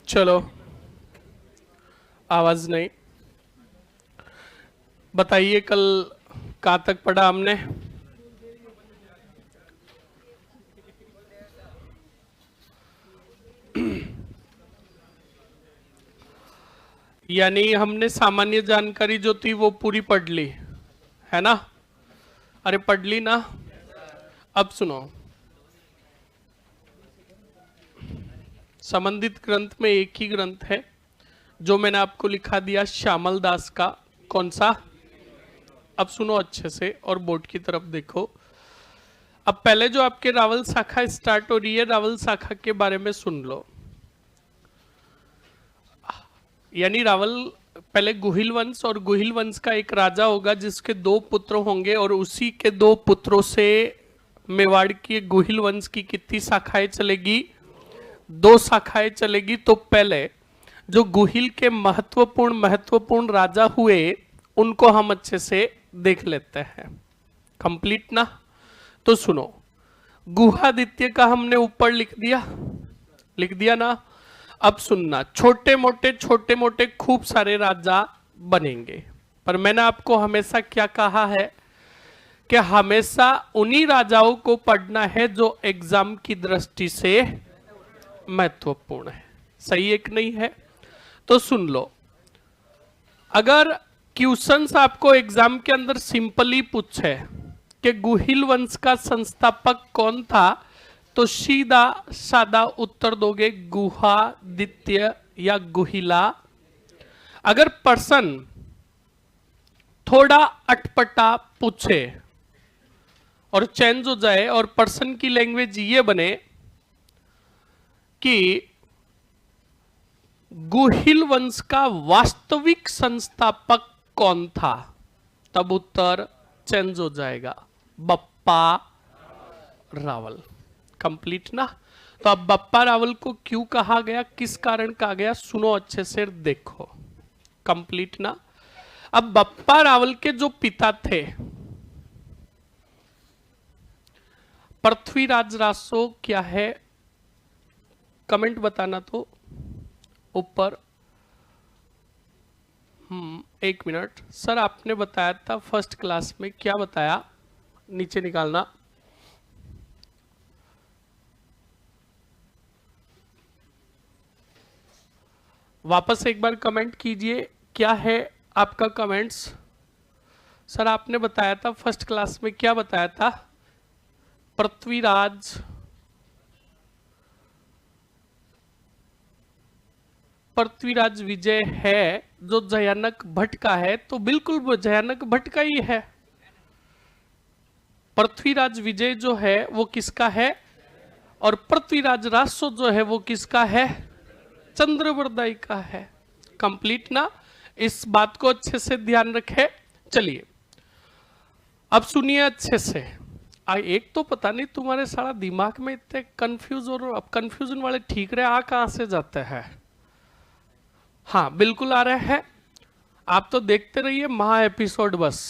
चलो, आवाज नहीं। बताइए कल कहाँ तक पढ़ा हमने? यानी हमने सामान्य जानकारी जो थी वो पूरी पढ़ ली है ना? अरे पढ़ ली ना? अब सुनो, संबंधित ग्रंथ में एक ही ग्रंथ है जो मैंने आपको लिखा दिया, श्यामल दास का। कौन सा? अब सुनो अच्छे से और बोर्ड की तरफ देखो। अब पहले जो आपके रावल शाखा स्टार्ट हो रही है, रावल शाखा के बारे में सुन लो। यानी रावल, पहले गुहिल वंश, और गुहिल वंश का एक राजा होगा जिसके 2 पुत्र होंगे, और उसी के 2 पुत्रों से मेवाड़ की गुहिल वंश की कितनी शाखाएं चलेगी? 2 शाखाएं चलेगी। तो पहले जो गुहिल के महत्वपूर्ण राजा हुए उनको हम अच्छे से देख लेते हैं। कंप्लीट ना? तो सुनो, गुहादित्य का हमने ऊपर लिख दिया ना? अब सुनना, छोटे मोटे खूब सारे राजा बनेंगे, पर मैंने आपको हमेशा क्या कहा है कि हमेशा उन्हीं राजाओं को पढ़ना है जो एग्जाम की दृष्टि से महत्वपूर्ण है। सही है कि नहीं है? तो सुन लो, अगर क्वेश्चंस आपको एग्जाम के अंदर सिंपली पूछे कि गुहिल वंश का संस्थापक कौन था, तो सीधा सादा उत्तर दोगे गुहादित्य या गुहिला। अगर पर्सन थोड़ा अटपटा पूछे और चेंज हो जाए और पर्सन की लैंग्वेज ये बने कि गुहिल वंश का वास्तविक संस्थापक कौन था, तब उत्तर चेंज हो जाएगा, बप्पा रावल। कंप्लीट ना? तो अब बप्पा रावल को क्यों कहा गया, किस कारण कहा गया, सुनो अच्छे से, देखो। कंप्लीट ना? अब बप्पा रावल के जो पिता थे पृथ्वीराज रासो क्या है, कमेंट बताना तो ऊपर। 1 मिनट सर, आपने बताया था फर्स्ट क्लास में, क्या बताया? नीचे निकालना। वापस एक बार कमेंट कीजिए, क्या है आपका कमेंट्स? सर आपने बताया था फर्स्ट क्लास में, क्या बताया था? पृथ्वीराज विजय है जो जयानक भट्ट का है, तो बिल्कुल वो जयानक भट्ट का ही है। पृथ्वीराज विजय जो है वो किसका है, और पृथ्वीराज रासो जो है वो किसका है? चंद्रवरदाई का है। कंप्लीट ना? इस बात को अच्छे से ध्यान रखे। चलिए अब सुनिए अच्छे से। एक तो पता नहीं तुम्हारे सारा दिमाग में इतने कंफ्यूज, और अब कंफ्यूजन वाले ठीक रहे, आ कहां से जाते हैं? हाँ बिल्कुल आ रहे हैं, आप तो देखते रहिए महा एपिसोड बस।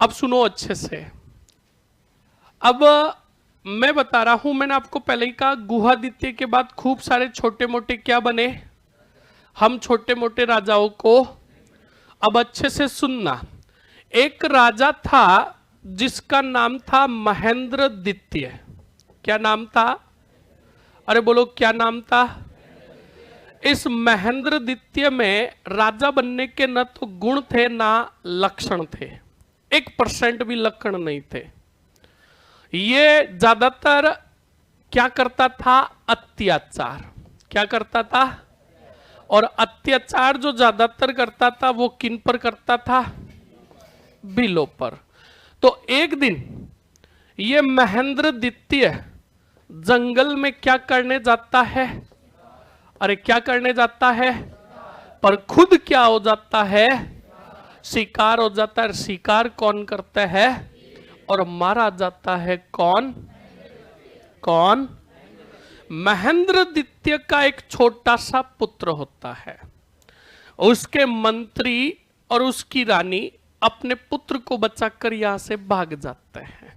अब सुनो अच्छे से। अब मैं बता रहा हूं, मैंने आपको पहले ही कहा गुहादित्य के बाद खूब सारे छोटे मोटे क्या बने, हम छोटे मोटे राजाओं को। अब अच्छे से सुनना, एक राजा था जिसका नाम था महेंद्र द्वितीय। क्या नाम था? अरे बोलो क्या नाम था? इस महेंद्र द्वितीय में राजा बनने के न तो गुण थे ना लक्षण थे, 1% भी लक्षण नहीं थे। ये ज्यादातर क्या करता था? अत्याचार। क्या करता था? और अत्याचार जो ज्यादातर करता था वो किन पर करता था? भीलों पर। तो एक दिन ये महेंद्र द्वितीय जंगल में क्या करने जाता है? अरे क्या करने जाता है? पर खुद क्या हो जाता है? शिकार हो जाता है। शिकार कौन करता है? और मारा जाता है कौन? कौन? महेंद्र द्वितीय का एक छोटा सा पुत्र होता है। उसके मंत्री और उसकी रानी अपने पुत्र को बचाकर यहां से भाग जाते हैं।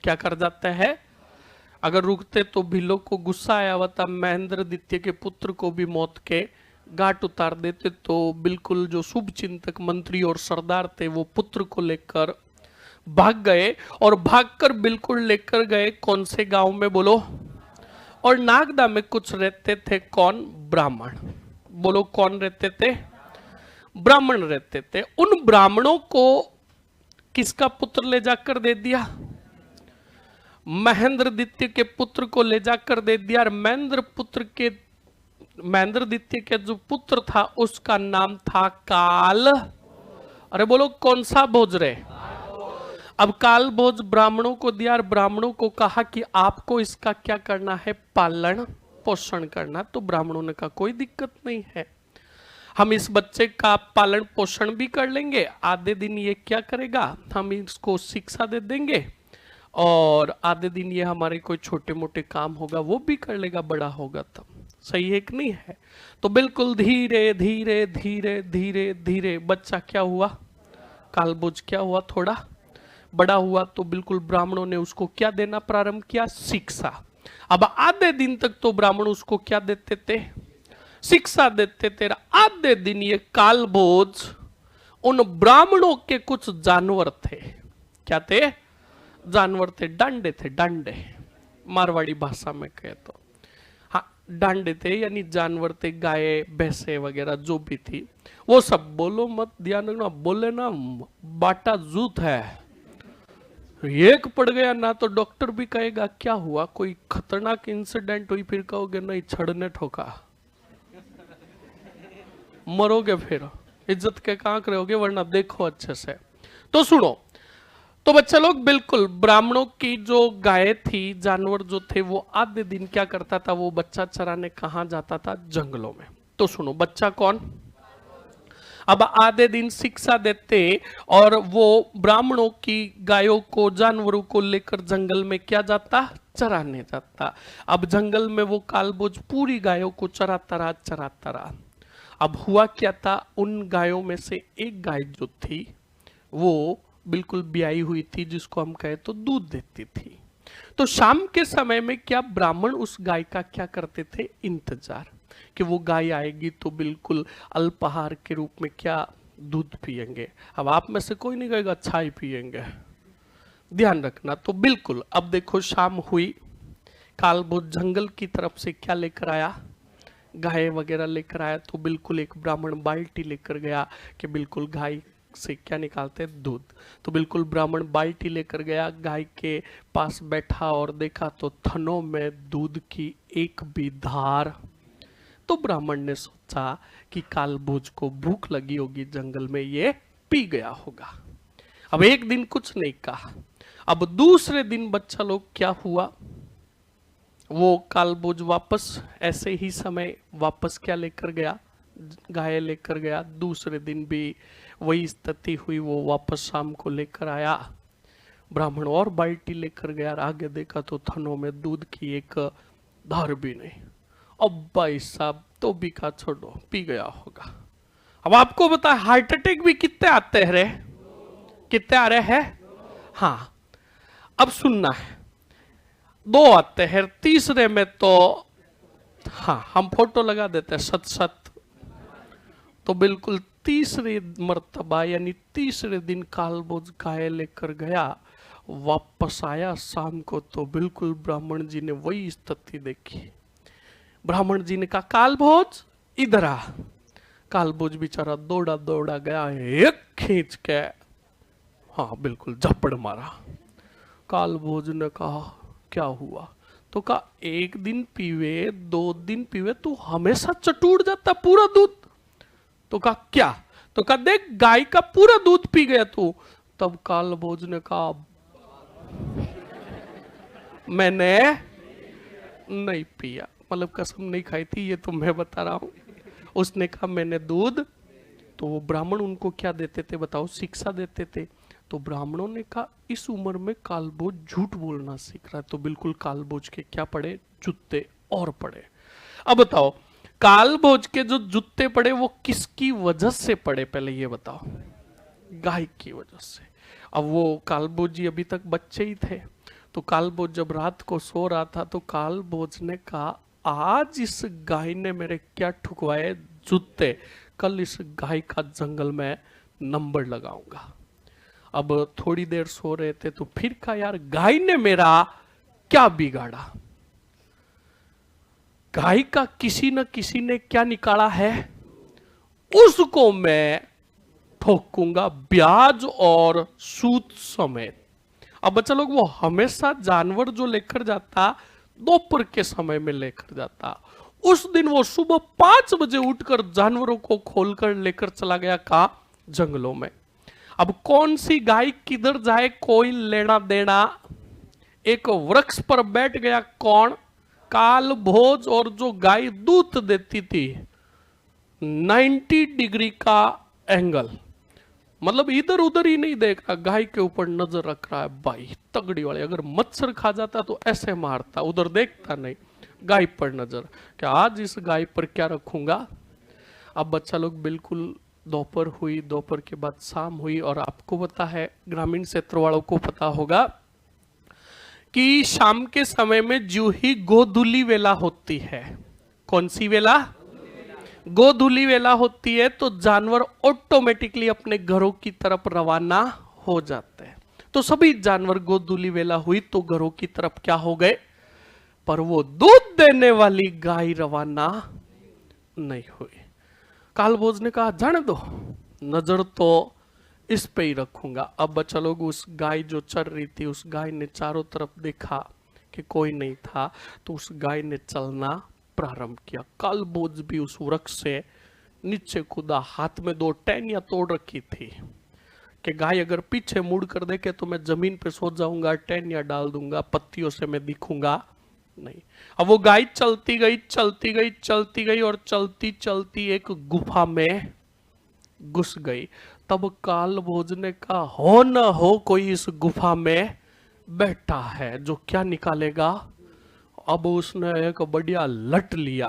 क्या कर जाते हैं? अगर रुकते तो भीलों को गुस्सा आया हुआ था, महेंद्र द्वितीय के पुत्र को भी मौत के घाट उतार देते। तो बिल्कुल जो शुभ चिंतक मंत्री और सरदार थे वो पुत्र को लेकर भाग गए, और भागकर बिल्कुल लेकर गए कौन से गांव में बोलो? और नागदा में कुछ रहते थे कौन? ब्राह्मण। बोलो कौन रहते थे? ब्राह्मण रहते थे। उन ब्राह्मणों को किसका पुत्र ले जाकर दे दिया? महेंद्र द्वितीय के पुत्र को ले जाकर दे दिया। और महेंद्र द्वितीय के जो पुत्र था उसका नाम था काल। अरे बोलो कौन सा भोज रे? अब काल भोज ब्राह्मणों को दिया, और ब्राह्मणों को कहा कि आपको इसका क्या करना है? पालन पोषण करना। तो ब्राह्मणों ने कहा कोई दिक्कत नहीं है, हम इस बच्चे का पालन पोषण भी कर लेंगे, आधे दिन ये क्या करेगा, हम इसको शिक्षा दे देंगे, और आधे दिन ये हमारे कोई छोटे मोटे काम होगा वो भी कर लेगा, बड़ा होगा तब। सही है कि नहीं है? तो बिल्कुल धीरे धीरे धीरे धीरे धीरे बच्चा क्या हुआ? कालबोझ क्या हुआ? थोड़ा बड़ा हुआ। तो बिल्कुल ब्राह्मणों ने उसको क्या देना प्रारंभ किया? शिक्षा। अब आधे दिन तक तो ब्राह्मण उसको क्या देते थे? शिक्षा देते थे। आधे दिन ये कालबोझ उन ब्राह्मणों के कुछ जानवर थे। क्या थे? जानवर थे, डांडे थे, डांडे मारवाड़ी भाषा में कहे तो। हाँ डांडे थे यानी जानवर थे, गाय भैंसे वगैरह जो भी थी वो सब। बोलो मत, ध्यान रखना, बोले ना बाटा जूत है, एक पड़ गया ना तो डॉक्टर भी कहेगा क्या हुआ, कोई खतरनाक इंसिडेंट हुई, फिर कहोगे नहीं छड़ने ठोका, मरोगे, फिर इज्जत के कांक रहोगे, वरना देखो अच्छे से। तो सुनो, तो बच्चा लोग बिल्कुल ब्राह्मणों की जो गाय थी, जानवर जो थे, वो आधे दिन क्या करता था? वो बच्चा चराने कहां जाता था? जंगलों में। तो सुनो, बच्चा कौन? अब आधे दिन शिक्षा देते और वो ब्राह्मणों की गायों को, जानवरों को लेकर जंगल में क्या जाता? चराने जाता। अब जंगल में वो कालबोझ पूरी गायों को चराता रहा। अब हुआ क्या था? उन गायों में से एक गाय जो थी वो बिल्कुल ब्याई हुई थी, जिसको हम कहे तो दूध देती थी। तो शाम के समय में क्या ब्राह्मण उस गाय का क्या करते थे? इंतजार कि वो गाय आएगी तो बिल्कुल अल्पाहार के रूप में क्या दूध पिएंगे। अब आप में से कोई नहीं कहेगा चाय पिएंगे, ध्यान रखना। तो बिल्कुल अब देखो शाम हुई, कालबोझ जंगल की तरफ से क्या लेकर आया? गाय वगैरह लेकर आया। तो बिल्कुल एक ब्राह्मण बाल्टी लेकर गया कि बिल्कुल गाय से क्या निकालते हैं? दूध। तो बिल्कुल ब्राह्मण बाल्टी लेकर गया, गाय के पास बैठा और देखा तो थनों में दूध की एक भी धार। तो ब्राह्मण ने सोचा कि कालबोझ को भूख लगी होगी जंगल में, ये पी गया होगा। अब एक दिन कुछ नहीं कहा। अब दूसरे दिन बच्चा लोग क्या हुआ? वो कालबोझ वापस ऐसे ही समय वापस क्या लेकर गया? गाय लेकर गया। दूसरे दिन भी वही स्थिति हुई, वो वापस शाम को लेकर आया। ब्राह्मण और बाल्टी लेकर गया, आगे देखा तो थनों में दूध की एक धार भी नहीं। अब भाई साहब तो भी का छोड़ो, पी गया होगा। अब आपको बता, हार्ट अटैक भी कितने आते हैं रे? कितने आ रहे हैं? हाँ अब सुनना है, 2 आते हैं, तीसरे में तो हाँ हम फोटो लगा देते हैं सत। तो बिल्कुल तीसरे मर्तबा यानी तीसरे दिन कालबोझ गाय लेकर गया, वापस आया शाम को तो बिल्कुल ब्राह्मण जी ने वही स्थिति देखी। ब्राह्मण जी ने कहा कालबोझ इधर आ। कालबोझ बेचारा दौड़ा दौड़ा गया, एक खींच के हाँ बिल्कुल झपड़ मारा। कालबोझ ने कहा क्या हुआ? तो कहा 1 दिन पीवे 2 दिन पीवे तो हमेशा चटूड़ जाता पूरा दूध। तो कहा क्या? तो कहा देख गाय का पूरा दूध पी गया तू। तब कालबोझ ने कहा मैंने नहीं पिया, मतलब कसम नहीं खाई थी, ये तो मैं बता रहा हूं। उसने कहा मैंने दूध। तो वो ब्राह्मण उनको क्या देते थे बताओ? शिक्षा देते थे। तो ब्राह्मणों ने कहा इस उम्र में कालबोझ झूठ बोलना सीख रहा है। तो बिल्कुल कालबोझ के क्या पड़े? जूते और पड़े। अब बताओ कालबोझ के जो जूते पड़े वो किसकी वजह से पड़े? पहले ये बताओ। गाय की वजह से। अब वो कालबोझ जी अभी तक बच्चे ही थे, तो कालभोज जब रात को सो रहा था तो कालभोज ने कहा, आज इस गाय ने मेरे क्या ठुकवाए जूते, कल इस गाय का जंगल में नंबर लगाऊंगा। अब थोड़ी देर सो रहे थे तो फिर कहा, यार गाय ने मेरा क्या बिगाड़ा, गाय का किसी न किसी ने क्या निकाला है, उसको मैं ठोकूंगा ब्याज और सूद समेत। अब बच्चा लोग, वो हमेशा जानवर जो लेकर जाता दोपहर के समय में लेकर जाता, उस दिन वो सुबह 5 बजे उठकर जानवरों को खोलकर लेकर चला गया कहा, जंगलों में। अब कौन सी गाय किधर जाए कोई लेना देना। एक वृक्ष पर बैठ गया कौन, कालभोज, और जो गाय दूध देती थी 90 डिग्री का एंगल, मतलब इधर उधर ही नहीं देख रहा, गाय के ऊपर नजर रख रहा है। भाई तगड़ी वाले, अगर मच्छर खा जाता तो ऐसे मारता, उधर देखता नहीं, गाय पर नजर, क्या आज इस गाय पर क्या रखूंगा। अब बच्चा लोग बिल्कुल दोपहर हुई, दोपहर के बाद शाम हुई, और आपको पता है, ग्रामीण क्षेत्र वालों को पता होगा कि शाम के समय में जो ही गोधूली वेला होती है, कौन सी वेला, गोधूली वेला होती है, तो जानवर ऑटोमेटिकली अपने घरों की तरफ रवाना हो जाते हैं। तो सभी जानवर गोधूली वेला हुई तो घरों की तरफ क्या हो गए, पर वो दूध देने वाली गाय रवाना नहीं हुई। कालभोज ने कहा, जाने दो, नजर तो इस पे ही रखूंगा। अब बच्चा लोग, उस गाय जो चल रही थी, उस गाय ने चारों तरफ देखा कि कोई नहीं था, तो उस गाय ने चलना प्रारंभ किया। कालभोज भी उस वृक्ष से नीचे कूदा, हाथ में 2 टहनियां तोड़ रखी थी कि गाय अगर पीछे मुड़ कर देखे तो मैं जमीन पे सो जाऊंगा, टहनियां डाल दूंगा, पत्तियों से मैं दिखूंगा नहीं। अब वो गाय चलती गई चलती गई चलती गई और चलती चलती एक गुफा में घुस गई। तब कालभोज ने कहा, हो न हो कोई इस गुफा में बैठा है जो क्या निकालेगा। अब उसने एक बढ़िया लट लिया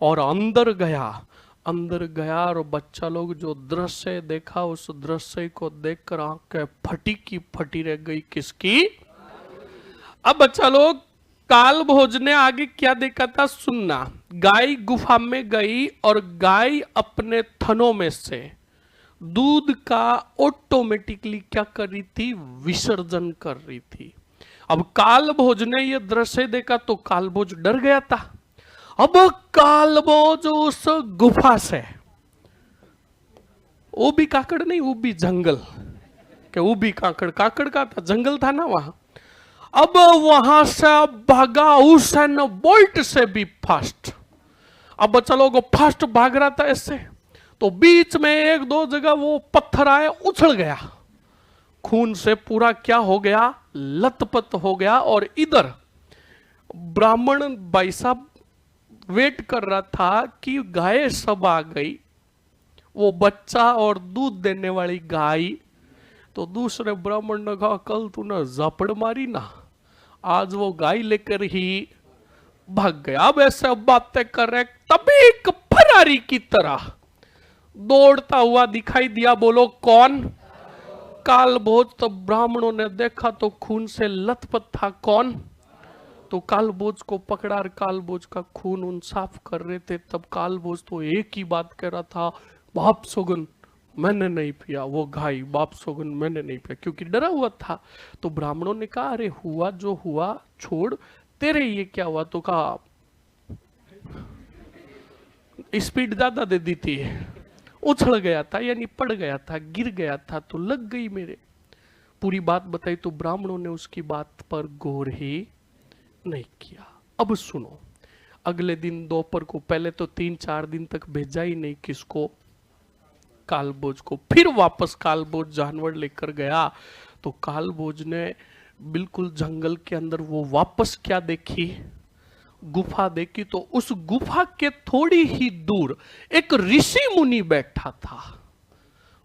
और अंदर गया और बच्चा लोग जो दृश्य देखा, उस दृश्य को देखकर आंखें फटी की फटी रह गई। किसकी। अब बच्चा लोग, कालभोज ने आगे क्या देखा था सुनना। गाय गुफा में गई और गाय अपने थनों में से दूध का ऑटोमेटिकली क्या कर रही थी, विसर्जन कर रही थी। अब कालभोज ने यह दृश्य देखा तो कालभोज डर गया था। अब कालभोज उस गुफा से, वो भी काकड़ नहीं, वो भी जंगल, क्या वो भी काकड़ का था, जंगल था ना वहां। अब वहां से भागा हुसैन बोल्ट से भी फास्ट। अब चलो वो फास्ट भाग रहा था ऐसे, तो बीच में 1-2 जगह वो पत्थर आए, उछल गया, खून से पूरा क्या हो गया, लथपथ हो गया। और इधर ब्राह्मण भाई साहब वेट कर रहा था कि गाय सब आ गई, वो बच्चा और दूध देने वाली गाय। तो दूसरे ब्राह्मण ने कहा, कल तूने झापड़ मारी ना, आज वो गाय लेकर ही भाग गया। अब ऐसे बातें कर रहे, तभी एक फरारी की तरह दौड़ता हुआ दिखाई दिया। बोलो कौन। कालभोज। तब ब्राह्मणों ने देखा तो खून से लथपथ था। कौन। तो कालभोज को पकड़ा और कालभोज का खून उन साफ कर रहे थे। तब कालभोज तो एक ही बात कह रहा था, बाप सोगन मैंने नहीं पिया, वो गाय बाप सोगन मैंने नहीं पिया, क्योंकि डरा हुआ था। तो ब्राह्मणों ने कहा, अरे हुआ जो हुआ छोड़, तेरे ये क्या हुआ। तो कहा स्पीड ज्यादा दे दी थी, उछल गया था, यानी पड़ गया था, गिर गया था तो लग गई मेरे। पूरी बात बताई तो ब्राह्मणों ने उसकी बात पर गौर ही नहीं किया। अब सुनो, अगले दिन दोपहर को, पहले तो 3-4 दिन तक भेजा ही नहीं, किसको, कालभोज को। फिर वापस कालभोज जानवर लेकर गया तो कालभोज ने बिल्कुल जंगल के अंदर वो वापस क्या देखी, गुफा देखी। तो उस गुफा के थोड़ी ही दूर एक ऋषि मुनि बैठा था।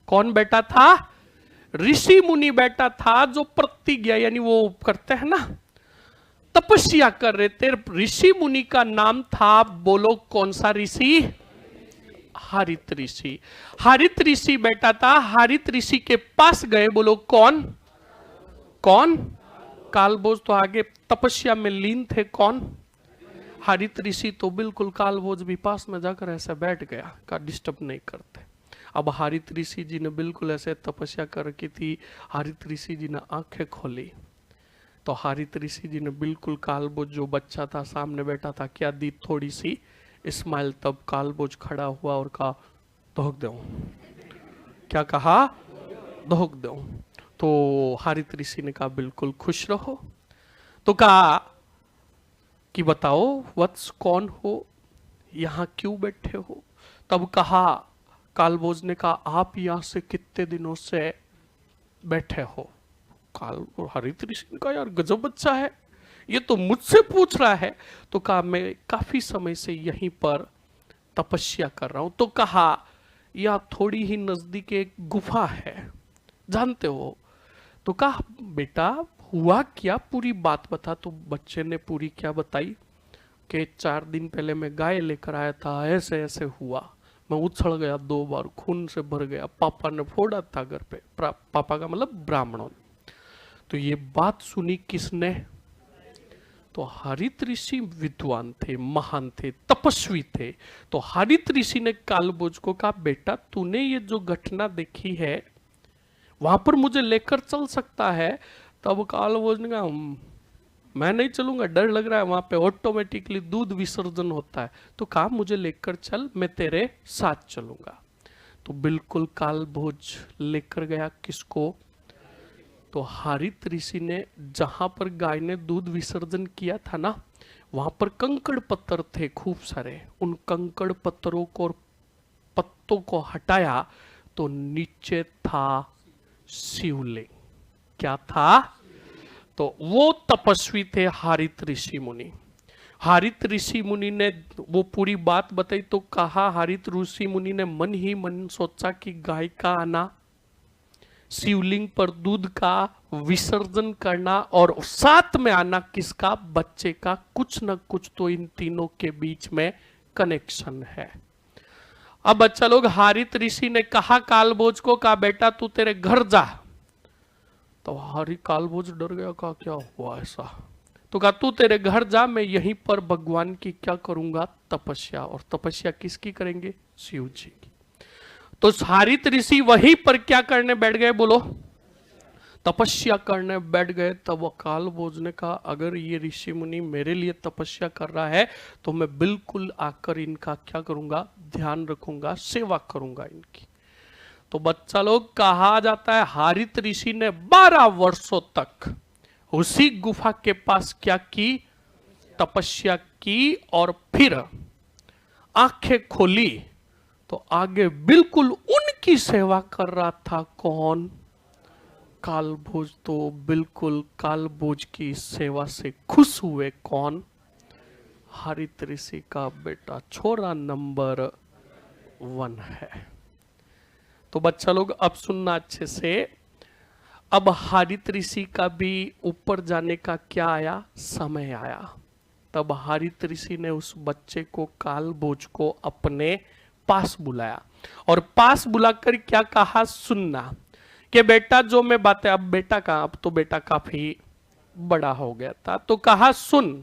कौन बैठा था, ऋषि मुनि बैठा था, जो प्रतिज्ञा यानी वो करते हैं ना, तपस्या कर रहे थे। ऋषि मुनि का नाम था, बोलो कौन सा ऋषि, हरित ऋषि। हरित ऋषि बैठा था। हरित ऋषि के पास गए, बोलो कौन, कौन, कालभोज तो आगे तपस्या में लीन थे। कौन? हरित ऋषि तो बिल्कुल कालभोज भी पास में जाकर ऐसे बैठ गया, का डिस्टर्ब नहीं करते। अब हरित ऋषि जी ने बिल्कुल ऐसे तपस्या कर रखी थी। हरित ऋषि जी ने आंखें खोली तो हरित ऋषि जी ने बिल्कुल कालभोज जो बच्चा था सामने बैठा था क्या दी थोड़ी सी स्माइल। तब कालभोज खड़ा हुआ और कहा धोख दो। क्या कहा? धोख दो। तो हरित ऋषि ने कहा बिल्कुल खुश रहो। तो कहा कि बताओ वत्स कौन हो, यहां क्यों बैठे हो? तब कहा, कालभोज ने कहा आप यहां से कितने दिनों से बैठे हो? हरित ऋषि ने कहा यार गजब बच्चा है, ये तो मुझसे पूछ रहा है। तो कहा मैं काफी समय से यहीं पर तपस्या कर रहा हूं। तो कहा यह थोड़ी ही नजदीक एक गुफा है, जानते हो? तो कहा बेटा हुआ क्या, पूरी बात बता। तो बच्चे ने पूरी क्या बताई कि 4 दिन पहले मैं गाय लेकर आया था, ऐसे ऐसे हुआ, मैं उछल गया 2 बार, खून से भर गया, पापा ने फोड़ा था घर पे। पापा का मतलब ब्राह्मणों ने। तो ये बात सुनी किसने? तो हरित ऋषि विद्वान थे, महान थे, तपस्वी थे। तो हरित ऋषि ने कालभोज को कहा बेटा तूने ये जो घटना देखी है वहां पर मुझे लेकर चल सकता है? तब कालभोज ने कहा मैं नहीं चलूंगा, डर लग रहा है, वहां पे ऑटोमेटिकली दूध विसर्जन होता है। तो कहा मुझे लेकर चल, मैं तेरे साथ चलूंगा। तो बिल्कुल कालभोज लेकर गया किसको? तो हरित ऋषि ने जहां पर गाय ने दूध विसर्जन किया था ना, वहां पर कंकड़ पत्थर थे खूब सारे। उन कंकड़ पत्थरों को और पत्तों को हटाया तो नीचे था शिवलिंग। क्या था? तो वो तपस्वी थे हरित ऋषि मुनि। हरित ऋषि मुनि ने वो पूरी बात बताई तो कहा, हरित ऋषि मुनि ने मन ही मन सोचा कि गाय का आना, शिवलिंग पर दूध का विसर्जन करना और साथ में आना किसका? बच्चे का। कुछ न कुछ तो इन तीनों के बीच में कनेक्शन है। अब बच्चा लोग, हरित ऋषि ने कहा कालभोज को, कहा बेटा तू तेरे घर जा। तो कालभोज डर गया, कहा क्या हुआ ऐसा? तो कहा तू तेरे घर जा, मैं यहीं पर भगवान की क्या करूंगा? तपस्या। और तपस्या किसकी करेंगे? शिव जी की। तो हरित ऋषि वहीं पर क्या करने बैठ गए? बोलो, तपस्या करने बैठ गए। तब कालभोज ने कहा अगर ये ऋषि मुनि मेरे लिए तपस्या कर रहा है तो मैं बिल्कुल आकर इनका क्या करूंगा? ध्यान रखूंगा, सेवा करूंगा इनकी। तो बच्चा लोग, कहा जाता है हरित ऋषि ने 12 वर्षों तक उसी गुफा के पास क्या की? तपस्या की। और फिर आंखें खोली तो आगे बिल्कुल उनकी सेवा कर रहा था। कौन? कालभोज। तो बिल्कुल कालभोज की सेवा से खुश हुए। कौन? हरित ऋषि का बेटा, छोरा नंबर 1 है। तो बच्चा लोग अब सुनना अच्छे से। अब हरित ऋषि का भी ऊपर जाने का क्या आया? समय आया। तब हरित ऋषि ने उस बच्चे को, कालभोज को अपने पास बुलाया और पास बुलाकर क्या कहा? सुनना कि बेटा जो मैं बातें, अब बेटा का, अब तो बेटा काफी बड़ा हो गया था, तो कहा सुन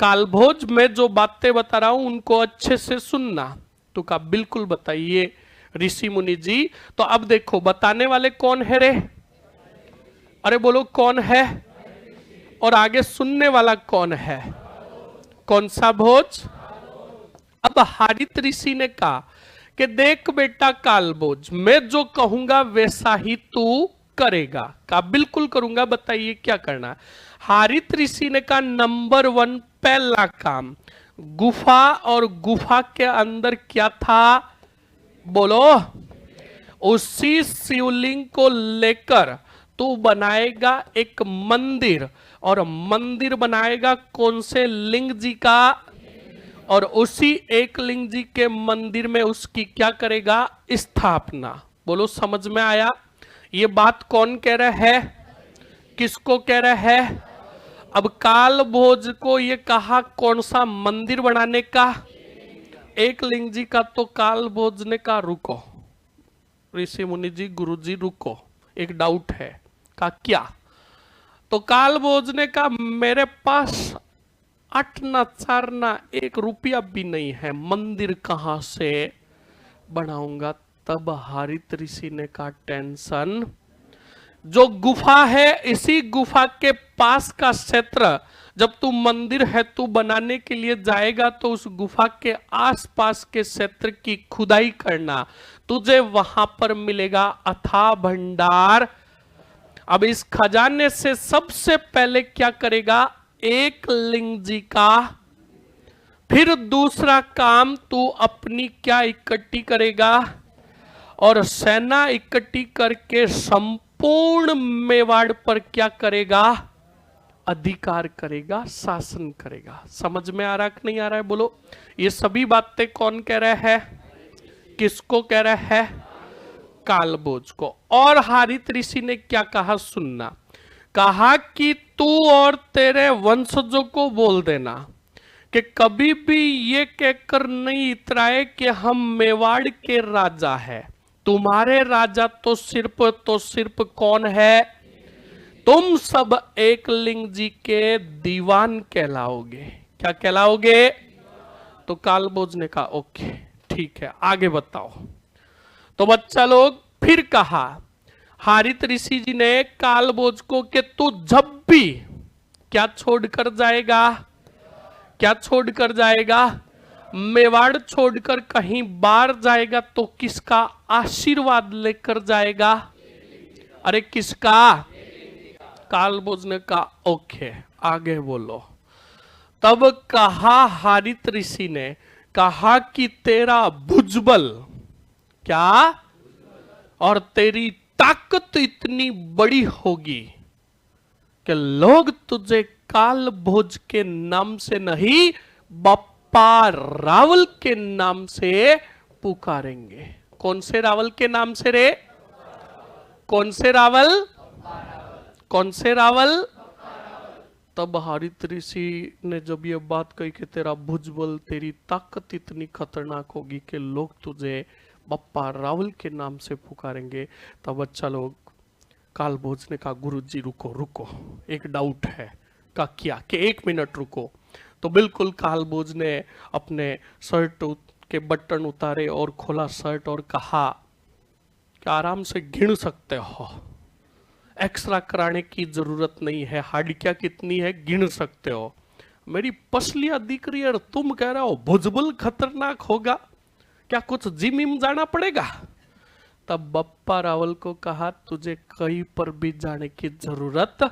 कालभोज, मैं जो बातें बता रहा हूं उनको अच्छे से सुनना। तो कहा बिल्कुल बताइए ऋषि मुनि जी। तो अब देखो बताने वाले कौन है रे? अरे बोलो कौन है? और आगे सुनने वाला कौन है? कौन सा भोज? अब हरित ऋषि ने कहा कि देख बेटा कालभोज, मैं जो कहूंगा वैसा ही तू करेगा। कहा बिल्कुल करूंगा, बताइए क्या करना है? हरित ऋषि ने कहा नंबर 1 पहला काम, गुफा, और गुफा के अंदर क्या था? बोलो, उसी शिवलिंग को लेकर तू बनाएगा एक मंदिर, और मंदिर बनाएगा कौन से लिंग जी का? और उसी एक लिंग जी के मंदिर में उसकी क्या करेगा? स्थापना। बोलो समझ में आया? ये बात कौन कह रहा है? किसको कह रहा है? अब कालभोज को ये कहा कौन सा मंदिर बनाने का? एक लिंग जी का। तो कालभोज ने कहा रुको ऋषि मुनि जी, गुरु जी रुको, एक डाउट है। कहा क्या? तो काल भोज ने कहा मेरे पास 8 ना 4 ना 1 रुपया भी नहीं है, मंदिर कहां से बनाऊंगा। तब हरित ऋषि ने कहा टेंशन, जो गुफा है इसी गुफा के पास का क्षेत्र, जब तू मंदिर है तू बनाने के लिए जाएगा तो उस गुफा के आसपास के क्षेत्र की खुदाई करना, तुझे वहां पर मिलेगा अथाह भंडार। अब इस खजाने से सबसे पहले क्या करेगा, एक लिंग जी का, फिर दूसरा काम तू अपनी क्या इकट्ठी करेगा, और सेना इकट्ठी करके संपूर्ण मेवाड़ पर क्या करेगा, अधिकार करेगा, शासन करेगा। समझ में आ रहा कि नहीं आ रहा है, बोलो। ये सभी बातें कौन कह रहा है, किसको कह रहा है, कालभोज को। और हरित ऋषि ने क्या कहा सुनना, कहा कि तू और तेरे वंशजों को बोल देना कि कभी भी ये कहकर नहीं इतराए कि हम मेवाड़ के राजा है। तुम्हारे राजा तो सिर्फ कौन है, तुम सब एक लिंग जी के दीवान कहलाओगे। क्या कहलाओगे। तो कालभोज ने कहा ओके ठीक है, आगे बताओ। तो बच्चा लोग फिर कहा हरित ऋषि जी ने कालभोज को कि तू जब भी क्या छोड़कर जाएगा, क्या छोड़कर जाएगा, मेवाड़ छोड़कर कहीं बाहर जाएगा तो किसका आशीर्वाद लेकर जाएगा, अरे किसका। कालभोज ने कहा ओके आगे बोलो। तब कहा हरित ऋषि ने कहा कि तेरा भुजबल क्या, और तेरी ताकत इतनी बड़ी होगी कि लोग तुझे कालभोज के नाम से नहीं बप्पा रावल के नाम से पुकारेंगे। कौन से रावल के नाम से रे, कौन से रावल, कौन से रावल। तब हरित ऋषि ने जब ये बात कही कि तेरा भुजबल, तेरी ताकत इतनी खतरनाक होगी कि लोग तुझे बप्पा रावल के नाम से पुकारेंगे, तब अच्छा लोग कालभोज ने कहा गुरुजी रुको रुको, एक डाउट है। का क्या कि 1 मिनट रुको। तो बिल्कुल कालभोज ने अपने शर्ट के बटन उतारे और खोला शर्ट और कहा कि आराम से गिन सकते हो, एक्स्ट्रा कराने की जरूरत नहीं है, हड्डियां कितनी है गिन सकते हो। मेरी पसलियां दिख रही है और तुम कह रहे हो भुजबल खतरनाक होगा, क्या कुछ जिम विम जाना पड़ेगा। तब बप्पा रावल को कहा तुझे कहीं पर भी जाने की जरूरत,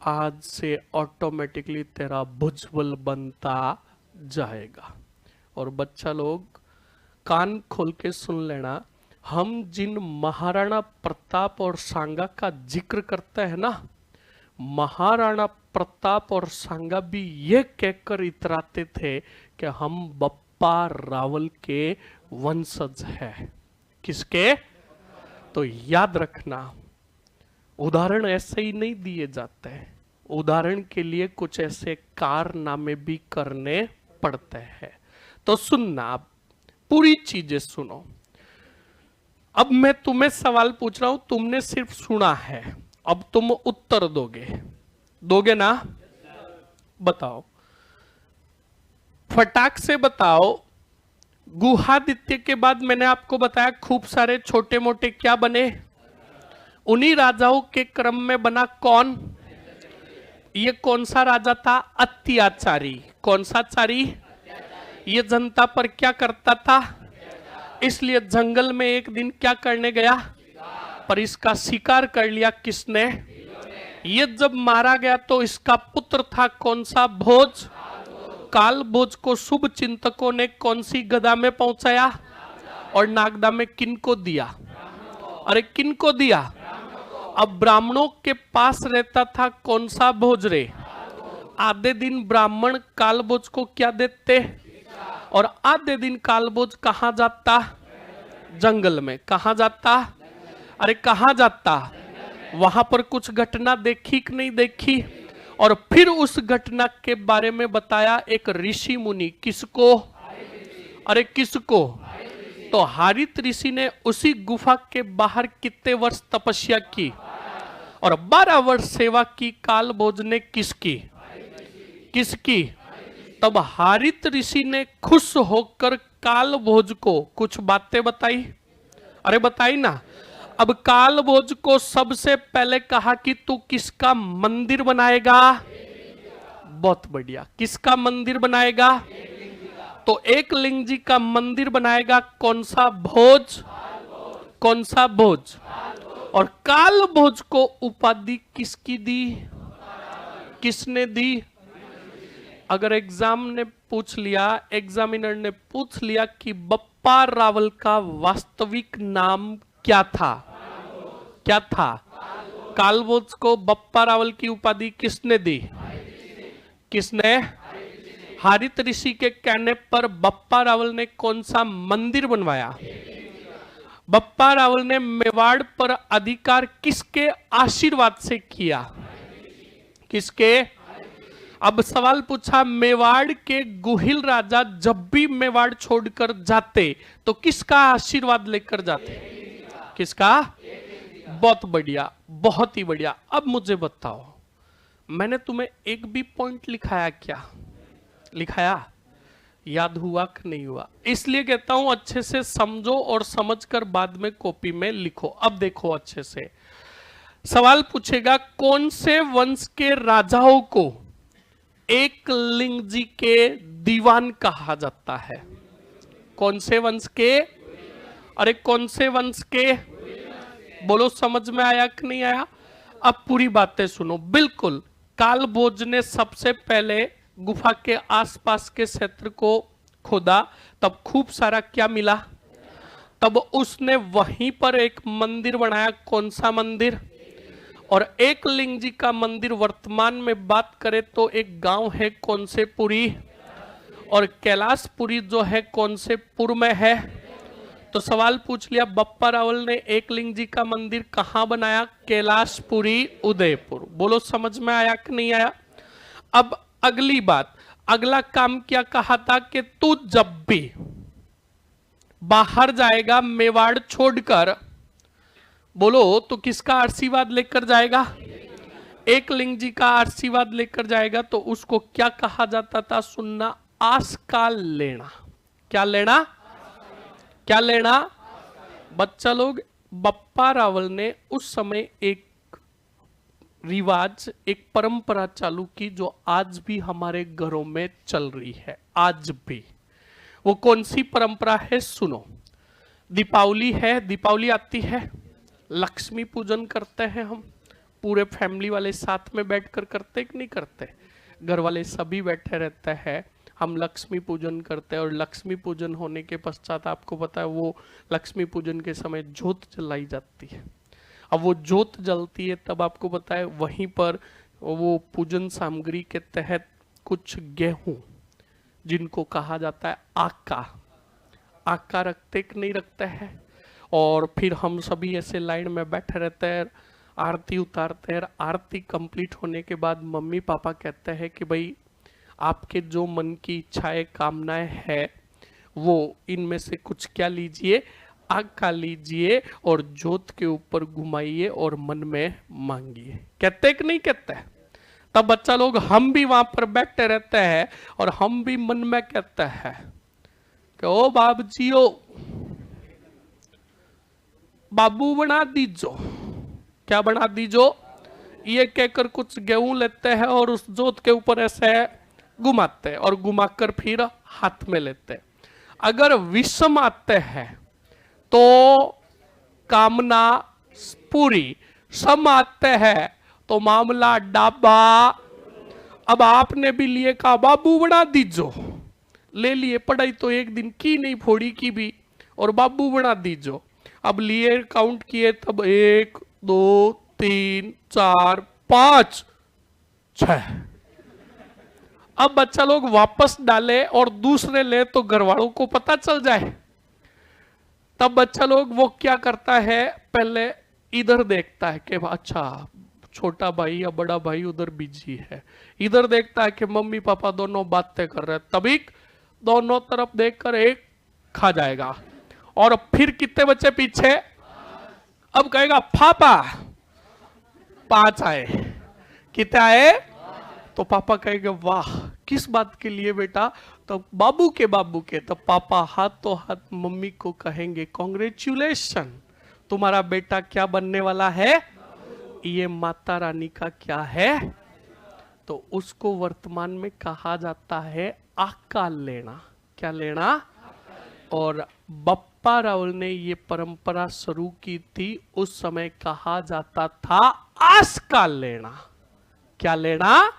आज से ऑटोमेटिकली तेरा भुजबल बनता जाएगा। और बच्चा लोग कान खोल के सुन लेना, हम जिन महाराणा प्रताप और सांगा का जिक्र करते हैं ना, महाराणा प्रताप और सांगा भी ये कहकर इतराते थे कि हम बप्पा रावल के वंशज हैं। किसके। तो याद रखना उदाहरण ऐसे ही नहीं दिए जाते हैं, उदाहरण के लिए कुछ ऐसे कारनामे भी करने पड़ते हैं। तो सुनना, आप पूरी चीजें सुनो। अब मैं तुम्हें सवाल पूछ रहा हूं, तुमने सिर्फ सुना है, अब तुम उत्तर दोगे, दोगे ना। बताओ, फटाक से बताओ। गुहादित्य के बाद मैंने आपको बताया खूब सारे छोटे मोटे क्या बने, उन्हीं राजाओं के क्रम में बना कौन, ये कौन सा राजा था, अत्याचारी। कौन सा चारी, ये जनता पर क्या करता था, इसलिए जंगल में एक दिन क्या करने गया, पर इसका शिकार कर लिया किसने, ये जब मारा गया तो इसका पुत्र था कौन सा, भोज। कालभोज को शुभ चिंतकों ने कौन सी गदा में पहुंचाया, और नागदा में किनको दिया, अरे किनको दिया। अब ब्राह्मणों के पास रहता था कौन सा भोज रे, आधे दिन ब्राह्मण कालभोज को क्या देते, और आधे दिन कालभोज कहां जाता, जंगल में। कहां जाता, अरे कहां जाता, वहां पर कुछ घटना देखी कि नहीं देखी, और फिर उस घटना के बारे में बताया एक ऋषि मुनि। किसको, अरे किसको, तो हरित ऋषि ने उसी गुफा के बाहर कितने वर्ष तपस्या की, और 12 वर्ष सेवा की काल भोज ने किसकी? किसकी? तब हारित ऋषि ने खुश होकर काल भोज को कुछ बातें बताई। अरे बताई ना। अब काल भोज को सबसे पहले कहा कि तू किसका मंदिर बनाएगा? बहुत बढ़िया। किसका मंदिर बनाएगा? तो एक लिंग जी का मंदिर बनाएगा। कौन सा भोज? कौन सा भोज? और काल भोज को उपाधि किसकी दी? किसने दी? अगर एग्जाम ने पूछ लिया, एग्जामिनर ने पूछ लिया कि बप्पा रावल का वास्तविक नाम क्या था? क्या था? कालभोज को बप्पा रावल की उपाधि किसने दी? किसने? हारित ऋषि के कहने पर बप्पा रावल ने कौन सा मंदिर बनवाया? बप्पा रावल ने मेवाड़ पर अधिकार किसके आशीर्वाद से किया? किसके? अब सवाल पूछा, मेवाड़ के गुहिल राजा जब भी मेवाड़ छोड़कर जाते तो किसका आशीर्वाद लेकर जाते? किसका? बहुत बढ़िया, बहुत ही बढ़िया। अब मुझे बताओ, मैंने तुम्हें एक भी पॉइंट लिखाया क्या? लिखाया? याद हुआ कि नहीं हुआ? इसलिए कहता हूं अच्छे से समझो और समझकर बाद में कॉपी में लिखो। अब देखो अच्छे से, सवाल पूछेगा कौन से वंश के राजाओं को एक लिंग जी के दीवान कहा जाता है? कौन से वंश के? अरे कौन से वंश के? बोलो, समझ में आया कि नहीं आया? अब पूरी बातें सुनो। बिल्कुल, कालभोज ने सबसे पहले गुफा के आसपास के क्षेत्र को खोदा, तब खूब सारा क्या मिला? तब उसने वहीं पर एक मंदिर बनाया। कौन सा मंदिर? और एक लिंग जी का मंदिर वर्तमान में बात करें तो एक गांव है कौन से पुरी, और कैलाशपुरी जो है कौन से पुर में है? तो सवाल पूछ लिया, बप्पा रावल ने एक लिंग जी का मंदिर कहां बनाया? कैलाशपुरी, उदयपुर। बोलो, समझ में आया कि नहीं आया? अब अगली बात, अगला काम क्या कहा था कि तू जब भी बाहर जाएगा मेवाड़ छोड़कर, बोलो, तो किसका आशीर्वाद लेकर जाएगा? एक लिंग जी का आशीर्वाद लेकर जाएगा। तो उसको क्या कहा जाता था? सुनना, आस का लेना। क्या लेना? क्या लेना? बच्चा लोग, बप्पा रावल ने उस समय एक रिवाज, एक परंपरा चालू की जो आज भी हमारे घरों में चल रही है। आज भी वो कौन सी परंपरा है? सुनो, दीपावली है, दीपावली आती है, लक्ष्मी पूजन करते हैं हम, पूरे फैमिली वाले साथ में बैठकर करते कि नहीं करते? घर वाले सभी बैठे रहते हैं, हम लक्ष्मी पूजन करते हैं। और लक्ष्मी पूजन होने के पश्चात आपको पता है वो लक्ष्मी पूजन के समय जोत जलाई जाती है। अब वो जोत जलती है तब आपको पता है वहीं पर वो पूजन सामग्री के तहत कुछ गेहूं, जिनको कहा जाता है आका, आका रखते कि नहीं रखते हैं। और फिर हम सभी ऐसे लाइन में बैठे रहते हैं, आरती उतारते हैं। आरती कंप्लीट होने के बाद मम्मी पापा कहते हैं कि भाई आपके जो मन की इच्छाएं कामनाएं हैं वो इनमें से कुछ क्या लीजिए, आग का लीजिए और जोत के ऊपर घुमाइए और मन में मांगिए। कहते कि नहीं कहते? तब बच्चा लोग, हम भी वहां पर बैठे रहते हैं और हम भी मन में कहते हैं कि ओ बाबूजियो, बाबू बना दीजो। क्या बना दीजो? ये कहकर कुछ गेहूं लेते हैं और उस जोत के ऊपर ऐसे घुमाते हैं और घुमाकर फिर हाथ में लेते हैं। अगर विषम आते हैं तो कामना पूरी, सम आते हैं तो मामला डाबा। अब आपने भी लिए, कहा बाबू बना दीजो, ले लिए, पढ़ाई तो एक दिन की नहीं, फोड़ी की भी, और बाबू बना दीजो। अब लिए, काउंट किए, तब 1 2 3 4 5 6। अब बच्चा लोग वापस डाले और दूसरे ले तो घर वालों को पता चल जाए। तब बच्चा लोग वो क्या करता है, पहले इधर देखता है कि अच्छा छोटा भाई या बड़ा भाई उधर बिजी है, इधर देखता है कि मम्मी पापा दोनों बातें कर रहे हैं, तभी दोनों तरफ देखकर एक खा जाएगा। और फिर कितने बच्चे पीछे? अब कहेगा पापा, 5 आए। कितने आए? तो पापा कहेंगे वाह किस बात के लिए बेटा? तो बाबू के तो पापा हाथों हाथ मम्मी को कहेंगे कॉन्ग्रेचुलेशन, तुम्हारा बेटा क्या बनने वाला है? ये माता रानी का क्या है? तो उसको वर्तमान में कहा जाता है आकाल लेना। क्या लेना? और बप्पा रावल ने ये परंपरा शुरू की थी, उस समय कहा जाता था आस्काल लेना। क्या लेना?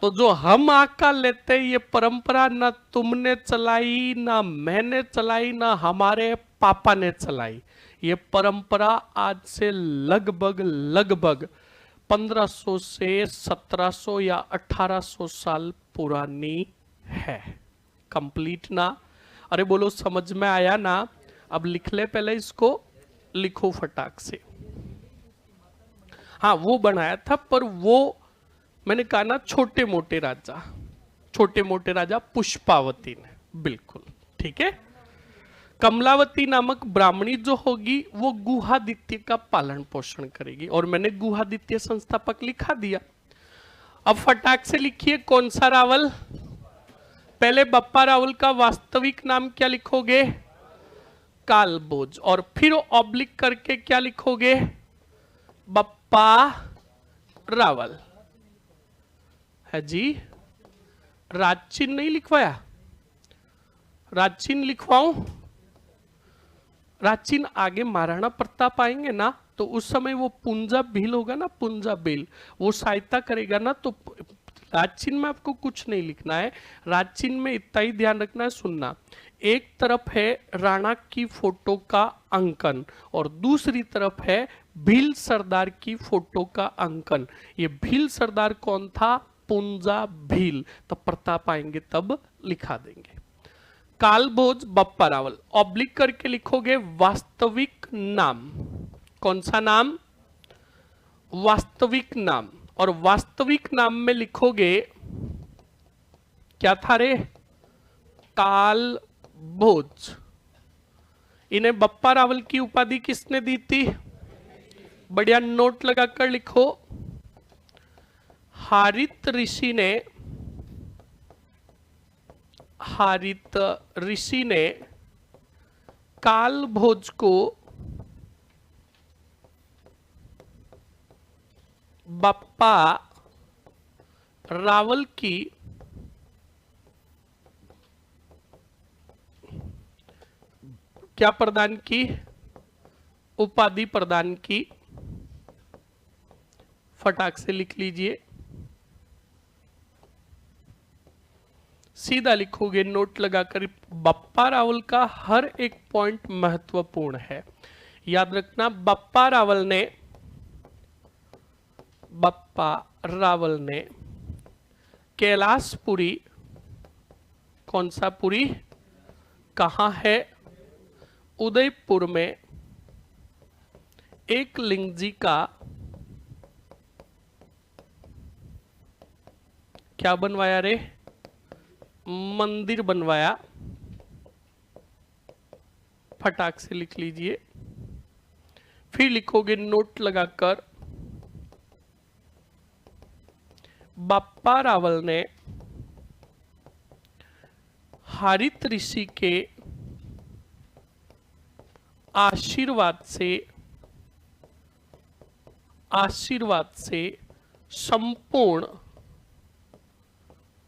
तो जो हम आकाल लेते ये परंपरा ना तुमने चलाई, ना मैंने चलाई, ना हमारे पापा ने चलाई। ये परंपरा आज से लगभग 1500 से 1700 या 1800 साल पुरानी है। कंप्लीट ना? अरे बोलो समझ में आया ना? अब लिख ले, पहले इसको लिखो फटाक से। हाँ वो बनाया था, पर वो मैंने कहा ना छोटे मोटे राजा पुष्पावती ने, बिल्कुल ठीक है। कमलावती नामक ब्राह्मणी जो होगी वो गुहादित्य का पालन पोषण करेगी, और मैंने गुहादित्य संस्थापक लिखा दिया। अब फटाक से लिखिए कौन सा रावल? पहले बप्पा रावल का वास्तविक नाम क्या लिखोगे? कालभोज। और फिर ऑब्लिक करके क्या लिखोगे? बप्पा रावल। है जी। राजचिन्ह नहीं लिखवाया? राजचिन्ह लिखवाऊं? राजचिन्ह आगे महाराणा प्रताप आएंगे ना, तो उस समय वो पुंजा भील होगा ना, पुंजा भील वो सहायता करेगा ना, तो राजचिन्ह में आपको कुछ नहीं लिखना है। राजचिन्ह में इतना ही ध्यान रखना है, सुनना। एक तरफ है राणा की फोटो का अंकन और दूसरी तरफ है भील सरदार की फोटो का अंकन। ये भील सरदार कौन था? पुंजा भील। तब प्रताप आएंगे तब लिखा देंगे। कालभोज बप्पा रावल। ऑब्लिक करके लिखोगे वास्तविक नाम। कौन सा नाम? वास्तविक नाम। और वास्तविक नाम में लिखोगे क्या था रे? कालभोज। इन्हें बप्पा रावल की उपाधि किसने दी थी? बढ़िया नोट लगाकर लिखो। हारित ऋषि ने कालभोज को बप्पा रावल की क्या प्रदान की? उपाधि प्रदान की। फटाक से लिख लीजिए, सीधा लिखोगे नोट लगाकर। बप्पा रावल का हर एक पॉइंट महत्वपूर्ण है, याद रखना। बप्पा रावल ने कैलाशपुरी, कौन सा पुरी? कहां है? उदयपुर में एक लिंग जी का क्या बनवाया रे? मंदिर बनवाया। फटाक से लिख लीजिए, फिर लिखोगे नोट लगाकर। बप्पा रावल ने हारित ऋषि के आशीर्वाद से संपूर्ण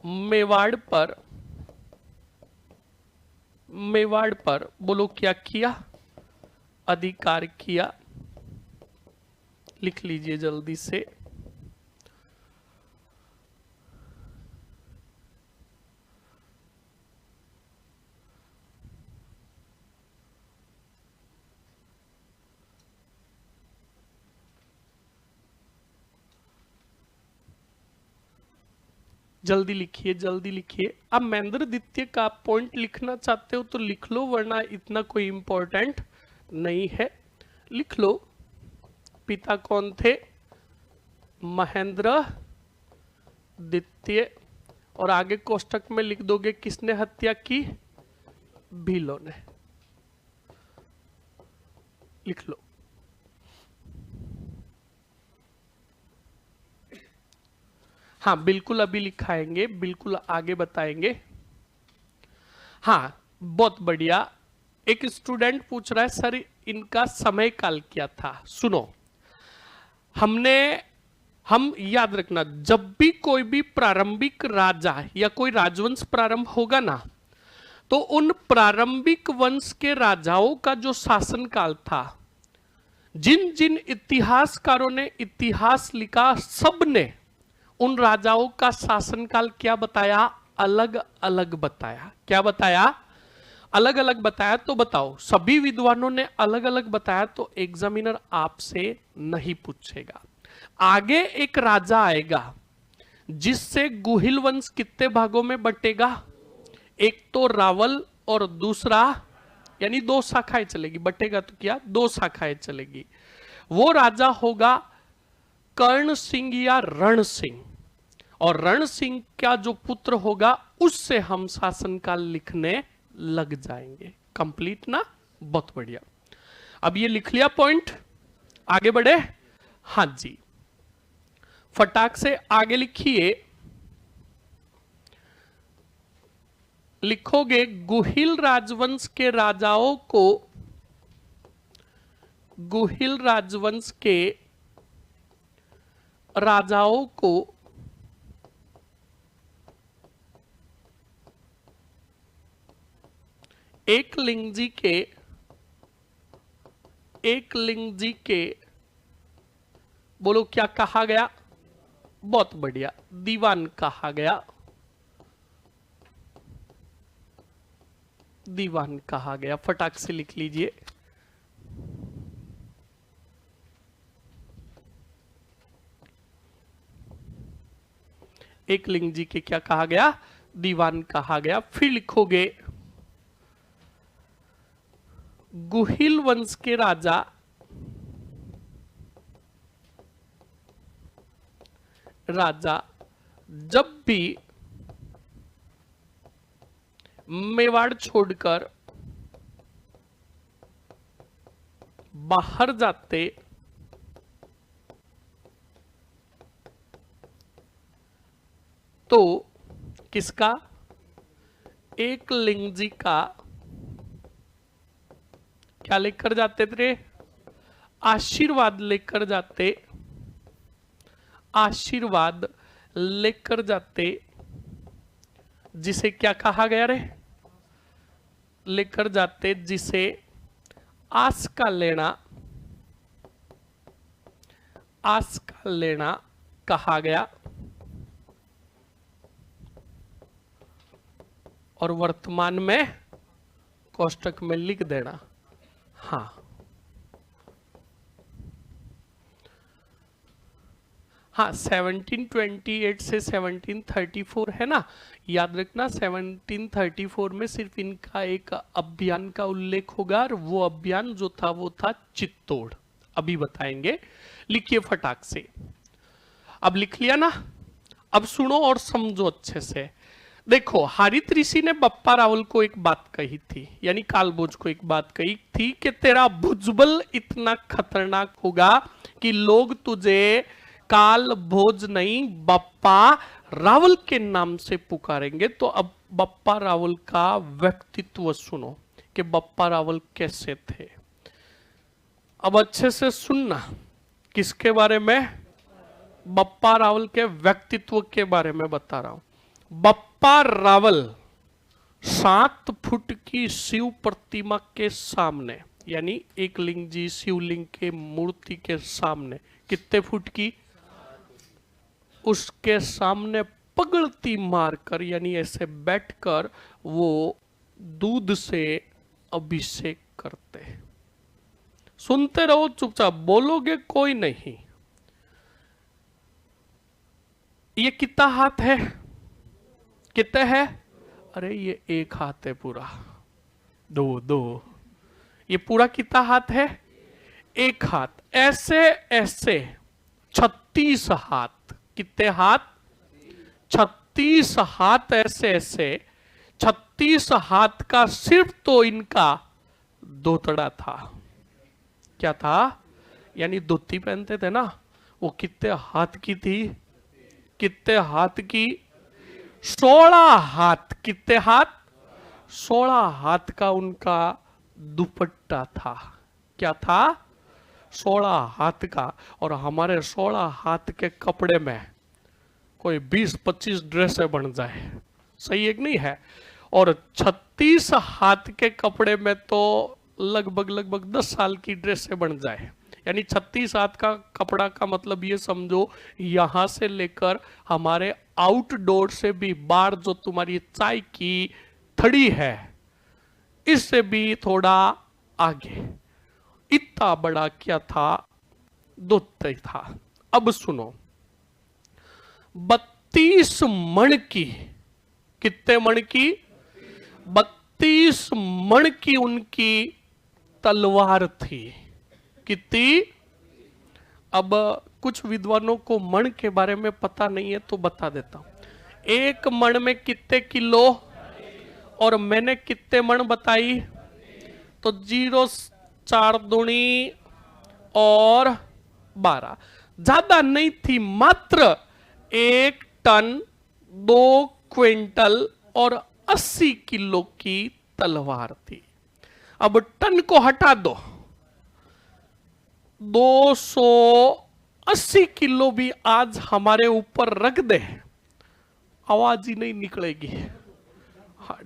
मेवाड़ पर बोलो क्या किया? अधिकार किया। लिख लीजिए जल्दी से। जल्दी लिखिए, जल्दी लिखिए। अब महेंद्र द्वितीय का पॉइंट लिखना चाहते हो तो लिख लो, वरना इतना कोई इंपॉर्टेंट नहीं है। लिख लो। पिता कौन थे? महेंद्र द्वितीय। और आगे कोष्टक में लिख दोगे किसने हत्या की? भीलों ने। लिख लो। हाँ बिल्कुल, अभी लिखाएंगे, बिल्कुल आगे बताएंगे। हाँ बहुत बढ़िया। एक स्टूडेंट पूछ रहा है सर इनका समय काल क्या था। सुनो, हम याद रखना, जब भी कोई भी प्रारंभिक राजा या कोई राजवंश प्रारंभ होगा ना, तो उन प्रारंभिक वंश के राजाओं का जो शासनकाल था, जिन जिन इतिहासकारों ने इतिहास लिखा, सब ने उन राजाओं का शासनकाल क्या बताया? अलग अलग बताया। क्या बताया? अलग अलग बताया। तो बताओ, सभी विद्वानों ने अलग अलग बताया तो एग्जामिनर आपसे नहीं पूछेगा। आगे एक राजा आएगा जिससे गुहिल वंश कितने भागों में बटेगा? एक तो रावल और दूसरा, यानी दो शाखाएं चलेगी। बटेगा तो क्या? दो शाखाएं चलेगी। वो राजा होगा कर्ण सिंह या रण सिंह, और रण सिंह का जो पुत्र होगा उससे हम शासनकाल लिखने लग जाएंगे। कंप्लीट ना? बहुत बढ़िया। अब ये लिख लिया पॉइंट, आगे बढ़े। हाँ जी, फटाक से आगे लिखिए। लिखोगे गुहिल राजवंश के राजाओं को, गुहिल राजवंश के राजाओं को एकलिंग जी के बोलो क्या कहा गया? बहुत बढ़िया, दीवान कहा गया। दीवान कहा गया। फटाक से लिख लीजिए। एकलिंग जी के क्या कहा गया? दीवान कहा गया। फिर लिखोगे गुहिल वंश के राजा जब भी मेवाड़ छोड़कर बाहर जाते तो किसका? एकलिंग जी का क्या लेकर जाते थे? आशीर्वाद लेकर जाते। आशीर्वाद लेकर जाते, जिसे क्या कहा गया रे? लेकर जाते जिसे आस का लेना, आस का लेना कहा गया। और वर्तमान में कोष्टक में लिख देना। हाँ हाँ, 1728 से 1734 है ना, याद रखना। 1734 में सिर्फ इनका एक अभियान का उल्लेख होगा, और वो अभियान जो था वो था चित्तौड़। अभी बताएंगे। लिखिए फटाक से। अब लिख लिया ना? अब सुनो और समझो अच्छे से। देखो, हरित ऋषि ने बप्पा रावल को एक बात कही थी, यानी कालभोज को एक बात कही थी कि तेरा भुजबल इतना खतरनाक होगा कि लोग तुझे काल भोज नहीं बप्पा रावल के नाम से पुकारेंगे। तो अब बप्पा रावल का व्यक्तित्व सुनो कि बप्पा रावल कैसे थे। अब अच्छे से सुनना। किसके बारे में? बप्पा रावल के व्यक्तित्व के बारे में बता रहा हूं। बप्पा रावल 7 फुट की शिव प्रतिमा के सामने, यानी एकलिंग जी शिवलिंग के मूर्ति के सामने, कितने फुट की? उसके सामने पगड़ती मारकर, यानी ऐसे बैठकर वो दूध से अभिषेक करते। सुनते रहो चुपचाप, बोलोगे कोई नहीं। ये कितना हाथ है? कितने है? अरे ये एक हाथ है पूरा। दो। ये पूरा कितना हाथ है? एक हाथ। ऐसे ऐसे 36 हाथ। कितने हाथ? 36 हाथ। ऐसे ऐसे 36 हाथ का सिर्फ तो इनका दोतड़ा था। क्या था? यानी धोती पहनते थे ना, वो कितने हाथ की थी? कितने हाथ की? 16 हाथ। कितने हाथ? 16 हाथ का उनका दुपट्टा था। क्या था? 16 हाथ का। और हमारे 16 हाथ के कपड़े में कोई 20-25 ड्रेसें बन जाए, सही एक नहीं है? और 36 हाथ के कपड़े में तो लगभग 10 साल की ड्रेसें बन जाए। यानी 36 हाथ का कपड़ा का मतलब ये समझो, यहां से लेकर हमारे आउटडोर से भी बाहर जो तुम्हारी चाय की थड़ी है, इससे भी थोड़ा आगे इतना बड़ा क्या था? दुत्ते था। अब सुनो, 32 मण की, कितने मण की? 32 मण की उनकी तलवार थी। कितनी? अब कुछ विद्वानों को मण के बारे में पता नहीं है तो बता देता हूं। एक मण में कितने किलो? और मैंने कितने मण बताई? तो 0 4 दूनी और 12, ज्यादा नहीं थी, मात्र 1 टन 2 क्विंटल और 80 किलो की तलवार थी। अब टन को हटा दो, 280 किलो भी आज हमारे ऊपर रख दे, आवाज ही नहीं निकलेगी।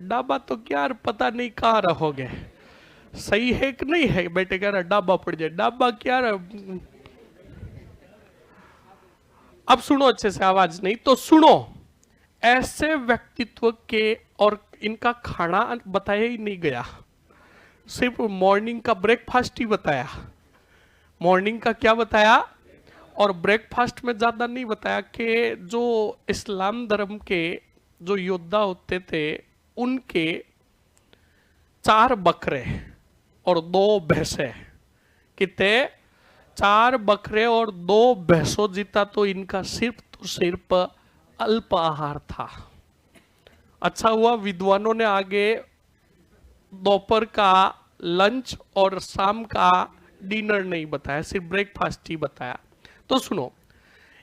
डाबा तो क्या पता नहीं कहां रहोगे। सही है कि नहीं है? बेटे कह रहा डाबा पड़ जाए, डाबा क्या रहा? अब सुनो अच्छे से, आवाज नहीं तो सुनो। ऐसे व्यक्तित्व के, और इनका खाना बताया ही नहीं गया, सिर्फ मॉर्निंग का ब्रेकफास्ट ही बताया। मॉर्निंग का क्या बताया? और ब्रेकफास्ट में ज्यादा नहीं बताया कि जो इस्लाम धर्म के जो योद्धा होते थे, उनके 4 बकरे और 2 भैंसे। कितने? 4 बकरे और 2 भैंसों जीता तो इनका सिर्फ अल्प आहार था। अच्छा हुआ विद्वानों ने आगे दोपहर का लंच और शाम का डिनर नहीं बताया, सिर्फ ब्रेकफास्ट ही बताया। तो सुनो,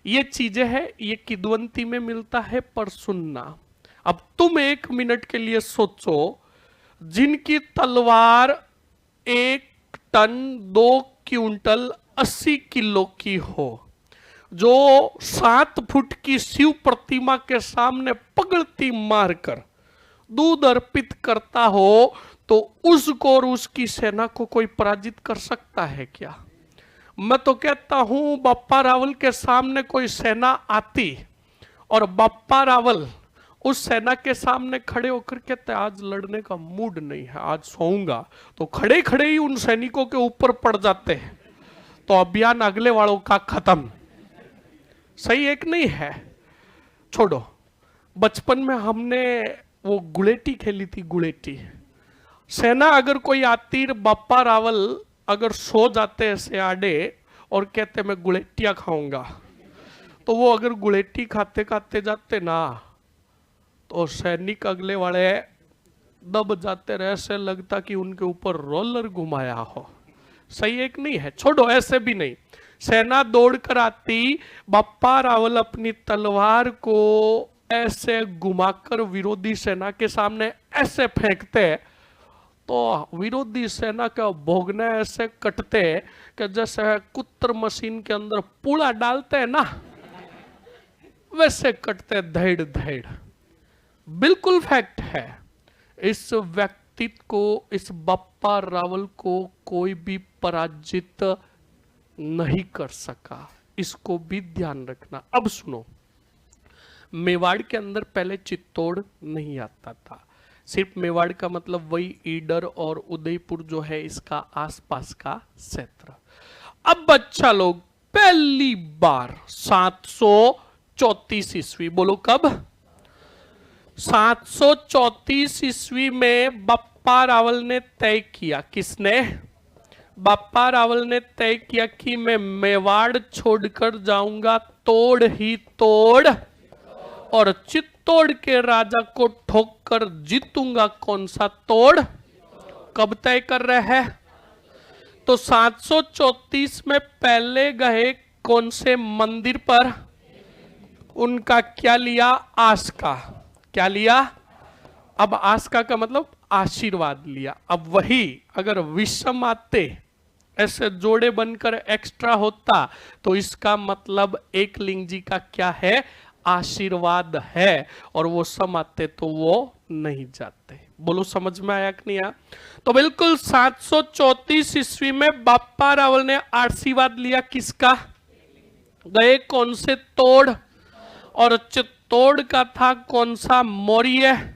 ये चीजें हैं, ये किदवंती में मिलता है, पर सुनना। अब तुम 1 मिनट के लिए सोचो, जिनकी तलवार 1 टन 2 क्विंटल 80 किलो की हो, जो 7 फुट की शिव प्रतिमा के सामने पगड़ती मारकर दूध अर्पित करता हो, तो उसको और उसकी सेना को कोई पराजित कर सकता है क्या? मैं तो कहता हूं, बप्पा रावल के सामने कोई सेना आती और बप्पा रावल उस सेना के सामने खड़े होकर कहते आज लड़ने का मूड नहीं है, आज सोऊंगा, तो खड़े खड़े ही उन सैनिकों के ऊपर पड़ जाते हैं, तो अभियान अगले वालों का खत्म। सही एक नहीं है? छोड़ो, बचपन में हमने वो गुलेटी खेली थी, गुलेटी। सेना अगर कोई आती, बप्पा रावल अगर सो जाते ऐसे आड़े और कहते मैं गुलेटिया खाऊंगा, तो वो अगर गुलेटी खाते खाते जाते ना, तो सैनिक अगले वाले दब जाते रहे, ऐसे लगता कि उनके ऊपर रोलर घुमाया हो। सही एक नहीं है? छोड़ो, ऐसे भी नहीं। सेना दौड़कर आती, बप्पा रावल अपनी तलवार को ऐसे घुमाकर विरोधी सेना के सामने ऐसे फेंकते, तो विरोधी सेना का भोगने ऐसे कटते कि जैसे कुत्र मशीन के अंदर पूड़ा डालते हैं ना, वैसे कटते, धैड़ धैड़। बिल्कुल फैक्ट है। इस व्यक्तित्व को, इस बप्पा रावल को कोई भी पराजित नहीं कर सका, इसको भी ध्यान रखना। अब सुनो, मेवाड़ के अंदर पहले चित्तौड़ नहीं आता था, सिर्फ मेवाड़ का मतलब वही ईडर और उदयपुर जो है इसका आसपास का क्षेत्र। अब बच्चा लोग, पहली बार 734 ईस्वी, बोलो कब? 734 ईस्वी में बप्पा रावल ने तय किया। किसने? बप्पा रावल ने तय किया कि मैं मेवाड़ छोड़कर जाऊंगा तोड़ ही तोड़, और चित्तौड़ के राजा को ठोककर जीतूंगा। कौन सा तोड़? कब तय कर रहे हैं? तो 734 में पहले गए कौन से मंदिर पर? उनका क्या लिया? आस का। क्या लिया? अब आस्का का मतलब आशीर्वाद लिया। अब वही अगर विषम आते ऐसे जोड़े बनकर एक्स्ट्रा होता तो इसका मतलब एक लिंग जी का क्या है? आशीर्वाद है, और वो सम आते तो वो नहीं जाते। बोलो समझ में आया कि नहीं आया? तो बिल्कुल 734 ईस्वी में बाप्पा रावल ने आशीर्वाद लिया किसका? गए कौन से तोड़, और चित्तौड़ का था कौन सा मौर्य?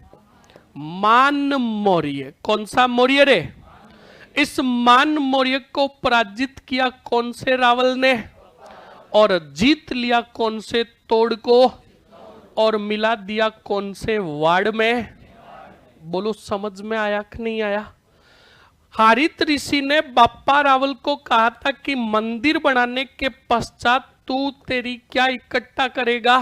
मान मौर्य। कौन सा मौर्य रे? इस मान मौर्य को पराजित किया कौन से रावल ने, और जीत लिया कौन से तोड़ को, और मिला दिया कौन से वार्ड में? बोलो समझ में आया कि नहीं आया? हारित ऋषि ने बाप्पा रावल को कहा था कि मंदिर बनाने के पश्चात तू तेरी क्या इकट्ठा करेगा?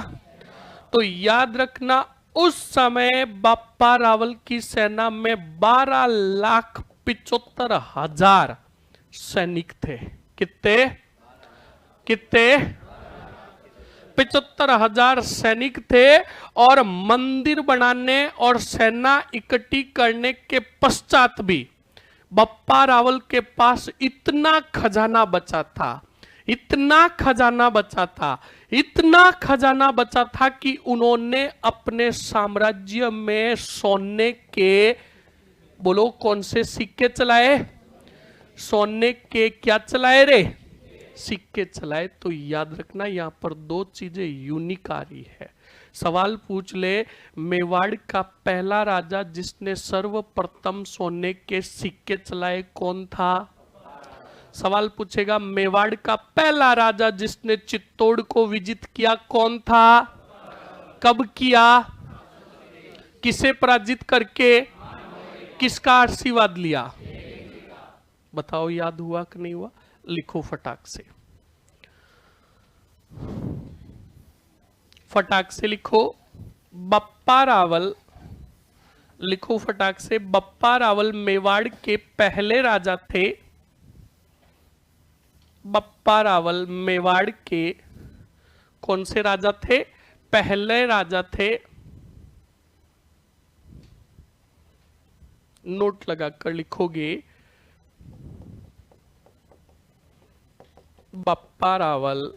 तो याद रखना उस समय बाप्पा रावल की सेना में 12,75,000 सैनिक थे। कितने? कितने? 75,000 सैनिक थे। और मंदिर बनाने और सेना इकट्ठी करने के पश्चात भी बप्पा रावल के पास इतना खजाना बचा था, इतना खजाना बचा था, इतना खजाना बचा था कि उन्होंने अपने साम्राज्य में सोने के, बोलो कौन से सिक्के चलाए? सोने के क्या चलाए रे? सिक्के चलाए। तो याद रखना यहां पर दो चीजें यूनिक आ रही है। सवाल पूछ ले, मेवाड़ का पहला राजा जिसने सर्वप्रथम सोने के सिक्के चलाए कौन था? सवाल पूछेगा मेवाड़ का पहला राजा जिसने चित्तौड़ को विजित किया कौन था? कब किया? किसे पराजित करके? किसका आशीर्वाद लिया? बताओ याद हुआ कि नहीं हुआ? लिखो फटाक से, फटाक से लिखो। बप्पा रावल, लिखो फटाक से। बप्पा रावल मेवाड़ के पहले राजा थे। बप्पा रावल मेवाड़ के कौन से राजा थे? पहले राजा थे। नोट लगाकर लिखोगे, बप्पा रावल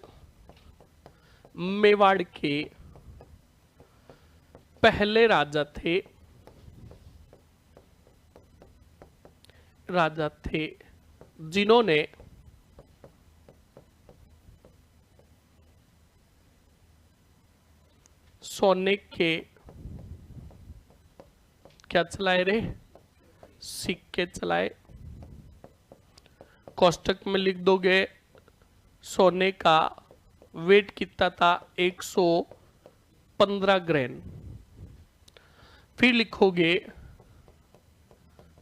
मेवाड़ के पहले राजा थे, राजा थे जिन्होंने सोने के क्या चलाए रे? सिक्के चलाए। कोष्टक में लिख दोगे सोने का वेट कितना था? 115 ग्रेन। फिर लिखोगे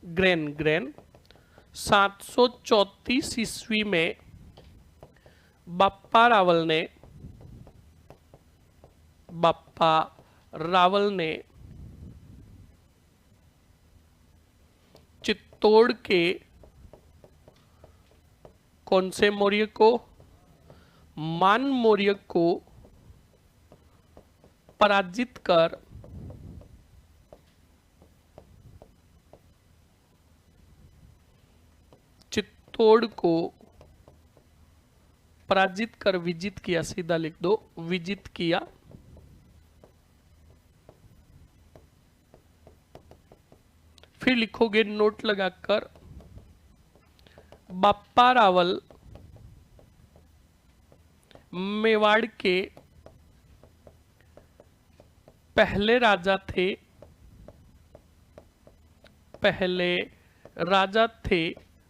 ग्रेन, ग्रेन। 734 ईस्वी में बप्पा रावल ने, बप्पा रावल ने चित्तौड़ के कौन से मौर्य को? मान मौर्य को पराजित कर चित्तौड़ को पराजित कर विजित किया। सीधा लिख दो, विजित किया। फिर लिखोगे नोट लगाकर, बप्पा रावल मेवाड़ के पहले राजा थे, पहले राजा थे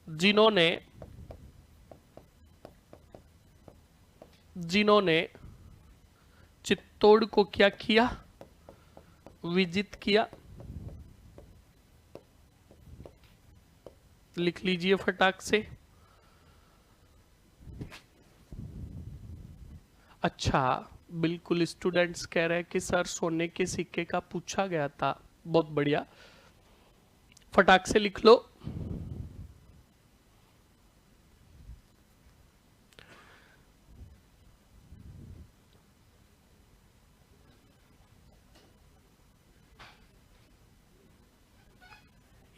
जिन्होंने, जिन्होंने चित्तौड़ को क्या किया? विजित किया। लिख लीजिए फटाक से। अच्छा, बिल्कुल स्टूडेंट्स कह रहे हैं कि सर सोने के सिक्के का पूछा गया था। बहुत बढ़िया, फटाक से लिख लो।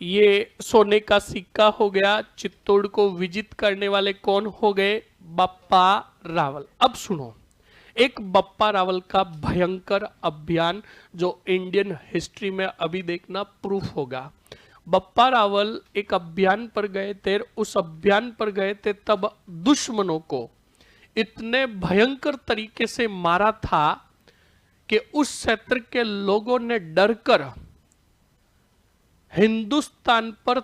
ये सोने का सिक्का हो गया। चित्तौड़ को विजिट करने वाले कौन हो गए? बप्पा रावल। अब सुनो, एक बप्पा रावल का भयंकर अभियान जो इंडियन हिस्ट्री में अभी देखना प्रूफ होगा। बप्पा रावल एक अभियान पर गए थे, उस अभियान पर गए थे तब दुश्मनों को इतने भयंकर तरीके से मारा था कि उस क्षेत्र के लोगों ने डरकर हिंदुस्तान पर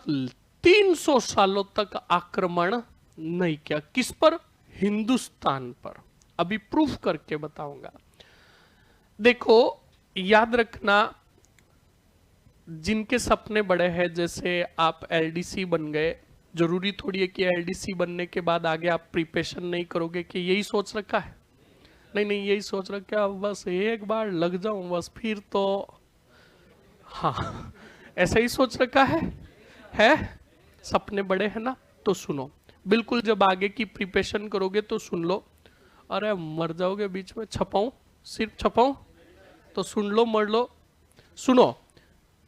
300 सालों तक आक्रमण नहीं किया। किस पर? हिंदुस्तान पर। अभी प्रूफ करके बताऊंगा। देखो, याद रखना, जिनके सपने बड़े हैं, जैसे आप एलडीसी बन गए, जरूरी थोड़ी है कि एलडीसी बनने के बाद आगे आप प्रिपरेशन नहीं करोगे कि यही सोच रखा है। नहीं नहीं, यही सोच रखा है बस एक बार लग जाऊं बस, फिर तो हाँ, ऐसा ही सोच रखा है? सपने बड़े हैं ना? तो सुनो, बिल्कुल जब आगे की प्रिपरेशन करोगे तो सुन लो। अरे मर जाओगे बीच में, छपाऊं? सिर्फ छपाऊं? तो सुन लो, मर लो। सुनो,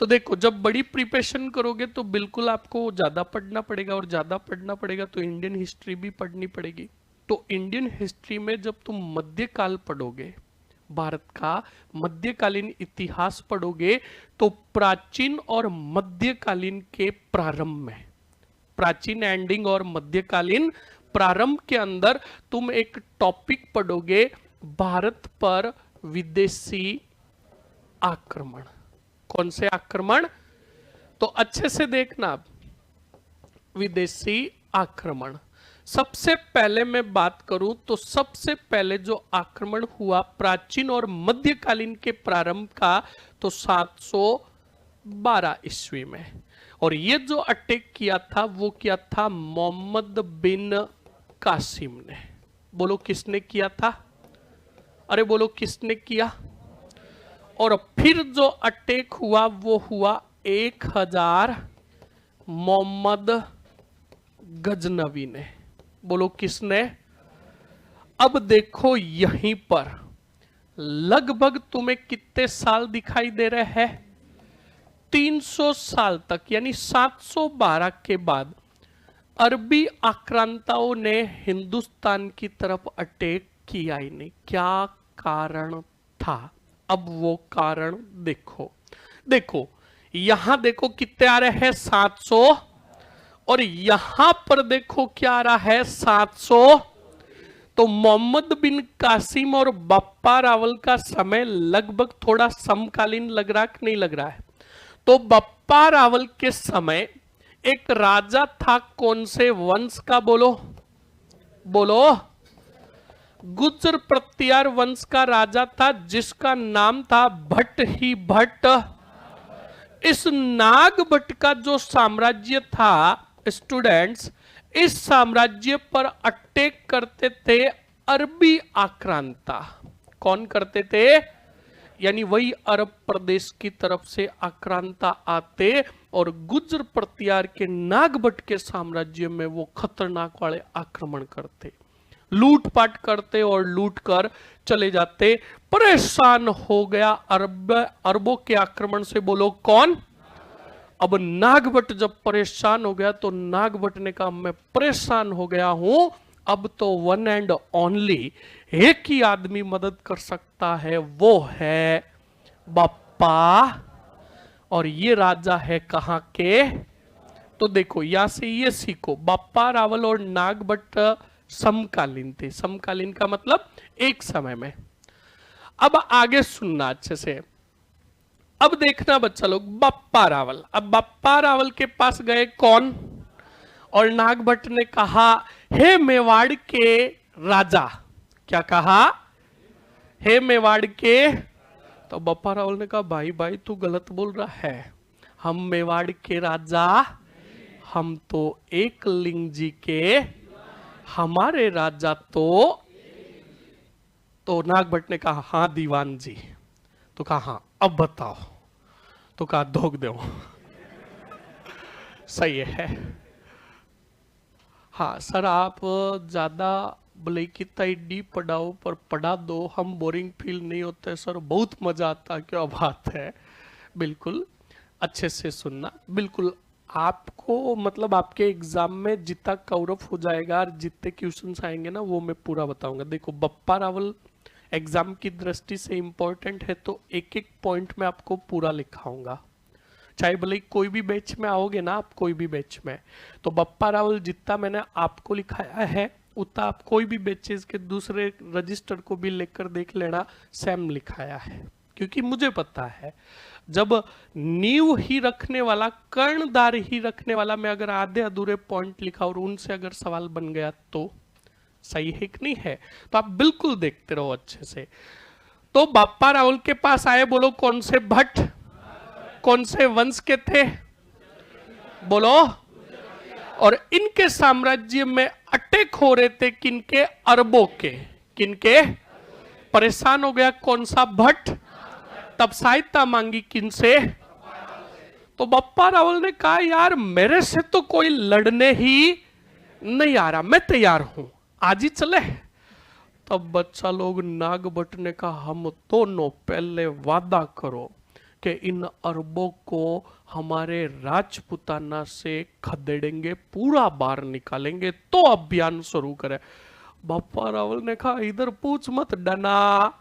तो देखो, जब बड़ी प्रिपरेशन करोगे तो बिल्कुल आपको ज्यादा पढ़ना पड़ेगा, और ज्यादा पढ़ना पड़ेगा तो इंडियन हिस्ट्री भी पढ़नी पड़ेगी। तो इंडियन हिस्ट्री में जब तुम मध्यकाल पढ़ोगे, भारत का मध्यकालीन इतिहास पढ़ोगे, तो प्राचीन और मध्यकालीन के प्रारंभ में, प्राचीन एंडिंग और मध्यकालीन प्रारंभ के अंदर तुम एक टॉपिक पढ़ोगे, भारत पर विदेशी आक्रमण। कौन से आक्रमण? तो अच्छे से देखना, विदेशी आक्रमण। सबसे पहले मैं बात करूं तो सबसे पहले जो आक्रमण हुआ प्राचीन और मध्यकालीन के प्रारंभ का, तो 712 ईस्वी में। और ये जो अटैक किया था वो किया था मोहम्मद बिन कासिम ने। बोलो किसने किया था? अरे बोलो किसने किया? और फिर जो अटैक हुआ वो हुआ 1000 मोहम्मद गजनवी ने। बोलो किसने? अब देखो यहीं पर लगभग तुम्हें कितने साल दिखाई दे रहे हैं? 300 साल तक, यानी 712 के बाद अरबी आक्रांताओं ने हिंदुस्तान की तरफ अटैक किया ही नहीं। क्या कारण था? अब वो कारण देखो। देखो यहां देखो कितने आ रहे हैं? 700, और यहां पर देखो क्या आ रहा है? 700। तो मोहम्मद बिन कासिम और बप्पा रावल का समय लगभग थोड़ा समकालीन लग रहा कि नहीं लग रहा है? तो बप्पा रावल के समय एक राजा था, कौन से वंश का? बोलो बोलो। गुर्जर प्रत्यार वंश का राजा था, जिसका नाम था भट्ट ही भट्ट। इस नागभट्ट का जो साम्राज्य था, स्टूडेंट्स, इस साम्राज्य पर अटैक करते थे अरबी आक्रांता। कौन करते थे? यानी वही अरब प्रदेश की तरफ से आक्रांता आते और गुर्जर प्रत्यार के नागभट्ट के साम्राज्य में वो खतरनाक वाले आक्रमण करते, लूटपाट करते और लूट कर चले जाते। परेशान हो गया अरबों के आक्रमण से। बोलो कौन? अब नागभट्ट जब परेशान हो गया तो नागभट्ट ने कहा मैं परेशान हो गया हूं, अब तो वन एंड ओनली एक ही आदमी मदद कर सकता है, वो है बप्पा। और ये राजा है कहां के? तो देखो यहां से ये सीखो, बप्पा रावल और नागभट्ट समकालीन थे। समकालीन का मतलब एक समय में। अब आगे सुनना अच्छे से। अब देखना बच्चा लोग, बप्पा रावल। अब बप्पा रावल के पास गए कौन? और नागभट्ट ने कहा हे मेवाड़ के राजा। क्या कहा? हे मेवाड़ के। तो बप्पा रावल ने कहा भाई भाई तू गलत बोल रहा है, हम मेवाड़ के राजा, हम तो एक लिंग जी के, हमारे राजा तो नागभट्ट ने कहा हाँ दीवान जी। तो कहा हाँ अब बताओ। तो कहा धोख दो। सही है। हाँ सर आप ज्यादा भले कितना डीप पढ़ाओ पर पढ़ा दो, हम बोरिंग फील नहीं होते सर, बहुत मजा आता। क्या बात है। बिल्कुल अच्छे से सुनना, बिल्कुल आपको मतलब आपके एग्जाम में जितना कवर अप हो जाएगा और जितने क्वेश्चंस आएंगे ना वो मैं पूरा बताऊंगा। देखो बप्पा रावल एग्जाम की दृष्टि से इंपॉर्टेंट है, तो एक एक पॉइंट में आपको पूरा लिखाऊंगा, चाहे भले कोई भी बैच में आओगे ना आप, कोई भी बैच में, तो बप्पा रावल जितना मैंने आपको लिखाया है उतना आप कोई भी बैचेस के दूसरे रजिस्टर को भी लेकर देख लेना, सेम लिखाया है। क्योंकि मुझे पता है जब नींव ही रखने वाला, कर्णधार ही रखने वाला मैं अगर आधे अधूरे पॉइंट लिखा और उनसे अगर सवाल बन गया तो सही है कि नहीं है। तो आप बिल्कुल देखते रहो अच्छे से। तो बप्पा रावल के पास आए, बोलो कौन से भट्ट, कौन से वंश के थे, बोलो। और इनके साम्राज्य में अटैक हो रहे थे किनके, अरबों के, किनके, परेशान हो गया कौन सा, भट्ट। तब सहायता मांगी किनसे, तो बप्पा रावल ने कहा यार मेरे से तो कोई लड़ने ही नहीं आ रहा, मैं तैयार हूं, आज ही चले। तब बच्चा लोग नागभट्ट ने कहा हम दोनों पहले वादा करो कि इन अरबों को हमारे राजपुताना से खदेड़ेंगे, पूरा बार निकालेंगे तो अभियान शुरू करें। बप्पा रावल ने कहा इधर पूछ मत, डना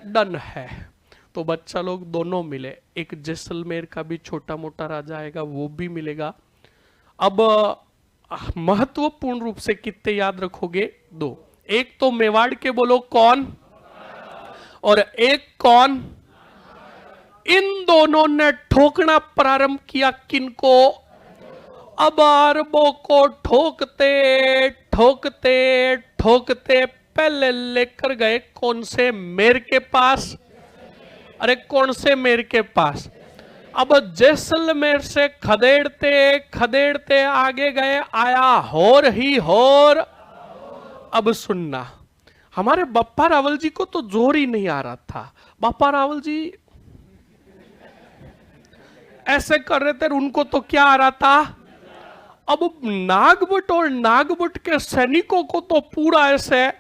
डन है। तो बच्चा लोग दोनों मिले, एक जैसलमेर का भी छोटा मोटा राजा आएगा वो भी मिलेगा। अब महत्वपूर्ण रूप से कितने याद रखोगे, दो, एक तो मेवाड़ के बोलो कौन, और एक कौन, इन दोनों ने ठोकना प्रारंभ किया किनको, अब अरबों को ठोकते ठोकते ठोकते पहले लेकर गए कौन से, मेर के पास, अरे कौन से मेर के पास। अब जैसलमेर से खदेड़ते खदेड़ते आगे गए, आया होर ही होर। अब सुनना, हमारे बप्पा रावल जी को तो जोर ही नहीं आ रहा था, बप्पा रावल जी ऐसे कर रहे थे, उनको तो क्या आ रहा था। अब नागभट्ट और नागभट्ट के सैनिकों को तो पूरा ऐसे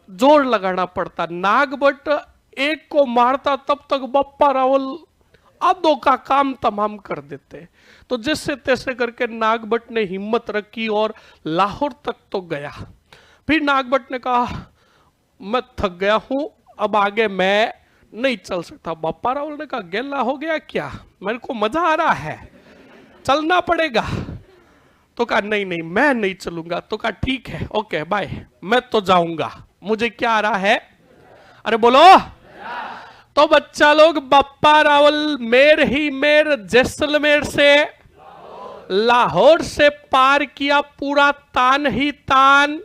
जोर लगाना पड़ता, नागभट्ट एक को मारता तब तक बप्पा रावल आधों का काम तमाम कर देते। तो जैसे तैसे करके नागभट्ट ने हिम्मत रखी और लाहौर तक तो गया। फिर नागभट्ट ने कहा मैं थक गया हूं, अब आगे मैं नहीं चल सकता। बप्पा रावल ने कहा गेला हो गया क्या, मेरे को मजा आ रहा है, चलना पड़ेगा। तो कहा नहीं नहीं मैं नहीं चलूंगा। तो कहा ठीक है ओके बाय, मैं तो जाऊंगा, मुझे क्या आ रहा है, अरे बोलो। तो बच्चा लोग बप्पा रावल मेर ही मेर, जैसलमेर से लाहौर से पार किया, पूरा तान ही तान,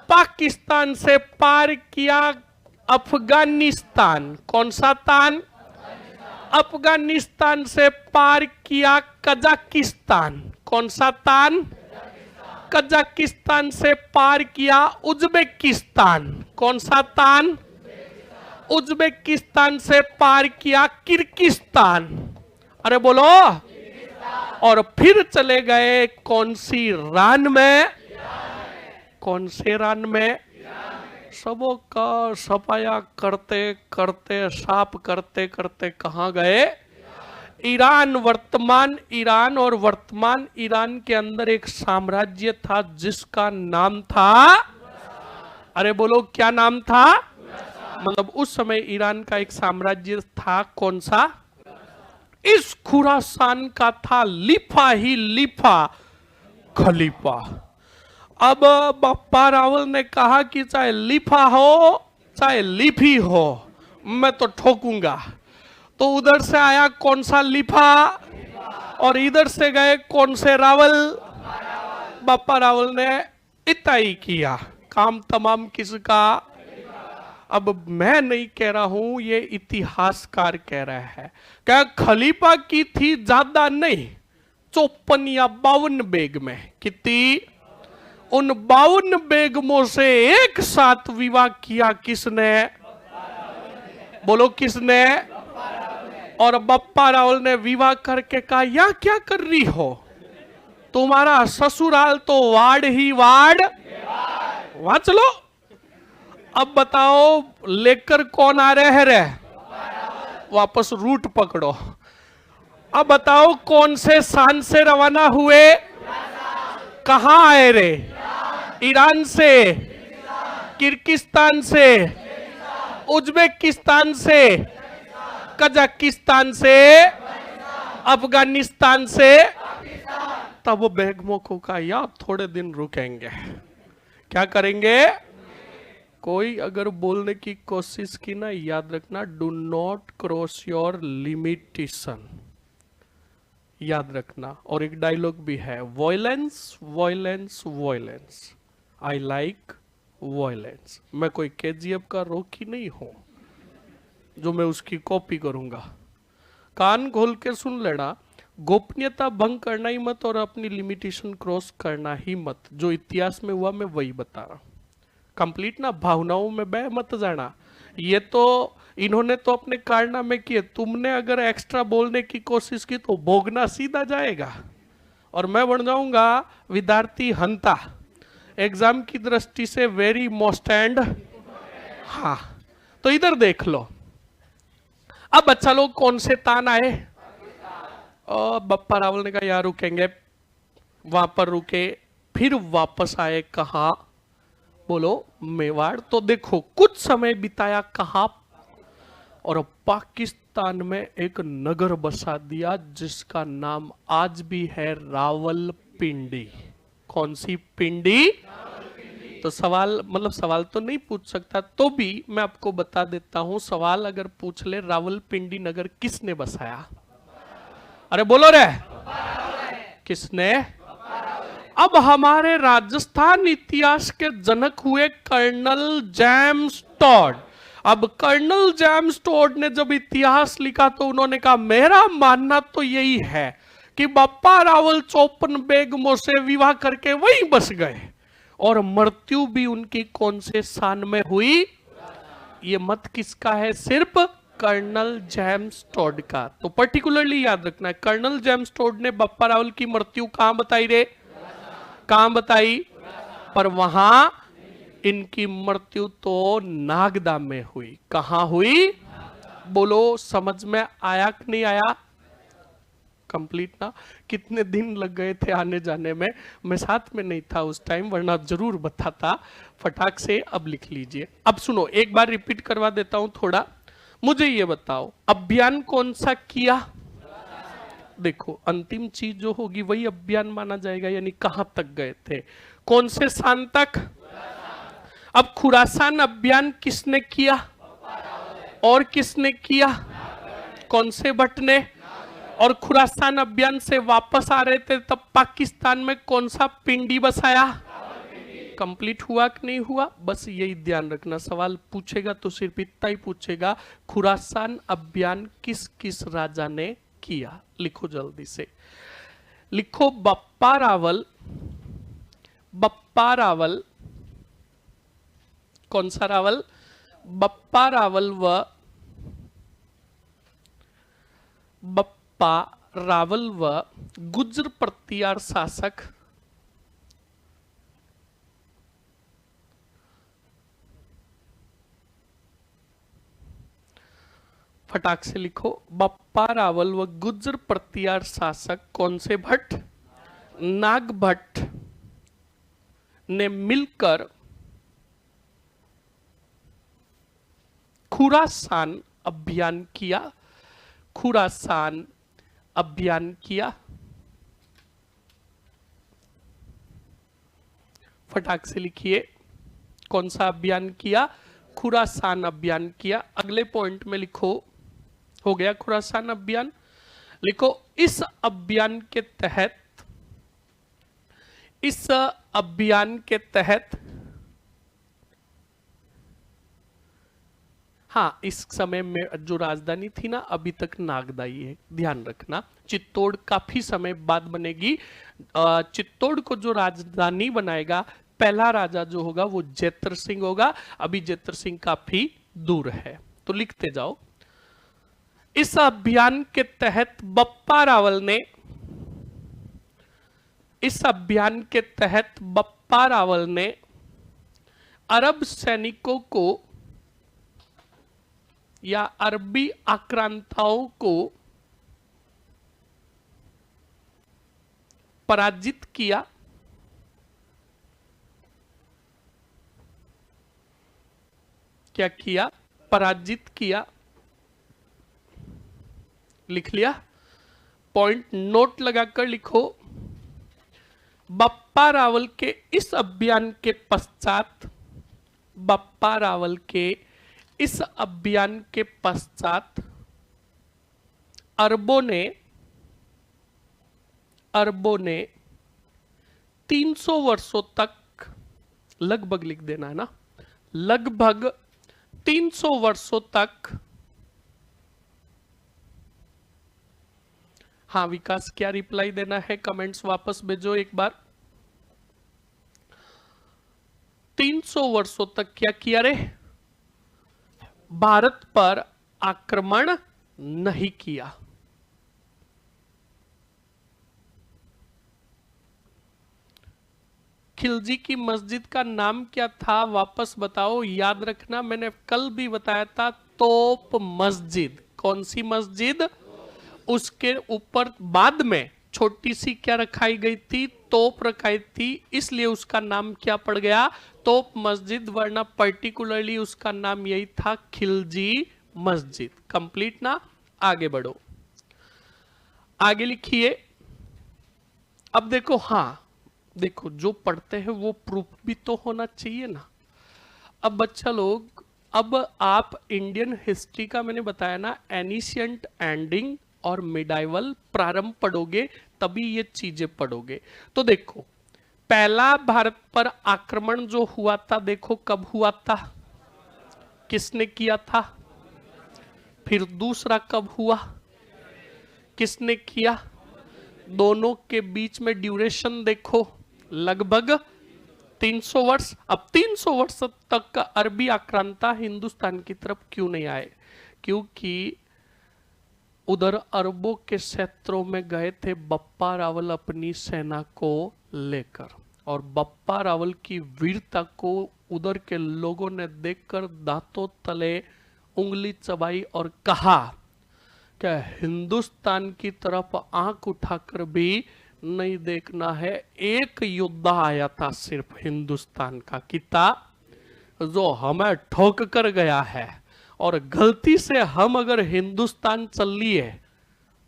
पाकिस्तान से पार किया अफगानिस्तान, कौन सा तान, अफगानिस्तान से पार किया कजाकिस्तान, कौन सा तान, कजाकिस्तान से पार किया उज्बेकिस्तान, कौन सा तान, उज्बेकिस्तान से पार किया किर्गिस्तान, अरे बोलो। और फिर चले गए कौन सी रान में, कौन से रान में, सबों का सफाया करते करते साफ करते करते कहां गए, ईरान। वर्तमान ईरान, और वर्तमान ईरान के अंदर एक साम्राज्य था जिसका नाम था, अरे बोलो क्या नाम था, मतलब उस समय ईरान का एक साम्राज्य था, कौन सा, इस खुरासान का था लिफा ही लिफा खलीफा। अब बप्पा रावल ने कहा कि चाहे लिफा हो चाहे लिफी हो मैं तो ठोकूंगा। तो उधर से आया कौन सा, लिफा, और इधर से गए कौन से, रावल। बप्पा रावल ने इतना ही किया, काम तमाम किसका। अब मैं नहीं कह रहा हूं, ये इतिहासकार कह रहा है। क्या खलीफा की थी ज्यादा नहीं, 54 या 52 बेगमें, कितनी, उन 52 बेगमों से एक साथ विवाह किया किसने, बोलो किसने। और बप्पा रावल ने विवाह करके कहा या क्या कर रही हो, तुम्हारा ससुराल तो वाड़ ही वाड़, वहां चलो। अब बताओ लेकर कौन आ रहे हैं, वापस रूट पकड़ो। अब बताओ कौन से शान से रवाना हुए? कहां आए रे? ईरान से, किर्गिस्तान से, उज्बेकिस्तान से, कजाकिस्तान से, अफगानिस्तान से। तब वो बेगमों का या थोड़े दिन रुकेंगे, क्या करेंगे? कोई अगर बोलने की कोशिश की ना, याद रखना, do not cross your limitation, याद रखना। और एक डायलॉग भी है, violence violence violence, I like violence. मैं कोई केजीएफ का रॉकी नहीं हूं जो मैं उसकी कॉपी करूंगा। कान खोल के सुन लेना, गोपनीयता भंग करना ही मत और अपनी लिमिटेशन क्रॉस करना ही मत। जो इतिहास में हुआ मैं वही बता रहा हूं। कंप्लीट ना भावनाओं में बह मत जाना। ये तो इन्होंने तो अपने कारनामे किए, तुमने अगर एक्स्ट्रा बोलने की कोशिश की तो भोगना सीधा जाएगा और मैं बन जाऊंगा विद्यार्थी हंता। एग्जाम की दृष्टि से वेरी मोस्ट एंड, हाँ। तो इधर देख लो। अब बच्चा लोग कौन से तान आए? बप्पा रावल ने कहा यार रुकेंगे, वहां पर रुके, फिर वापस आए कहा? बोलो मेवाड़। तो देखो कुछ समय बिताया कहा? और पाकिस्तान में एक नगर बसा दिया जिसका नाम आज भी है रावलपिंडी। कौन सी पिंडी? तो सवाल, मतलब सवाल तो नहीं पूछ सकता, तो भी मैं आपको बता देता हूं। सवाल अगर पूछ ले, रावलपिंडी नगर किसने बसाया? अरे बोलो रे, किसने? अब हमारे राजस्थान इतिहास के जनक हुए कर्नल जेम्स टॉड। अब कर्नल जेम्स टॉड ने जब इतिहास लिखा तो उन्होंने कहा मेरा मानना तो यही है कि बप्पा रावल 54 बेगमों से विवाह करके वहीं बस गए और मृत्यु भी उनकी कौन से सान में हुई? ये मत किसका है? सिर्फ कर्नल जेम्स टॉड का। तो पर्टिकुलरली याद रखना है, कर्नल जेम्स टॉड ने बप्पा रावल की मृत्यु कहां बताई रे? कहां बताई? पर वहां इनकी मृत्यु तो नागदा में हुई। कहां हुई? बोलो समझ में आया कि नहीं आया? कंप्लीट ना। कितने दिन लग गए थे आने जाने में, मैं साथ में नहीं था उस टाइम, वरना जरूर बताता। फटाक से अब लिख लीजिए। अब सुनो, एक बार रिपीट करवा देता हूं थोड़ा। मुझे ये बताओ अभियान कौन सा किया? देखो अंतिम चीज जो होगी वही अभियान माना जाएगा, यानी कहां तक गए थे? कौन से स्थान तक? अब खुरासान अभियान किसने किया और किसने किया? कौन से भट्ट ने? और खुरासान अभियान से वापस आ रहे थे तब पाकिस्तान में कौन सा पिंडी बसाया? कंप्लीट हुआ कि नहीं हुआ? बस यही ध्यान रखना, सवाल पूछेगा तो सिर्फ इतना ही पूछेगा, खुरासान अभियान किस किस राजा ने किया? लिखो जल्दी से, लिखो बप्पा रावल। बप्पा रावल, कौन सा रावल? बप्पा रावल व बप्पा रावल व गुज्जर प्रतिहार शासक फटाक से लिखो, बप्पा रावल व गुज्जर प्रतिहार शासक कौन से भट्ट? नाग भट्ट ने मिलकर खुरासान अभियान किया। खुरासान अभियान किया। फटाक से लिखिए, कौन सा अभियान किया? खुरासान अभियान किया। अगले पॉइंट में लिखो, हो गया खुरासान अभियान। लिखो इस अभियान के तहत, इस अभियान के तहत, हाँ इस समय में जो राजधानी थी ना अभी तक नागदा ही है, ध्यान रखना। चित्तौड़ काफी समय बाद बनेगी। चित्तौड़ को जो राजधानी बनाएगा पहला राजा जो होगा वो जैत्र सिंह होगा। अभी जैत्र सिंह काफी दूर है, तो लिखते जाओ। इस अभियान के तहत बप्पा रावल ने, इस अभियान के तहत बप्पा रावल ने अरब सैनिकों को या अरबी आक्रांताओं को पराजित किया। क्या किया? पराजित किया। लिख लिया? पॉइंट नोट लगाकर लिखो। बप्पा रावल के इस अभियान के पश्चात, बप्पा रावल के इस अभियान के पश्चात अरबों ने 300 वर्षों तक, लगभग लिख देना है ना, लगभग 300 वर्षों तक। हाँ विकास, क्या रिप्लाई देना है? कमेंट्स वापस भेजो एक बार। 300 वर्षों तक क्या किया रे? भारत पर आक्रमण नहीं किया। खिलजी की मस्जिद का नाम क्या था? वापस बताओ। याद रखना, मैंने कल भी बताया था, तोप मस्जिद। कौन सी मस्जिद? उसके ऊपर बाद में छोटी सी क्या रखाई गई थी? तोप रखाई थी, इसलिए उसका नाम क्या पड़ गया? तोप मस्जिद, वरना पर्टिकुलरली उसका नाम यही था, खिलजी मस्जिद। कंप्लीट ना? आगे बढ़ो, आगे लिखिए। अब देखो, हाँ देखो, जो पढ़ते हैं वो प्रूफ भी तो होना चाहिए ना। अब बच्चा लोग, अब आप इंडियन हिस्ट्री का मैंने बताया ना, एनिशियंट, एंडिंग और मिडाइवल प्रारंभ पढ़ोगे तभी ये चीजें पढ़ोगे। तो देखो, पहला भारत पर आक्रमण जो हुआ था, देखो कब हुआ था, किसने किया था? फिर दूसरा कब हुआ, किसने किया? दोनों के बीच में ड्यूरेशन देखो, लगभग 300 वर्ष। अब 300 वर्ष तक का अरबी आक्रांता हिंदुस्तान की तरफ क्यों नहीं आए? क्योंकि उधर अरबों के क्षेत्रों में गए थे बप्पा रावल अपनी सेना को लेकर, और बप्पा रावल की वीरता को उधर के लोगों ने देखकर दांतों तले उंगली चबाई और कहा कि हिंदुस्तान की तरफ आंख उठाकर भी नहीं देखना है। एक योद्धा आया था सिर्फ हिंदुस्तान का, किता, जो हमें ठोक कर गया है, और गलती से हम अगर हिंदुस्तान चल लिए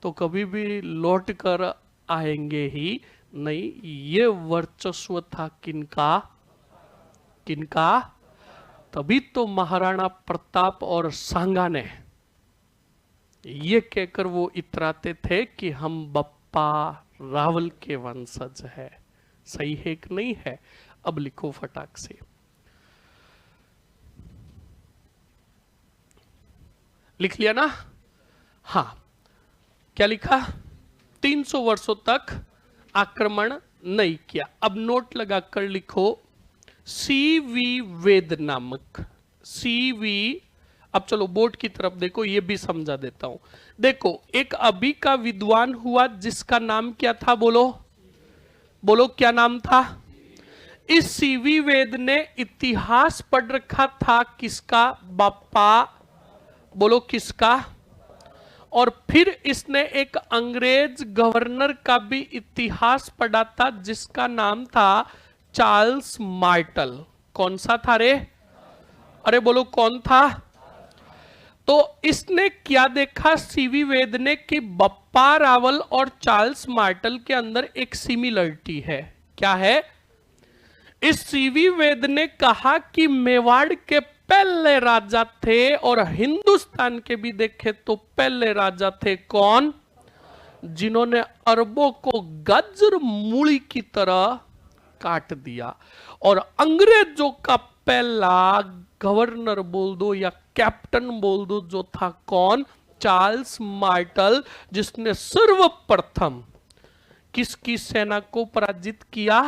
तो कभी भी लौट कर आएंगे ही नहीं। ये वर्चस्व था किनका? किनका? तभी तो महाराणा प्रताप और सांगा ने ये कहकर वो इतराते थे कि हम बप्पा रावल के वंशज है। सही है कि नहीं है? अब लिखो फटाक से। लिख लिया ना? हाँ, क्या लिखा? 300 वर्षों तक आक्रमण नहीं किया। अब नोट लगाकर लिखो, सीवी वेद नामक, सीवी। अब चलो बोर्ड की तरफ देखो, ये भी समझा देता हूं। देखो, एक अभी का विद्वान हुआ जिसका नाम क्या था? बोलो बोलो, क्या नाम था? इस सीवी वेद ने इतिहास पढ़ रखा था, किसका? बप्पा। बोलो किसका? और फिर इसने एक अंग्रेज गवर्नर का भी इतिहास पढ़ा था जिसका नाम था चार्ल्स मार्टल। कौन सा था रे? अरे बोलो कौन था? तो इसने क्या देखा सीवी वेद ने कि बप्पा रावल और चार्ल्स मार्टल के अंदर एक सिमिलरिटी है। क्या है? इस सीवी वेद ने कहा कि मेवाड़ के पहले राजा थे, और हिंदुस्तान के भी देखे तो पहले राजा थे कौन? जिन्होंने अरबों को गाजर मूली की तरह काट दिया। और अंग्रेजों का पहला गवर्नर बोल दो या कैप्टन बोल दो जो था कौन? चार्ल्स मार्टल, जिसने सर्वप्रथम किसकी सेना को पराजित किया?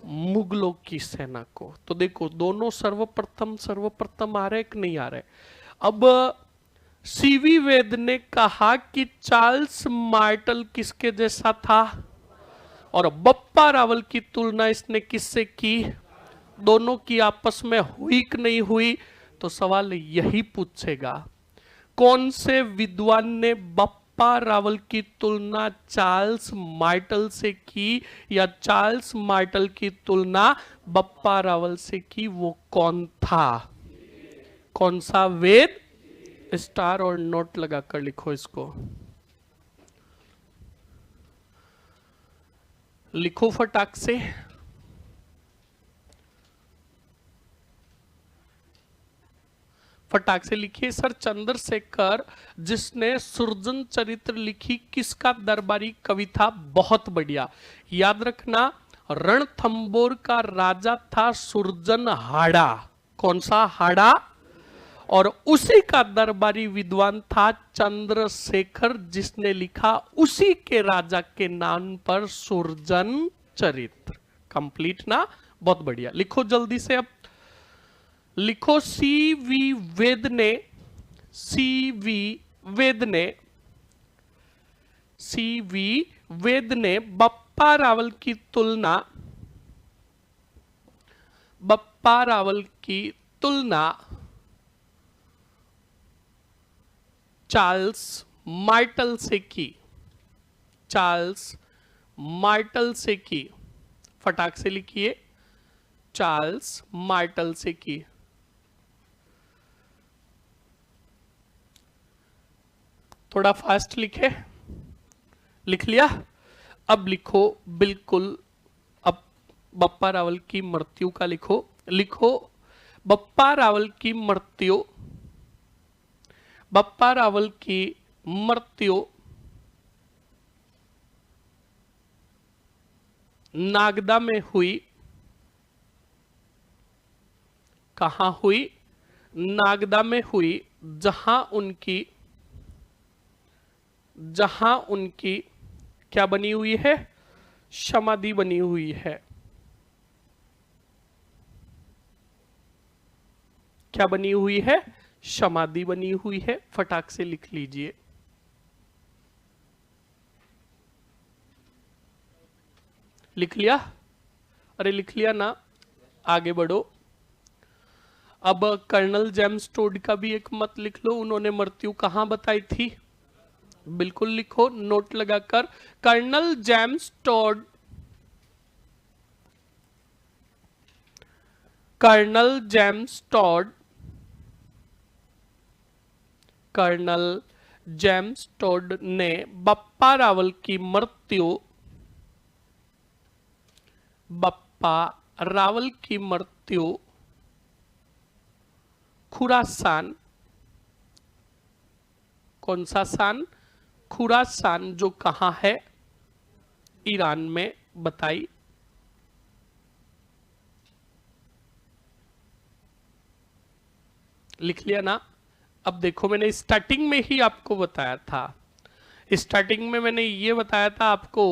मुगलों की सेना को। तो देखो, दोनों सर्वप्रथम आ रहे कि नहीं आ रहे? अब सीवी वेद ने कहा कि चार्ल्स मार्टल किसके जैसा था, और बप्पा रावल की तुलना इसने किससे की? दोनों की आपस में हुई कि नहीं हुई? तो सवाल यही पूछेगा, कौन से विद्वान ने बप्पा रावल की तुलना चार्ल्स मार्टल से की या चार्ल्स मार्टल की तुलना बप्पा रावल से की, वो कौन था? कौन सा वेद? स्टार और नोट लगाकर लिखो इसको, लिखो फटाक से। फटाक से लिखिए। सर चंद्रशेखर जिसने सुरजन चरित्र लिखी, किसका दरबारी कवि था? बहुत बढ़िया, याद रखना रणथंबोर का राजा था सुरजन हाड़ा। कौन सा हाड़ा? और उसी का दरबारी विद्वान था चंद्रशेखर, जिसने लिखा उसी के राजा के नाम पर सुरजन चरित्र। कंप्लीट ना? बहुत बढ़िया, लिखो जल्दी से। अब लिखो सी वी वेद ने, सी वी वेद ने बप्पा रावल की तुलना चार्ल्स मार्टल से की। चार्ल्स मार्टल से की। फटाक से लिखिए, चार्ल्स मार्टल से की। थोड़ा फास्ट लिखे। लिख लिया? अब लिखो बिल्कुल, अब बप्पा रावल की मृत्यु का लिखो। लिखो बप्पा रावल की मृत्यु, बप्पा रावल की मृत्यु नागदा में हुई। कहां हुई? नागदा में हुई, जहां उनकी क्या बनी हुई है? समाधि बनी हुई है। क्या बनी हुई है? समाधि बनी हुई है। फटाक से लिख लीजिए। लिख लिया? अरे लिख लिया ना? आगे बढ़ो। अब कर्नल जेम्स टोड का भी एक मत लिख लो, उन्होंने मृत्यु कहां बताई थी? बिल्कुल लिखो नोट लगाकर। Colonel James Tod, colonel James Tod, colonel James Tod ने बप्पा रावल की मृत्यु, बप्पा रावल की मृत्यु खुरासान, कौन सा सान? खुरासान, जो कहां है? ईरान में, बताई। लिख लिया ना? अब देखो मैंने स्टार्टिंग में ही आपको बताया था, स्टार्टिंग में मैंने ये बताया था आपको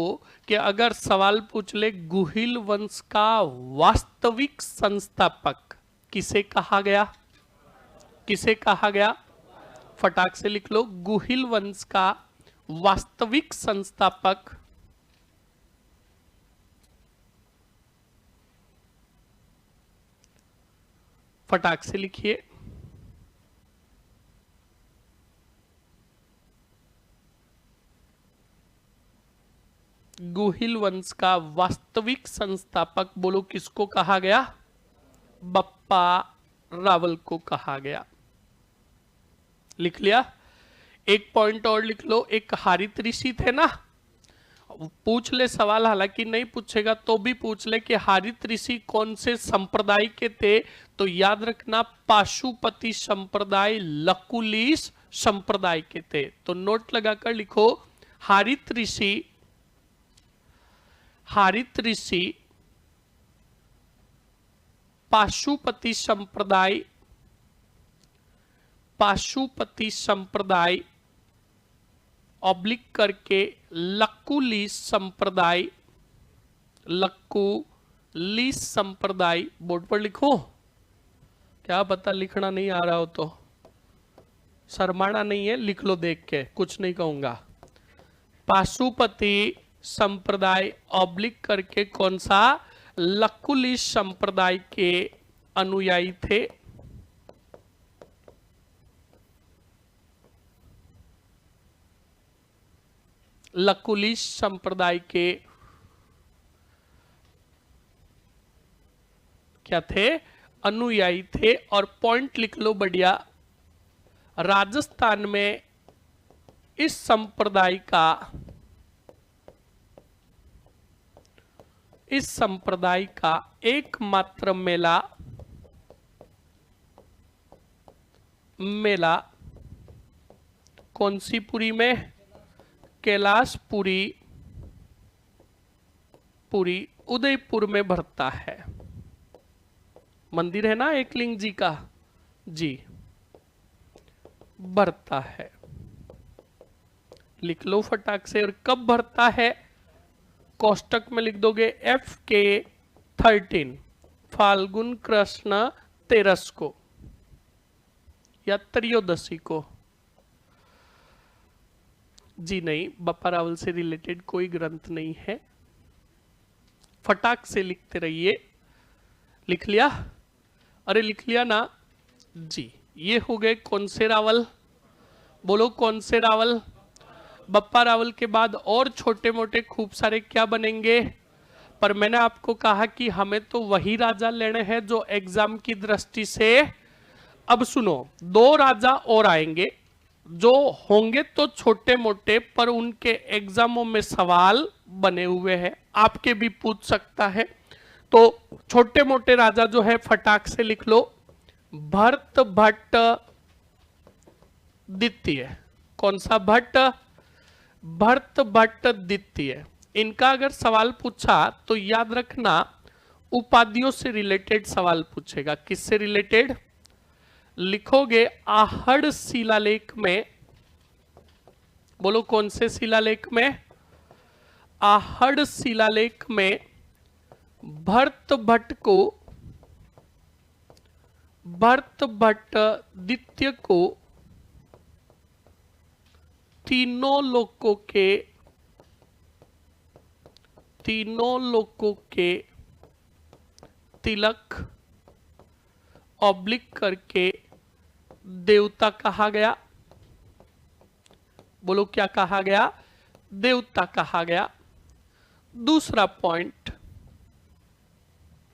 कि अगर सवाल पूछ ले गुहिल वंश का वास्तविक संस्थापक किसे कहा गया? किसे कहा गया? फटाक से लिख लो, गुहिल वंश का वास्तविक संस्थापक फटाक से लिखिए। गुहिल वंश का वास्तविक संस्थापक बोलो किसको कहा गया? बप्पा रावल को कहा गया। लिख लिया? एक पॉइंट और लिख लो, एक हारित ऋषि थे ना, पूछ ले सवाल, हालांकि नहीं पूछेगा तो भी पूछ ले कि हारित ऋषि कौन से संप्रदाय के थे, तो याद रखना पाशुपति संप्रदाय, लकुलिस संप्रदाय के थे। तो नोट लगाकर लिखो हारित ऋषि, हारित ऋषि पाशुपति संप्रदाय, पाशुपति संप्रदाय ऑब्लिक करके लकुलिस संप्रदाय, लकुलिस संप्रदाय। बोर्ड पर लिखो, क्या पता लिखना नहीं आ रहा हो तो, शर्माना नहीं है, लिख लो देख के, कुछ नहीं कहूंगा। पाशुपति संप्रदाय ऑब्लिक करके कौन सा? लकुलिस संप्रदाय के अनुयायी थे। लकुलिश संप्रदाय के क्या थे? अनुयायी थे। और पॉइंट लिख लो बढ़िया, राजस्थान में इस संप्रदाय का एकमात्र मेला कौन सी पुरी में? कैलाशपुरी उदयपुर में भरता है। मंदिर है ना एकलिंग जी का, जी भरता है। लिख लो फटाक से। और कब भरता है? कोष्टक में लिख दोगे FK 13 फाल्गुन कृष्ण 13 को या त्रयोदशी को। जी नहीं, बप्पा रावल से रिलेटेड कोई ग्रंथ नहीं है। फटाक से लिखते रहिए। लिख लिया? अरे लिख लिया ना जी। ये हो गए कौन से रावल? बोलो कौन से रावल? बप्पा रावल के बाद और छोटे मोटे खूब सारे क्या बनेंगे? पर मैंने आपको कहा कि हमें तो वही राजा लेने हैं जो एग्जाम की दृष्टि से। अब सुनो, 2 राजा और आएंगे जो होंगे तो छोटे मोटे, पर उनके एग्जामों में सवाल बने हुए हैं, आपके भी पूछ सकता है। तो छोटे मोटे राजा जो है फटाक से लिख लो। भरत भट्ट द्वितीय। कौन सा भट्ट? भरत भट्ट द्वितीय। इनका अगर सवाल पूछा तो याद रखना उपाधियों से रिलेटेड सवाल पूछेगा। किससे रिलेटेड? लिखोगे आहड़ शिलालेख में। बोलो कौन से शिलालेख में? आहड़ शिलालेख में भरत भट्ट द्वितीय को तीनों लोकों के तिलक ऑब्लिक करके देवता कहा गया। बोलो क्या कहा गया? देवता कहा गया। दूसरा पॉइंट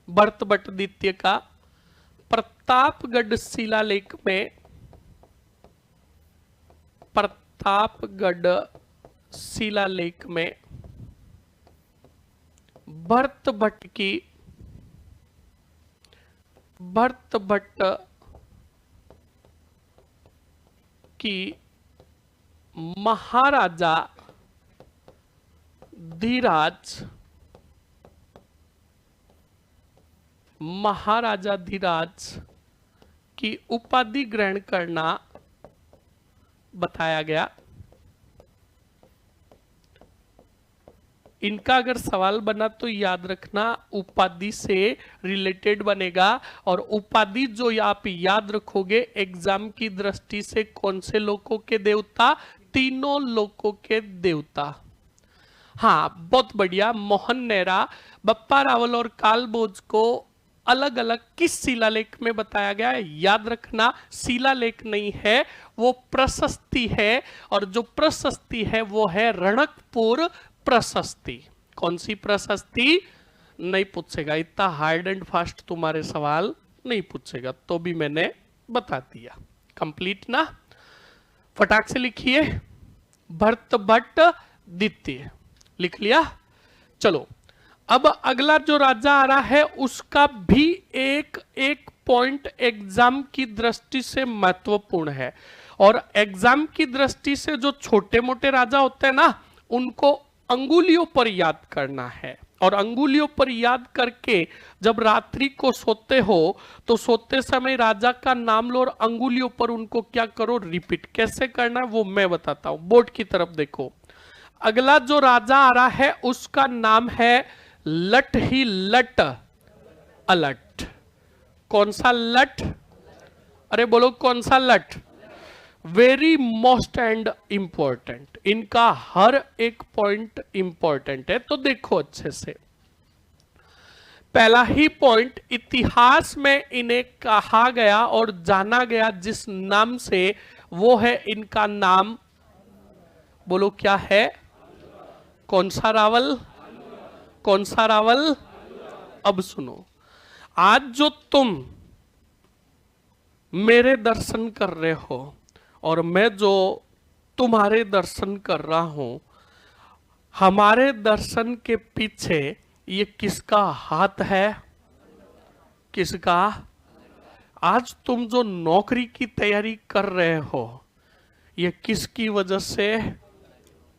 भरत भट्ट द्वितीय का प्रतापगढ़ शिलालेख में भरत भट्ट की महाराजा धीराज की उपाधि ग्रहण करना बताया गया। इनका अगर सवाल बना तो याद रखना उपाधि से रिलेटेड बनेगा। और उपाधि जो आप याद रखोगे एग्जाम की दृष्टि से कौन से लोकों के देवता? तीनों लोकों के देवता। हाँ बहुत बढ़िया। मोहन नेहरा, बप्पा रावल और कालभोज को अलग अलग किस शिलालेख में बताया गया है? याद रखना शिलालेख नहीं है, वो प्रशस्ति है। और जो प्रशस्ति है वो है रणकपुर प्रशस्ति। कौन सी प्रशस्ति? नहीं पूछेगा, इतना हार्ड एंड फास्ट तुम्हारे सवाल नहीं पूछेगा, तो भी मैंने बता दिया। कंप्लीट ना? फटाक से लिखिए। भरत भट्ट द्वितीय लिख लिया। चलो अब अगला जो राजा आ रहा है उसका भी एक पॉइंट एग्जाम की दृष्टि से महत्वपूर्ण है। और एग्जाम की दृष्टि से जो छोटे मोटे राजा होते हैं ना, उनको अंगुलियों पर याद करना है। और अंगुलियों पर याद करके जब रात्रि को सोते हो तो सोते समय राजा का नाम लो और अंगुलियों पर उनको क्या करो? रिपीट। कैसे करना है वो मैं बताता हूं। बोर्ड की तरफ देखो। अगला जो राजा आ रहा है उसका नाम है लट ही लट अलट। कौन सा लट? अरे बोलो कौन सा लट? Very most and important. इनका हर एक पॉइंट इंपॉर्टेंट है, तो देखो अच्छे से। पहला ही पॉइंट, इतिहास में इन्हें कहा गया और जाना गया जिस नाम से, वो है इनका नाम। बोलो क्या है? कौन सा रावल? कौन सा रावल? अब सुनो, आज जो तुम मेरे दर्शन कर रहे हो और मैं जो तुम्हारे दर्शन कर रहा हूं, हमारे दर्शन के पीछे ये किसका हाथ है? किसका? आज तुम जो नौकरी की तैयारी कर रहे हो, ये किसकी वजह से?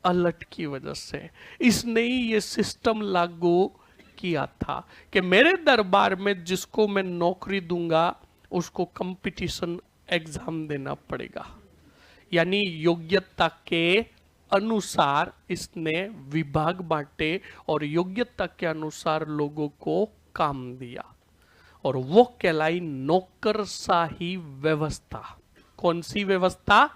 अलर्ट की वजह से। इसने ही ये सिस्टम लागू किया था कि मेरे दरबार में जिसको मैं नौकरी दूंगा उसको कंपटीशन एग्जाम देना पड़ेगा, यानी योग्यता के अनुसार इसने विभाग बांटे और योग्यता के अनुसार लोगों को काम दिया, और वो कहलाई नौकरशाही व्यवस्था। कौन सी व्यवस्था?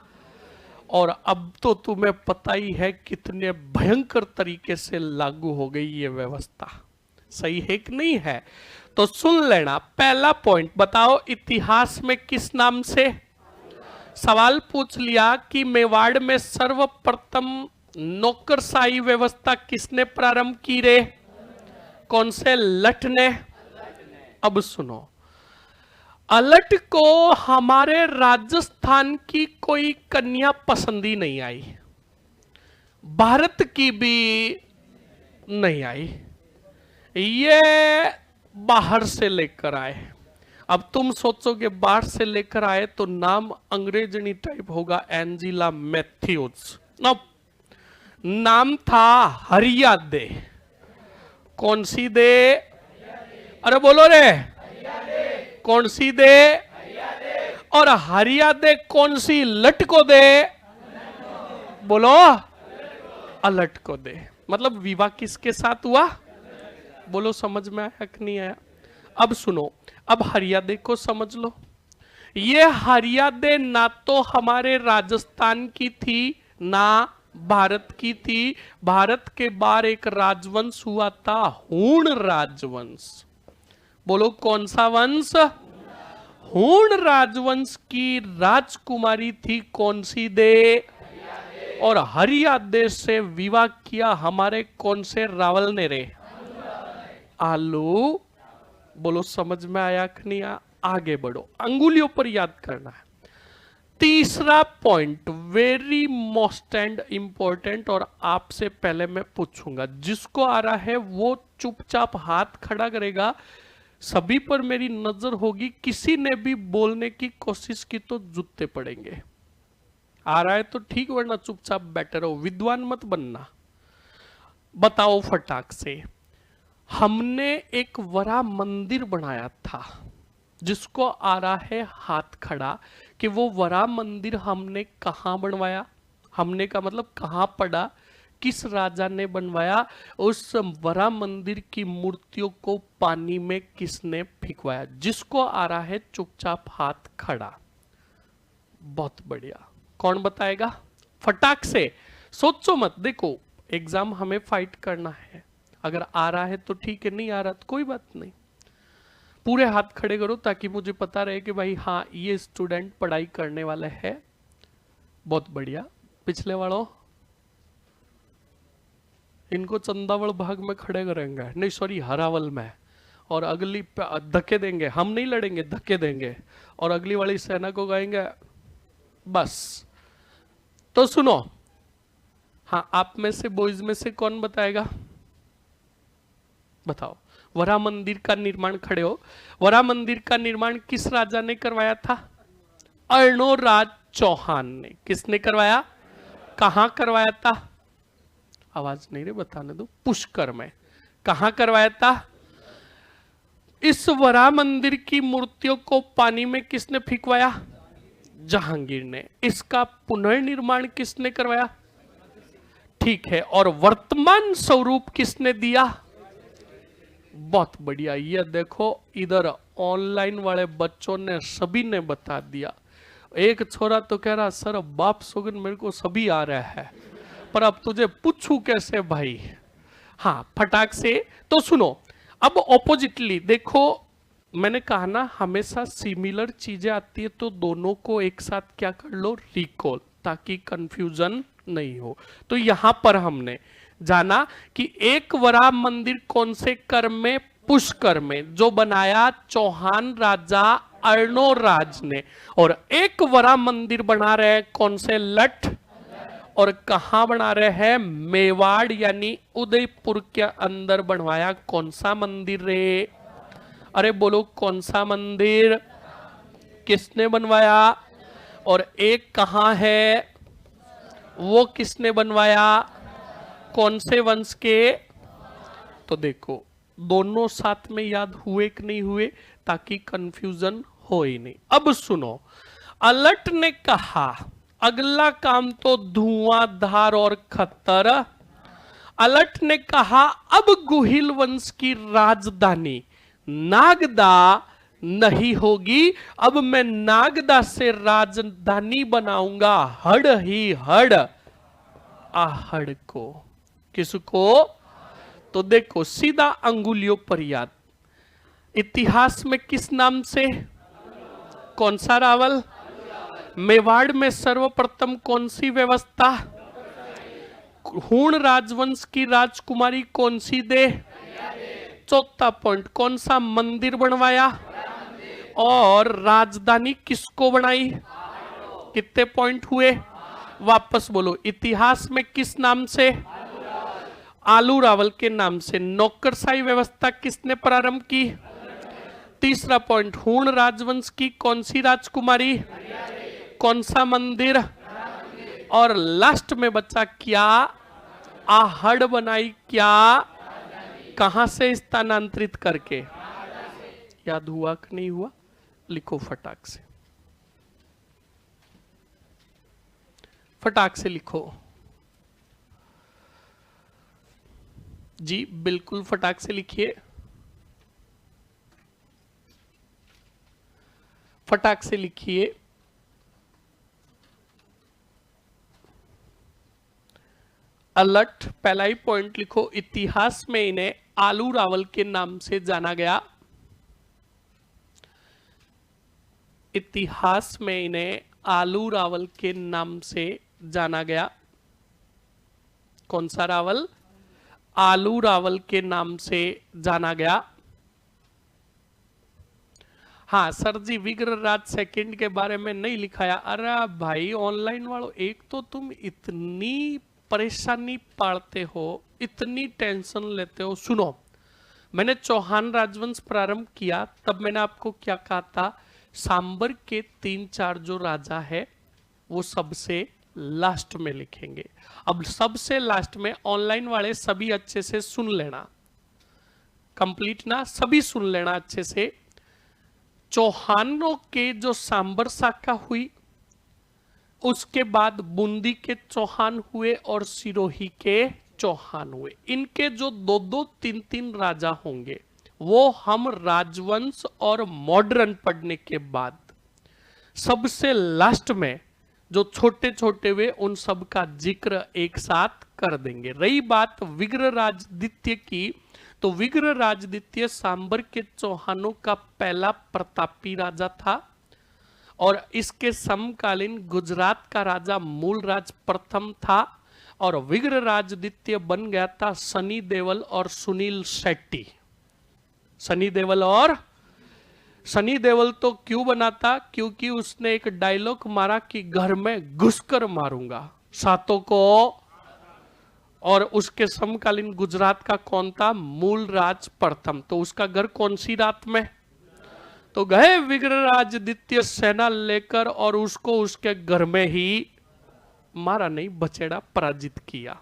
और अब तो तुम्हें पता ही है कितने भयंकर तरीके से लागू हो गई ये व्यवस्था। सही है कि नहीं है? तो सुन लेना, पहला पॉइंट बताओ, इतिहास में किस नाम से? सवाल पूछ लिया कि मेवाड़ में सर्वप्रथम नौकरशाही व्यवस्था किसने प्रारंभ की रे? कौन से? लठ ने। अब सुनो, अलट को हमारे राजस्थान की कोई कन्या पसंद ही नहीं आई, भारत की भी नहीं आई, ये बाहर से लेकर आए। अब तुम सोचोगे बाहर से लेकर आए तो नाम अंग्रेजनी टाइप होगा, एंजिला मैथ्यूज। नाम था हरियादे। कौन सी दे? अरे बोलो रे, कौन सी दे? और हरियादे कौन सी लट को दे? बोलो, अलट को दे। मतलब विवाह किसके साथ हुआ? बोलो, समझ में आया कि नहीं आया? अब सुनो, अब हरियादे को समझ लो। ये हरियादे ना तो हमारे राजस्थान की थी ना भारत की थी। भारत के बाहर एक राजवंश हुआ था, हूण राजवंश। बोलो, कौन सा वंश? हूण राजवंश की राजकुमारी थी कौन सी दे? और हरियादे से विवाह किया हमारे कौन से रावल ने रे? आलू। बोलो, समझ में आया कि नहीं आया? आगे बढ़ो, अंगुलियों पर याद करना है। तीसरा point very most and important, और आपसे पहले मैं पूछूंगा, जिसको आ रहा है वो चुपचाप हाथ खड़ा करेगा। सभी पर मेरी नजर होगी, किसी ने भी बोलने की कोशिश की तो जूते पड़ेंगे। आ रहा है तो ठीक, वरना चुपचाप बैठे रहो, विद्वान मत बनना। बताओ फटाक से। हमने एक बड़ा मंदिर बनाया था, जिसको आ रहा है हाथ खड़ा, कि वो वरा मंदिर हमने कहां बनवाया? हमने का मतलब कहां पड़ा? किस राजा ने बनवाया? उस वरा मंदिर की मूर्तियों को पानी में किसने फेंकवाया? जिसको आ रहा है चुपचाप हाथ खड़ा। बहुत बढ़िया, कौन बताएगा? फटाक से, सोचो मत। देखो, एग्जाम हमें फाइट करना है, अगर आ रहा है तो ठीक है, नहीं आ रहा तो कोई बात नहीं। पूरे हाथ खड़े करो ताकि मुझे पता रहे कि भाई हाँ, ये स्टूडेंट पढ़ाई करने वाले है। बहुत बढ़िया। पिछले वालों, इनको चंदावल भाग में खड़े करेंगे, नहीं सॉरी हरावल में, और अगली धक्के देंगे। हम नहीं लड़ेंगे, धक्के देंगे, और अगली वाली सेना को गाएंगे बस। तो सुनो, हाँ, आप में से बॉयज में से कौन बताएगा? बताओ। वरा मंदिर का निर्माण, खड़े हो। वरा मंदिर का निर्माण किस राजा ने करवाया था? अर्णोराज चौहान ने। किसने करवाया? कहां करवाया था? आवाज नहीं रे, बताने दो। पुष्कर में। कहां करवाया था? इस वरा मंदिर की मूर्तियों को पानी में किसने फेंकवाया? जहांगीर ने। इसका पुनर्निर्माण किसने करवाया? ठीक है, और वर्तमान स्वरूप किसने दिया? बहुत बढ़िया। ये देखो, इधर ऑनलाइन वाले बच्चों ने सभी ने बता दिया। एक छोरा तो कह रहा सर बाप सोगन मेरे को सभी आ रहा है, पर अब तुझे पूछू कैसे भाई? हाँ, फटाक से। तो सुनो, अब ऑपोजिटली देखो, मैंने कहा ना हमेशा सिमिलर चीजें आती है तो दोनों को एक साथ क्या कर लो, रिकॉल, ताकि कंफ्यूजन नहीं हो। तो यहां पर हमने जाना कि एक वराह मंदिर कौन से कर में, पुष्कर में, जो बनाया चौहान राजा अर्णोराज ने, और एक वराह मंदिर बना रहे कौन से, लठ, और कहां बना रहे हैं, मेवाड़ यानी उदयपुर के अंदर बनवाया कौन सा मंदिर रे, अरे बोलो कौन सा मंदिर, किसने बनवाया, और एक कहां है, वो किसने बनवाया, कौन से वंश के। तो देखो दोनों साथ में याद हुए कि नहीं हुए, ताकि कंफ्यूजन हो ही नहीं। अब सुनो, अलट ने कहा अगला काम तो धुआंधार और खतर। अलट ने कहा अब गुहिल वंश की राजधानी नागदा नहीं होगी, अब मैं नागदा से राजधानी बनाऊंगा हड़ ही हड़, आहड़ को। किसको, तो देखो सीधा अंगुलियों पर याद। इतिहास में किस नाम से, कौन सा रावल, मेवाड़ में सर्वप्रथम कौन सी व्यवस्था, हूण राजवंश की राजकुमारी कौन सी दे, चौथा पॉइंट कौन सा मंदिर बनवाया, और राजधानी किसको बनाई, कितने पॉइंट हुए, वापस बोलो। इतिहास में किस नाम से, आलू रावल के नाम से। नौकरशाही व्यवस्था किसने प्रारंभ की, तीसरा पॉइंट हूण राजवंश की कौन सी राजकुमारी, कौन सा मंदिर, और लास्ट में बचा क्या, आहड़ बनाई क्या, कहां से स्थानांतरित करके। याद हुआ कि नहीं हुआ, लिखो फटाक से, फटाक से लिखो जी, बिल्कुल फटाक से लिखिए, फटाक से लिखिए। अलट पहला ही पॉइंट लिखो, इतिहास में इन्हें आलू रावल के नाम से जाना गया, इतिहास में इन्हें आलू रावल के नाम से जाना गया। कौन सा रावल, आलू रावल के नाम से जाना गया। हाँ सर जी, विग्रहराज सेकंड के बारे में नहीं लिखाया। अरे भाई ऑनलाइन वालों, एक तो तुम इतनी परेशानी पालते हो, इतनी टेंशन लेते हो। सुनो, मैंने चौहान राजवंश प्रारंभ किया तब मैंने आपको क्या कहा था, सांबर के 3-4 जो राजा है वो सबसे लास्ट में लिखेंगे। अब सबसे लास्ट में ऑनलाइन वाले सभी अच्छे से सुन लेना, कंप्लीट ना, सभी सुन लेना अच्छे से। चौहानों के जो सांबर शाखा हुई, उसके बाद बूंदी के चौहान हुए और सिरोही के चौहान हुए। इनके जो 2-2, 3-3 राजा होंगे वो हम राजवंश और मॉडर्न पढ़ने के बाद सबसे लास्ट में जो छोटे छोटे हुए उन सब का जिक्र एक साथ कर देंगे। रही बात विग्रहराजद्वितीय की, तो विग्रहराजद्वितीय सांबर के चौहानों का पहला प्रतापी राजा था और इसके समकालीन गुजरात का राजा मूलराज प्रथम था और विग्रहराजद्वितीय बन गया था सनी देवल और सुनील शेट्टी। सनी देवल, और सनी देवल तो क्यों बना था, क्योंकि उसने एक डायलॉग मारा कि घर में घुसकर मारूंगा सातों को। और उसके समकालीन गुजरात का कौन था, मूलराज प्रथम, तो उसका घर कौन सी रात में, तो गए विग्रहराजद्वितीय सेना लेकर और उसको उसके घर में ही मारा नहीं, बचेड़ा, पराजित किया।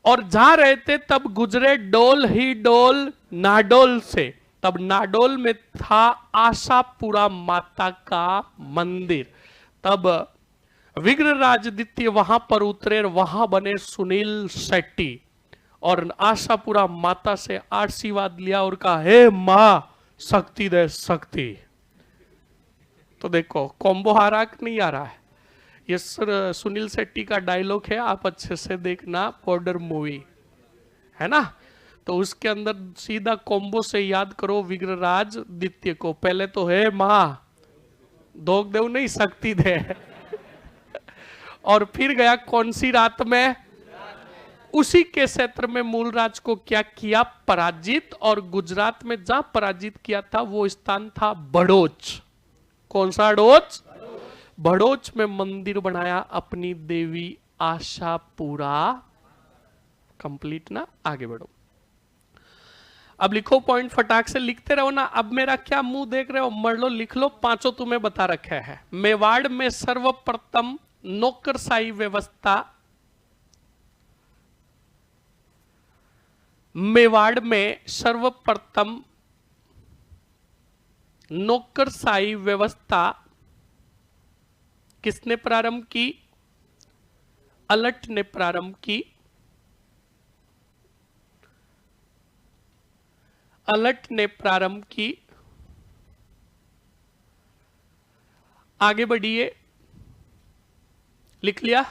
और जा रहे थे तब गुजरे डोल ही डोल नाडोल से, तब नाडोल में था आशापुरा माता का मंदिर। तब विग्रहराजद्वितीय वहां पर उतरे, वहां बने सुनील शेट्टी और आशापुरा माता से आशीर्वाद लिया और कहा, हे मां शक्ति दे शक्ति। तो देखो कॉम्बो आ रहा कि नहीं आ रहा है, ये सर सुनील शेट्टी का डायलॉग है, आप अच्छे से देखना, बॉर्डर मूवी है ना, तो उसके अंदर सीधा कॉम्बो से याद करो विग्रहराजद्वितीय को। पहले तो है मां दोग देव नहीं शक्ति दे और फिर गया कौन सी रात में, उसी के क्षेत्र में मूलराज को क्या किया, पराजित। और गुजरात में जहां पराजित किया था वो स्थान था बड़ोच। कौन सा बड़ोच? बड़ोच में मंदिर बनाया अपनी देवी आशापुरा। कंप्लीट ना, आगे बढ़ो। अब लिखो पॉइंट, फटाक से लिखते रहो ना। अब मेरा क्या मुंह देख रहे हो, मर लो, लिख लो। पांचों तुम्हें बता रखा है। मेवाड़ में सर्वप्रथम नौकरशाही व्यवस्था, मेवाड़ में सर्वप्रथम नौकरशाही व्यवस्था किसने प्रारंभ की? अलट ने प्रारंभ की। अलट ने प्रारंभ की। आगे बढ़िए, लिख लिया।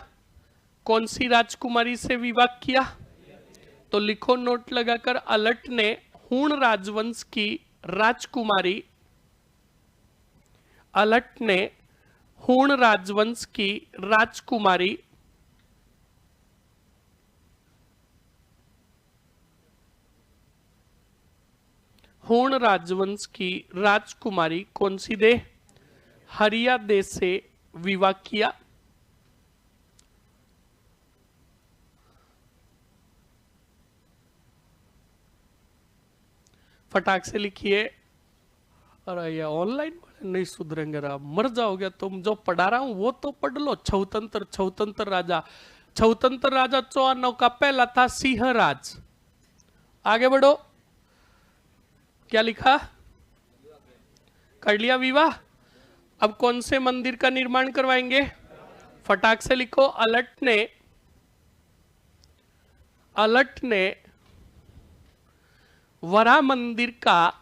कौन सी राजकुमारी से विवाह किया? तो लिखो नोट लगाकर, अलट ने हूण राजवंश की राजकुमारी, अलट ने हूण राजवंश की राजकुमारी हूण राजवंश की राजकुमारी कौन सी दे? हरिया दे से विवाह किया। फटाक से लिखिए। अरे ये ऑनलाइन नहीं सुधरेंगे, रहा मर जाओगे तुम। जो पढ़ा रहा हूं वो तो पढ़ लो। छौतंत्र राजा, छौतंत्र राजा 54 का पहला था सिंहराज। आगे बढ़ो, क्या लिखा? कर लिया विवाह। अब कौन से मंदिर का निर्माण करवाएंगे? फटाक से लिखो। अलट ने वरा मंदिर का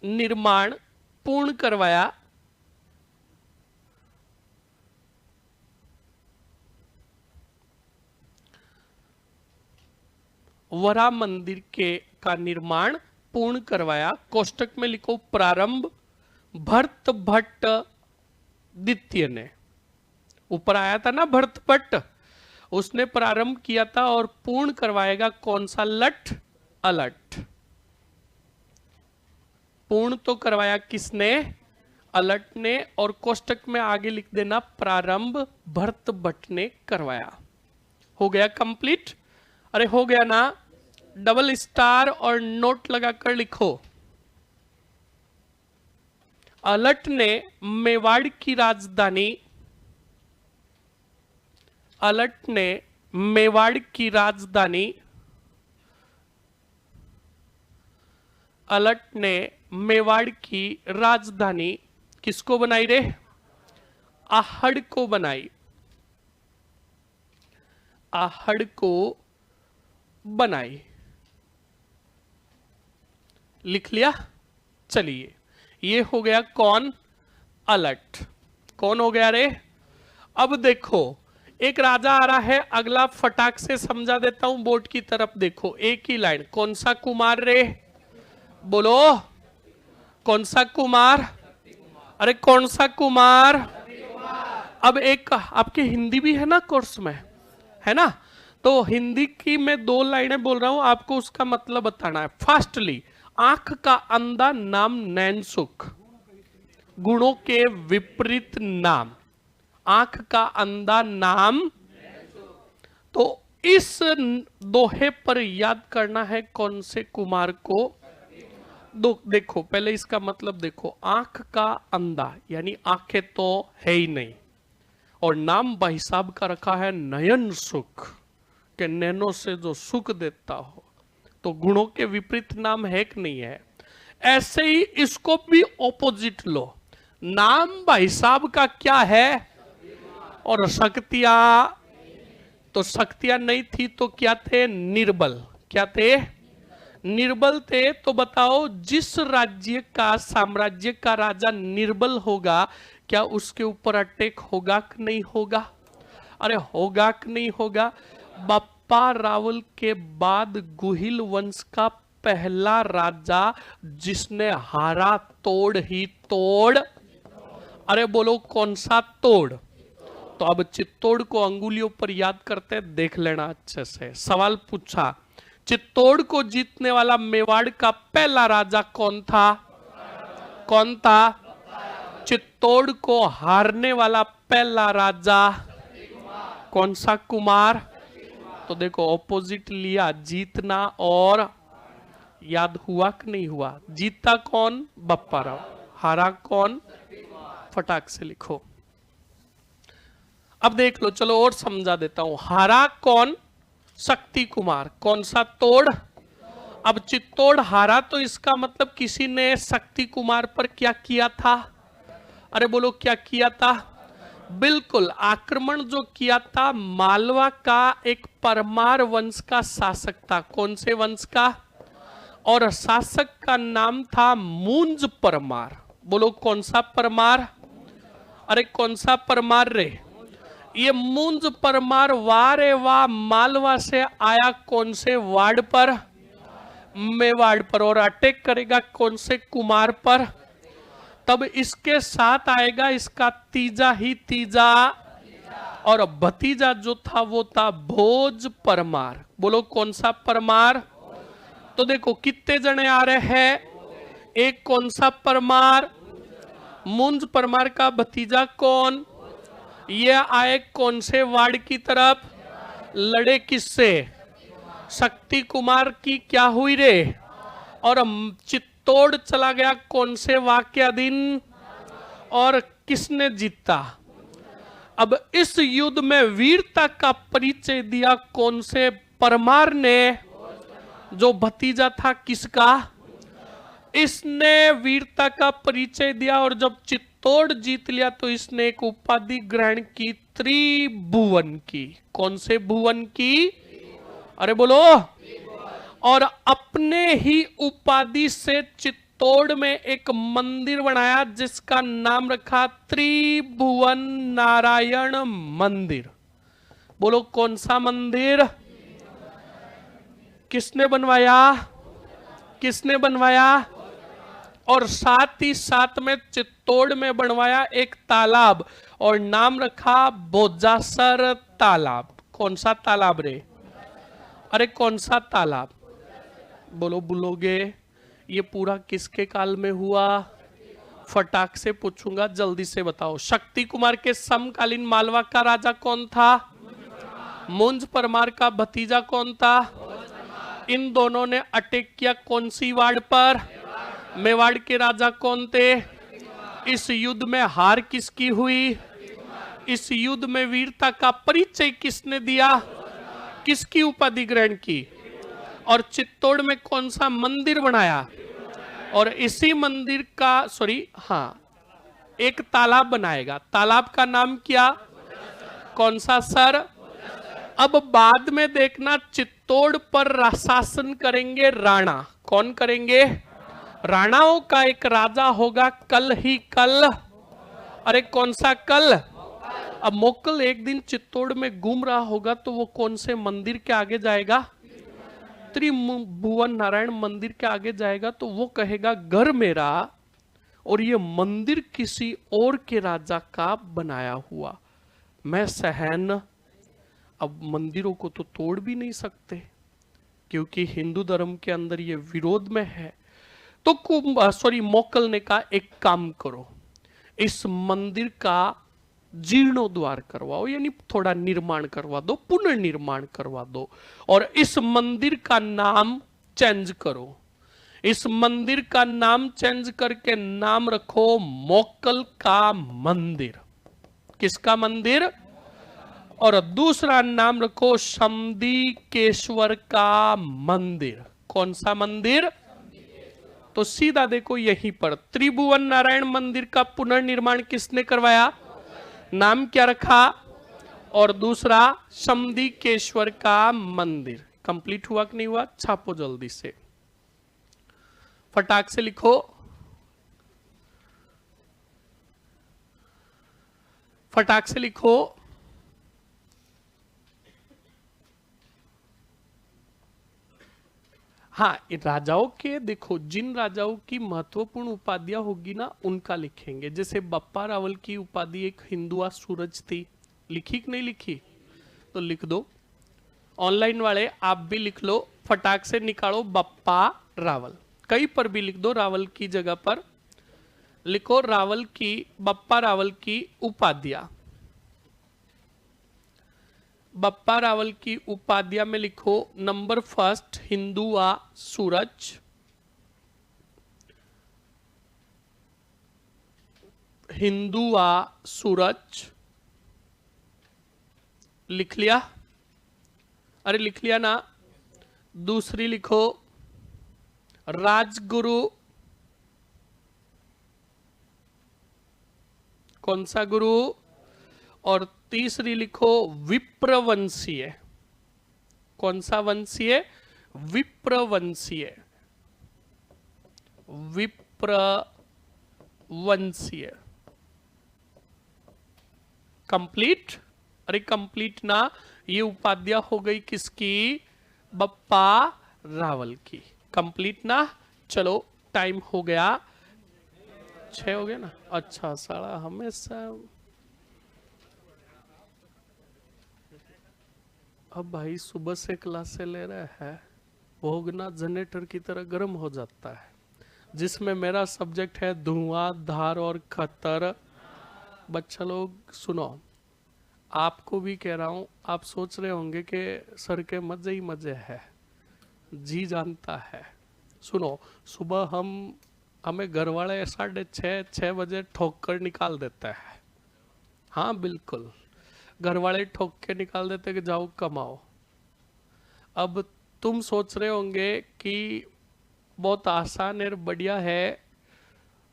निर्माण पूर्ण करवाया। वरा मंदिर का निर्माण पूर्ण करवाया। कोष्टक में लिखो प्रारंभ भरत भट्ट द्वितीय ने। ऊपर आया था ना भरत भट्ट, उसने प्रारंभ किया था। और पूर्ण करवाएगा कौन सा? लठ, अलट। पूर्ण तो करवाया किसने? अलट ने। और कोष्टक में आगे लिख देना प्रारंभ भरत भट्ट ने करवाया। हो गया कंप्लीट? अरे हो गया ना। डबल स्टार और नोट लगाकर लिखो। अलट ने मेवाड़ की राजधानी, अलट ने मेवाड़ की राजधानी, अलट ने मेवाड़ की राजधानी किसको बनाई रे? आहड़ को बनाई। आहड़ को बनाई। लिख लिया? चलिए, ये हो गया कौन? अलट। कौन हो गया रे? अब देखो, एक राजा आ रहा है। अगला फटाक से समझा देता हूं, बोर्ड की तरफ देखो। एक ही लाइन। कौन सा कुमार रे? बोलो, कौन सा कुमार? अरे कौन सा कुमार? अब एक आपके हिंदी भी है ना कोर्स में, है ना? तो हिंदी की मैं 2 लाइनें बोल रहा हूं, आपको उसका मतलब बताना है फास्टली। आंख का अंधा नाम नैनसुख, गुणों के विपरीत नाम। आंख का अंधा नाम। तो इस दोहे पर याद करना है कौन से कुमार को? देखो पहले इसका मतलब देखो। आंख का अंधा यानी आंखें तो है ही नहीं, और नाम भाई साहब का रखा है नयन सुख, के नैनो से जो सुख देता हो। तो गुणों के विपरीत नाम है कि नहीं है? ऐसे ही इसको भी ऑपोजिट लो। नाम भाई साहब का क्या है? और शक्तियां, तो शक्तियां नहीं थी तो क्या थे? निर्बल। क्या थे? निर्बल थे। तो बताओ, जिस राज्य का, साम्राज्य का राजा निर्बल होगा, क्या उसके ऊपर अटैक होगा कि नहीं होगा? अरे होगा कि नहीं होगा? बप्पा रावल के बाद गुहिल वंश का पहला राजा जिसने हारा तोड़ ही तोड़। अरे बोलो कौन सा तोड़? तो अब चित्तौड़ को अंगुलियों पर याद करते हैं, देख लेना अच्छे से। सवाल पूछा, चित्तौड़ को जीतने वाला मेवाड़ का पहला राजा कौन था? कौन था? चित्तौड़ को हारने वाला पहला राजा कौन सा कुमार? तो देखो ऑपोजिट लिया, जीतना और याद हुआ कि नहीं हुआ? जीता कौन? बप्पा राव। हारा कौन? फटाक से लिखो। अब देख लो, चलो और समझा देता हूं। हारा कौन? शक्ति कुमार। कौन सा? तोड़। अब चित्तौड़ हारा तो इसका मतलब किसी ने शक्ति कुमार पर क्या किया था? अरे बोलो, क्या किया था? बिल्कुल, आक्रमण जो किया था मालवा का एक परमार वंश का शासक था। कौन से वंश का? और शासक का नाम था मुंज परमार। बोलो कौन सा परमार? अरे कौन सा परमार रे? ये मुंज परमार वारे वाह मालवा से आया कौन से वार्ड पर? मेवाड़ पर। और अटैक करेगा कौन से कुमार पर? तब इसके साथ आएगा इसका तीजा ही तीजा, और भतीजा जो था वो था भोज परमार। बोलो कौन सा परमार? तो देखो कितने जने आ रहे हैं? एक कौन सा परमार? मुंज परमार का भतीजा कौन? ये आए कौन से वार्ड की तरफ? लड़े किससे? शक्ति कुमार की क्या हुई रे? और चित्तौड़ चला गया कौन से वाक्य दिन? और किसने जीता? अब इस युद्ध में वीरता का परिचय दिया कौन से परमार ने? जो भतीजा था किसका? इसने वीरता का परिचय दिया, और जब चित्तौड़ जीत लिया तो इसने एक उपाधि ग्रहण की, त्रिभुवन की। कौन से भुवन की? अरे बोलो। और अपने ही उपाधि से चित्तौड़ में एक मंदिर बनाया जिसका नाम रखा त्रिभुवन नारायण मंदिर। बोलो कौन सा मंदिर? किसने बनवाया? किसने बनवाया? और साथ ही साथ में चित्तौड़ में बनवाया एक तालाब, और नाम रखा बोजासर तालाब। कौन सा तालाब रे? अरे कौन सा तालाब? बोलो बोलोगे। ये पूरा किसके काल में हुआ? फटाक से पूछूंगा, जल्दी से बताओ। शक्ति कुमार के समकालीन मालवा का राजा कौन था? मुंज परमार का भतीजा कौन था? इन दोनों ने अटैक किया कौन सी वार्ड पर? मेवाड़ के राजा कौन थे? इस युद्ध में हार किसकी हुई? इस युद्ध में वीरता का परिचय किसने दिया? किसकी उपाधि ग्रहण की? और चित्तौड़ में कौन सा मंदिर बनाया? और इसी मंदिर का एक तालाब बनाएगा। तालाब का नाम क्या? कौन सा सर? अब बाद में देखना, चित्तौड़ पर शासन करेंगे राणा। कौन करेंगे? राणाओं का एक राजा होगा कल ही कल। अरे कौन सा कल? अब मोकल एक दिन चित्तौड़ में घूम रहा होगा तो वो कौन से मंदिर के आगे जाएगा? त्रिभुवन नारायण मंदिर के आगे जाएगा, तो वो कहेगा घर मेरा और ये मंदिर किसी और के राजा का बनाया हुआ, मैं सहन। अब मंदिरों को तो तोड़ भी नहीं सकते क्योंकि हिंदू धर्म के अंदर ये विरोध में है। तो मोकल ने कहा एक काम करो, इस मंदिर का जीर्णोद्वार करवाओ, यानी थोड़ा निर्माण करवा दो, पुनर्निर्माण करवा दो, और इस मंदिर का नाम चेंज करो। इस मंदिर का नाम चेंज करके नाम रखो मोकल का मंदिर। किसका मंदिर? और दूसरा नाम रखो शंदिकेश्वर का मंदिर। कौन सा मंदिर? तो सीधा देखो यहीं पर त्रिभुवन नारायण मंदिर का पुनर्निर्माण किसने करवाया? नाम क्या रखा? और दूसरा शंदिकेश्वर का मंदिर। कंप्लीट हुआ कि नहीं हुआ? छापो जल्दी से, फटाक से लिखो। फटाक से लिखो। हाँ, राजाओं के देखो, जिन राजाओं की महत्वपूर्ण उपाधियां होगी ना उनका लिखेंगे। जैसे बप्पा रावल की उपाधि एक हिंदुआ सूरज थी, लिखी कि नहीं लिखी? तो लिख दो। ऑनलाइन वाले आप भी लिख लो, फटाक से निकालो बप्पा रावल। कहीं पर भी लिख दो, रावल की जगह पर लिखो रावल की, बप्पा रावल की उपाधियां। बप्पा रावल की उपाधियां में लिखो नंबर फर्स्ट हिंदुआ सूरज, हिंदुआ सूरज लिख लिया? अरे लिख लिया ना? दूसरी लिखो राजगुरु, कौन सा गुरु? और तीसरी लिखो विप्रवंशीय, कौन सा वंशीय? विप्रवंशीय, विप्रवंशीय। कंप्लीट? अरे कंप्लीट ना, ये उपाध्याय हो गई किसकी? बप्पा रावल की। कंप्लीट ना? चलो टाइम हो गया, 6 हो गया ना? अच्छा, साला हमेशा अब भाई सुबह से क्लासे ले रहे हैं, भोगना जनरेटर की तरह गर्म हो जाता है, जिसमें मेरा सब्जेक्ट है धुआं, धार और खतर। बच्चा लोग सुनो, आपको भी कह रहा हूं, आप सोच रहे होंगे कि सर के मजे ही मजे है, जी जानता है। सुनो, सुबह हमें घर वाले 6:30 बजे ठोक कर निकाल देते हैं। हाँ बिल्कुल, घर वाले ठोक के निकाल देते कि जाओ कमाओ। अब तुम सोच रहे होंगे कि बहुत आसान और बढ़िया है,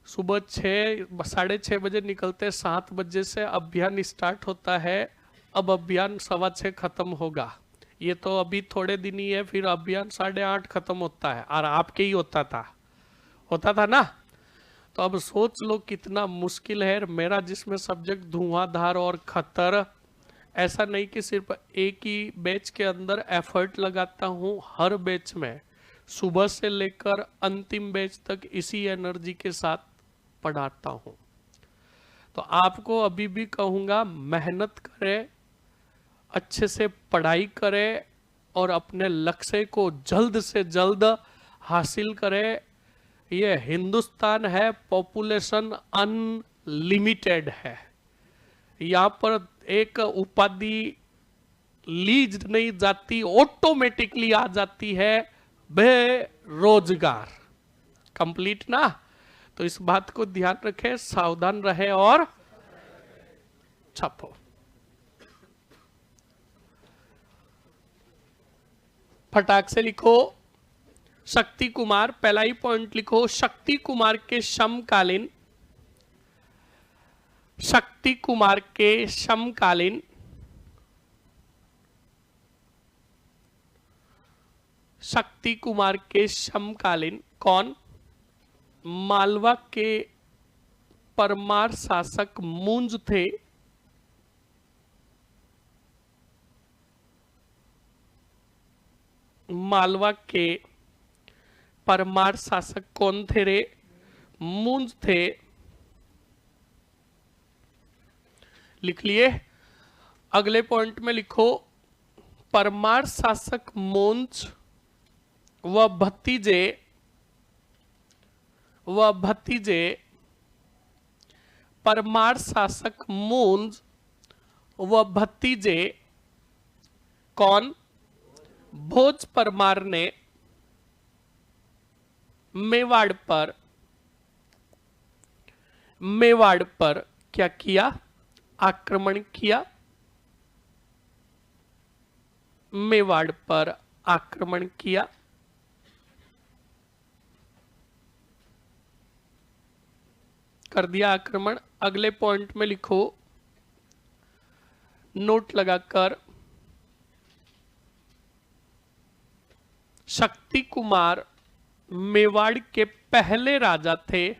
सुबह 6-6:30 बजे निकलते, 7 बजे से अभियान स्टार्ट होता है, अब अभियान 6:15 खत्म होगा। ये तो अभी थोड़े दिन ही है, फिर अभियान 8:30 खत्म होता है, और आपके ही होता था ना? तो अब सोच लो कितना मुश्किल है। मेरा जिसमें सब्जेक्ट धुआंधार और खतर, ऐसा नहीं कि सिर्फ एक ही बैच के अंदर एफर्ट लगाता हूँ, हर बैच में सुबह से लेकर अंतिम बैच तक इसी एनर्जी के साथ पढ़ाता हूँ। तो आपको अभी भी कहूँगा, मेहनत करें, अच्छे से पढ़ाई करें और अपने लक्ष्य को जल्द से जल्द हासिल करें। ये हिंदुस्तान है, पॉपुलेशन अनलिमिटेड है, यहाँ पर एक उपाधि लीज नहीं जाती, ऑटोमेटिकली आ जाती है, बेरोजगार। कंप्लीट ना? तो इस बात को ध्यान रखें, सावधान रहे और छापो। फटाक से लिखो शक्ति कुमार, पहला ही पॉइंट लिखो, शक्ति कुमार के समकालीन, शक्ति कुमार के समकालीन शक्ति कुमार के समकालीन कौन? मालवा के परमार शासक मुंज थे। मालवा के परमार शासक कौन थे रे? मुंज थे। लिख लिए? अगले पॉइंट में लिखो परमार शासक मुंज व भतीजे परमार शासक मुंज व भतीजे कौन? भोज परमार ने मेवाड़ पर क्या किया? आक्रमण किया। मेवाड़ पर आक्रमण किया। कर दिया आक्रमण। अगले पॉइंट में लिखो, नोट लगाकर, शक्ति कुमार मेवाड़ के पहले राजा थे।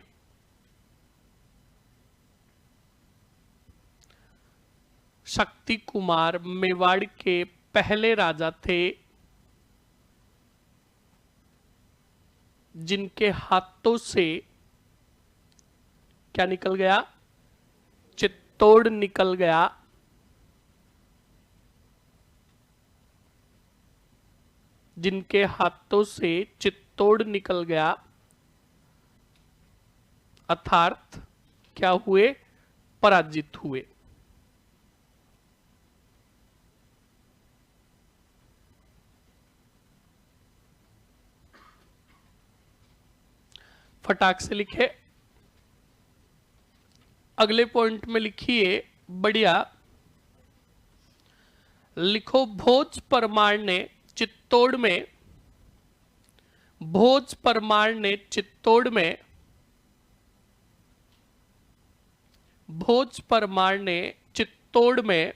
शक्ति कुमार मेवाड़ के पहले राजा थे जिनके हाथों से क्या निकल गया? चित्तौड़ निकल गया। जिनके हाथों से चित्तौड़ निकल गया, अर्थात क्या हुए? पराजित हुए। फटाक से लिखे। अगले पॉइंट में लिखिए, बढ़िया लिखो। भोज परमार ने चित्तौड़ में, भोज परमार ने चित्तौड़ में, भोज परमार ने चित्तौड़ में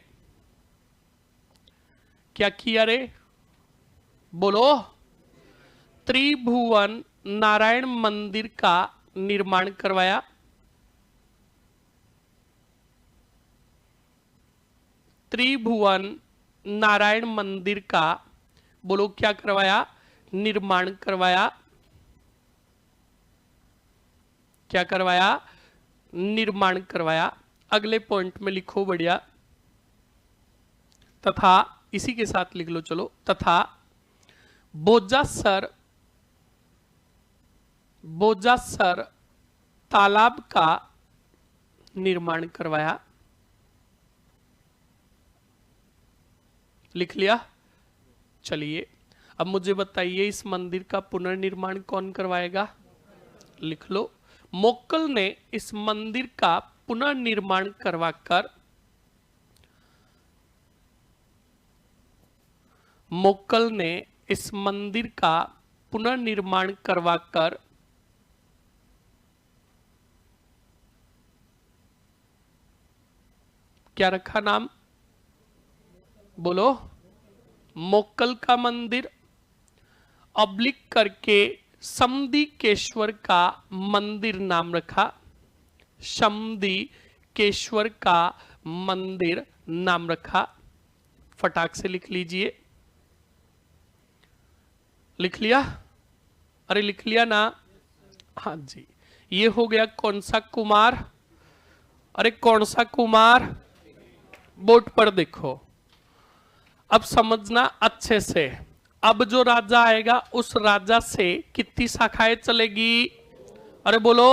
क्या किया रे? बोलो। त्रिभुवन नारायण मंदिर का निर्माण करवाया। त्रिभुवन नारायण मंदिर का, बोलो क्या करवाया? निर्माण करवाया। क्या करवाया? निर्माण करवाया। अगले पॉइंट में लिखो, बढ़िया। तथा, इसी के साथ लिख लो, चलो। तथा बोजासर, बोजासर तालाब का निर्माण करवाया। लिख लिया? चलिए अब मुझे बताइए, इस मंदिर का पुनर्निर्माण कौन करवाएगा? लिख लो। मोक्कल ने इस मंदिर का पुनर्निर्माण करवाकर, मोक्कल ने इस मंदिर का पुनर्निर्माण करवाकर क्या रखा नाम? बोलो। मोक्कल का मंदिर। ऑब्लिक करके समदीकेश्वर का मंदिर नाम रखा। समदीकेश्वर का मंदिर नाम रखा। फटाक से लिख लीजिए। लिख लिया? अरे लिख लिया ना? हाँ जी। ये हो गया कौन सा कुमार? अरे कौन सा कुमार? बोर्ड पर देखो। अब समझना अच्छे से। अब जो राजा आएगा उस राजा से कितनी शाखाएं चलेगी? अरे बोलो।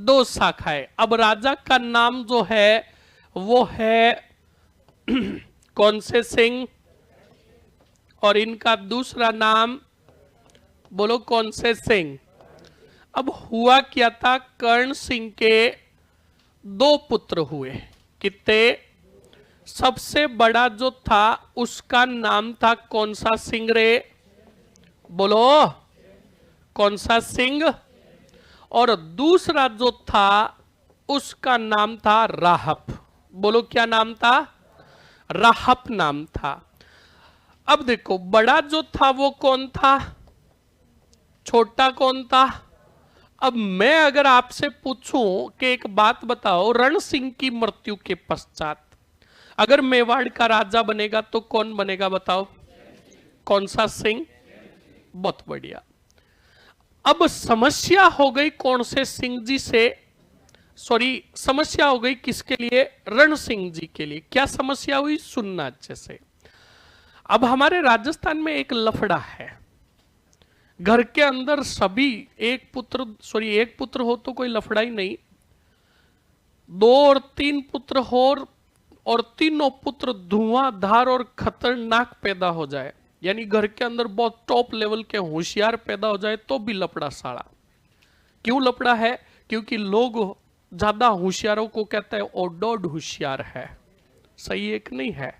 2 शाखाएं। अब राजा का नाम जो है वो है कौन से सिंह, और इनका दूसरा नाम, बोलो कौन से सिंह। अब हुआ क्या था? कर्ण सिंह के 2 पुत्र हुए। कितने? सबसे बड़ा जो था उसका नाम था कौन सा सिंह रे? बोलो कौन सा सिंह। और दूसरा जो था उसका नाम था राहप। बोलो क्या नाम था? राहप नाम था। अब देखो, बड़ा जो था वो कौन था? छोटा कौन था? अब मैं अगर आपसे पूछूं कि एक बात बताओ, रण सिंह की मृत्यु के पश्चात अगर मेवाड़ का राजा बनेगा तो कौन बनेगा? बताओ। कौन सा सिंह? बहुत बढ़िया। अब समस्या हो गई कौन से सिंह जी से? सॉरी, समस्या हो गई किसके लिए? रण सिंह जी के लिए। क्या समस्या हुई? सुनना अच्छे से। अब हमारे राजस्थान में एक लफड़ा है। घर के अंदर सभी एक पुत्र हो तो कोई लफड़ा ही नहीं। 2 और 3 पुत्र हो और तीनों पुत्र धुआंधार और खतरनाक पैदा हो जाए, यानी घर के अंदर बहुत टॉप लेवल के होशियार पैदा हो जाए, तो भी लपड़ा साड़ा। क्यों लपड़ा है? क्योंकि लोग ज्यादा होशियारों को कहते हैं ओ डॉड होशियार है। सही एक नहीं है?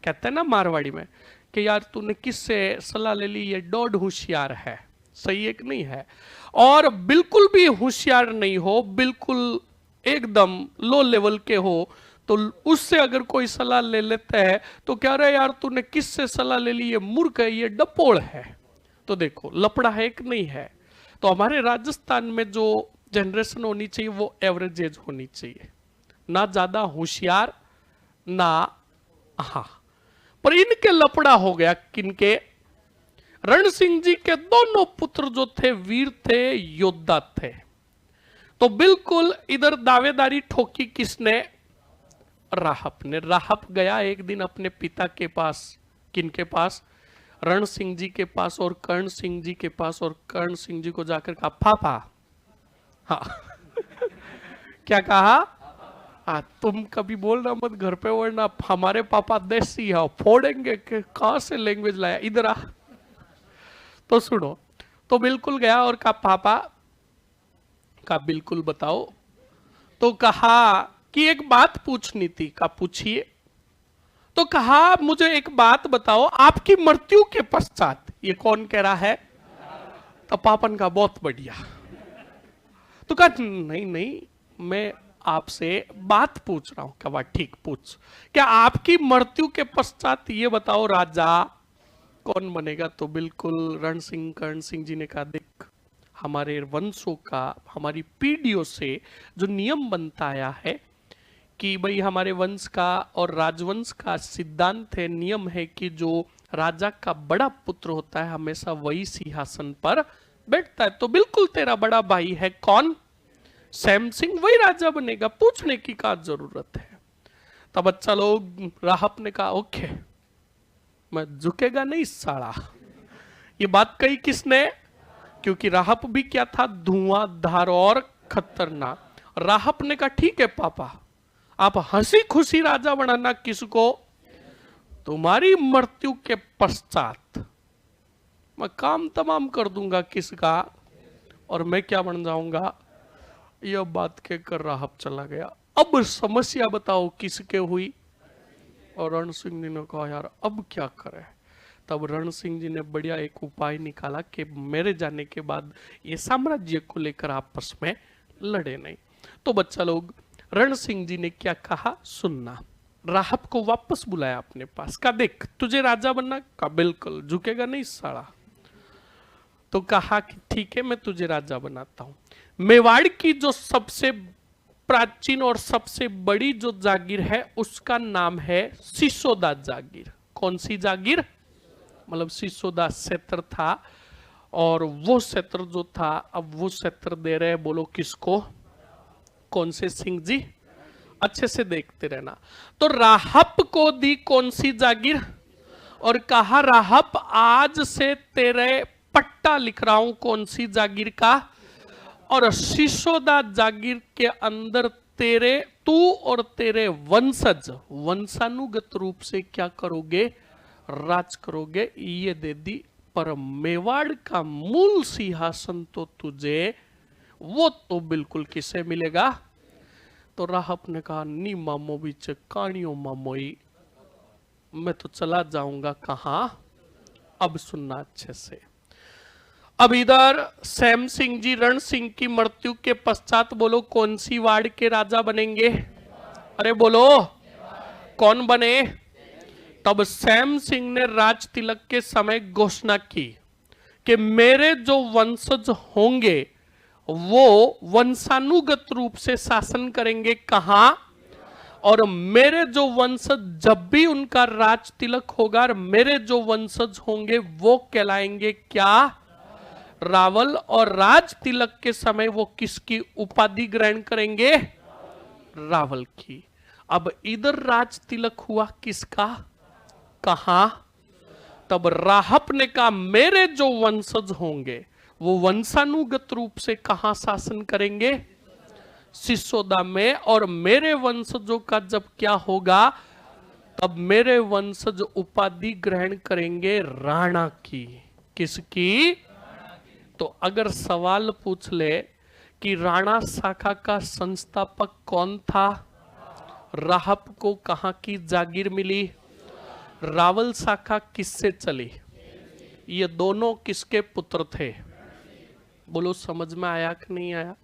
कहते हैं ना मारवाड़ी में कि यार तूने किससे सलाह ले ली, ये डॉड होशियार है। सही एक नहीं है? और बिल्कुल भी होशियार नहीं हो, बिल्कुल एकदम लो लेवल के हो, तो उससे अगर कोई सलाह ले लेता है तो कह रहे यार तूने किससे सलाह ले ली, ये मूर्ख है, ये डपोड़ है। तो देखो लपड़ा है कि नहीं है? तो हमारे राजस्थान में जो जनरेशन होनी चाहिए वो एवरेज एज होनी चाहिए, ना ज्यादा होशियार ना। हाँ, पर इनके लपड़ा हो गया। किनके? रण सिंह जी के दोनों पुत्र जो थे वीर थे, योद्धा थे। तो बिल्कुल इधर दावेदारी ठोकी किसने? राहप ने। राहप गया एक दिन अपने पिता के पास। किनके पास? रण सिंह जी के पास और कर्ण सिंह जी के पास, और कर्ण सिंह जी को जाकर कहा पापा। हाँ क्या कहा? हाँ, तुम कभी बोलना मत घर पे, वरना हमारे पापा देसी है, फोड़ेंगे कि कहां से लैंग्वेज लाया, इधर आ। तो सुनो, तो बिल्कुल गया और कहा पापा का बिल्कुल बताओ। तो कहा कि एक बात पूछनी थी। का पूछिए। तो कहा मुझे एक बात बताओ, आपकी मृत्यु के पश्चात, ये कौन कह रहा है? तो पापन का बहुत बढ़िया। तो कहा नहीं नहीं, मैं आपसे बात पूछ रहा हूं। क्या बात? ठीक, पूछ। क्या आपकी मृत्यु के पश्चात ये बताओ राजा कौन बनेगा? तो बिल्कुल रण सिंह कर्ण सिंह जी ने कहा देख, हमारे वंशों का, हमारी पीढ़ियों से जो नियम बनता आया है कि भाई हमारे वंश का और राजवंश का सिद्धांत है, नियम है कि जो राजा का बड़ा पुत्र होता है हमेशा वही सिंहासन पर बैठता है। तो बिल्कुल तेरा बड़ा भाई है कौन? सैम सिंह, वही राजा बनेगा, पूछने की क्या जरूरत है। तब बच्चा लोग राहत ने कहा ओके, मैं झुकेगा नहीं साला। ये बात कही किसने? क्योंकि राहप भी क्या था? धुआंधार और खतरनाक। राहप ने कहा ठीक है पापा, आप हंसी खुशी राजा बनाना किसको? तुम्हारी मृत्यु के पश्चात मैं काम तमाम कर दूंगा किसका, और मैं क्या बन जाऊंगा। यह बात कहकर राहब चला गया। अब समस्या बताओ किसके हुई? और रण सिंह जी ने कहा यार अब क्या करें। तब रण सिंह जी ने बढ़िया एक उपाय निकाला कि मेरे जाने के बाद ये साम्राज्य को लेकर आपस में लड़े नहीं। तो बच्चा लोग, रण सिंह जी ने क्या कहा सुनना। राहब को वापस बुलाया अपने पास। का देख तुझे राजा बनना? का बिल्कुल, झुकेगा नहीं साला। तो कहा कि ठीक है, मैं तुझे राजा बनाता हूं। मेवाड़ की जो सबसे प्राचीन और सबसे बड़ी जो जागीर है उसका नाम है सिसोदा जागीर। कौन सी जागीर? मतलब सिसोदा क्षेत्र था, और वो क्षेत्र जो था, अब वो क्षेत्र दे रहे हैं, बोलो किसको? कौन से सिंह जी? अच्छे से देखते रहना। तो राहप को दी कौन सी जागीर? और कहा राहप आज से तेरे पट्टा लिख रहा हूं कौन सी जागीर का, और सिसोदा जागीर के अंदर तेरे, तू और तेरे वंशज वंशानुगत रूप से क्या करोगे? राज करोगे। ये दे दी। पर मेवाड़ का मूल सिंहासन तो तुझे, वो तो बिल्कुल किसे मिलेगा? तो राहप ने कहा नी मामो बीच कानियो मामोई, मैं तो चला जाऊंगा कहां। अब सुनना अच्छे से। अब इधर सैम सिंह जी रण सिंह की मृत्यु के पश्चात बोलो कौन सी वार्ड के राजा बनेंगे? अरे बोलो कौन बने? तब सैम सिंह ने राज तिलक के समय घोषणा की कि मेरे जो वंशज होंगे वो वंशानुगत रूप से शासन करेंगे कहां, और मेरे जो वंशज जब भी उनका राज तिलक होगा, मेरे जो वंशज होंगे वो कहलाएंगे क्या? रावल। और राज तिलक के समय वो किसकी उपाधि ग्रहण करेंगे? रावल की। अब इधर राज तिलक हुआ किसका? कहां? तब राहप ने कहा मेरे जो वंशज होंगे वो वंशानुगत रूप से कहां शासन करेंगे? सिसोदा में। और मेरे वंशजों का जब क्या होगा, तब मेरे वंशज उपाधि ग्रहण करेंगे राणा की। किसकी? तो अगर सवाल पूछ ले कि राणा शाखा का संस्थापक कौन था, राहप को कहां की जागीर मिली, रावल शाखा किससे चली, ये दोनों किसके पुत्र थे? बोलो समझ में आया कि नहीं आया?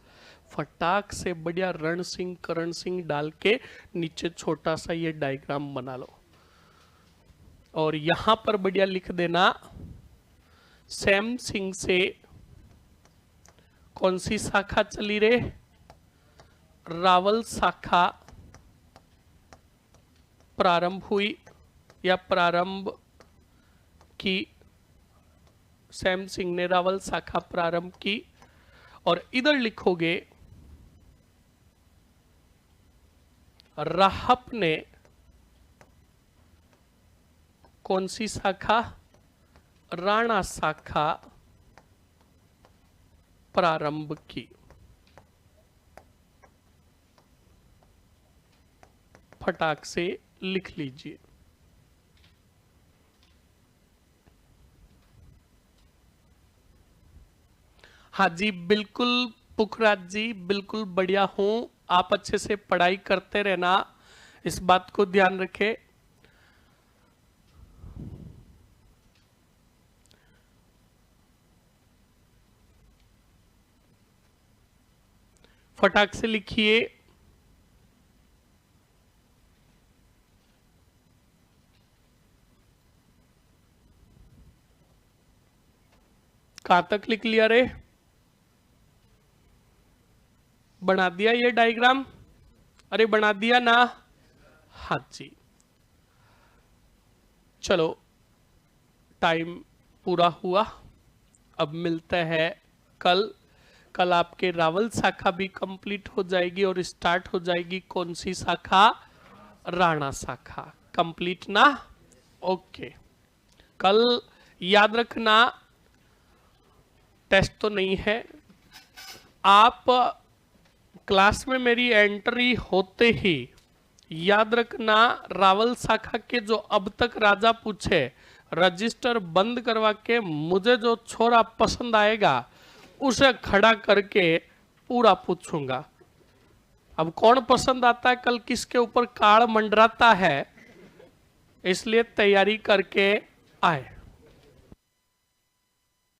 फटाक से बढ़िया रण सिंह करण सिंह डाल के नीचे छोटा सा ये डायग्राम बना लो, और यहां पर बढ़िया लिख देना सैम सिंह से कौन सी शाखा चली रे? रावल शाखा प्रारंभ हुई या प्रारंभ की। सैम सिंह ने रावल शाखा प्रारंभ की। और इधर लिखोगे राहप ने कौन सी शाखा? राणा शाखा प्रारंभ की। फटाक से लिख लीजिए। हाँ जी बिल्कुल पुखराज जी, बिल्कुल बढ़िया हूं। आप अच्छे से पढ़ाई करते रहना, इस बात को ध्यान रखें। फटाक से लिखिए। कहां तक लिख लिया रे? बना दिया ये डायग्राम? अरे बना दिया ना? हाँ जी, चलो टाइम पूरा हुआ। अब मिलते हैं कल। कल आपके रावल शाखा भी कंप्लीट हो जाएगी और स्टार्ट हो जाएगी कौन सी शाखा? राणा शाखा। कंप्लीट ना? ओके। कल याद रखना टेस्ट तो नहीं है। आप क्लास में मेरी एंट्री होते ही याद रखना, रावल शाखा के जो अब तक राजा पूछे रजिस्टर बंद करवा के मुझे जो छोरा पसंद आएगा उसे खड़ा करके पूरा पूछूंगा। अब कौन पसंद आता है, कल किसके ऊपर काल मंडराता है, इसलिए तैयारी करके आए।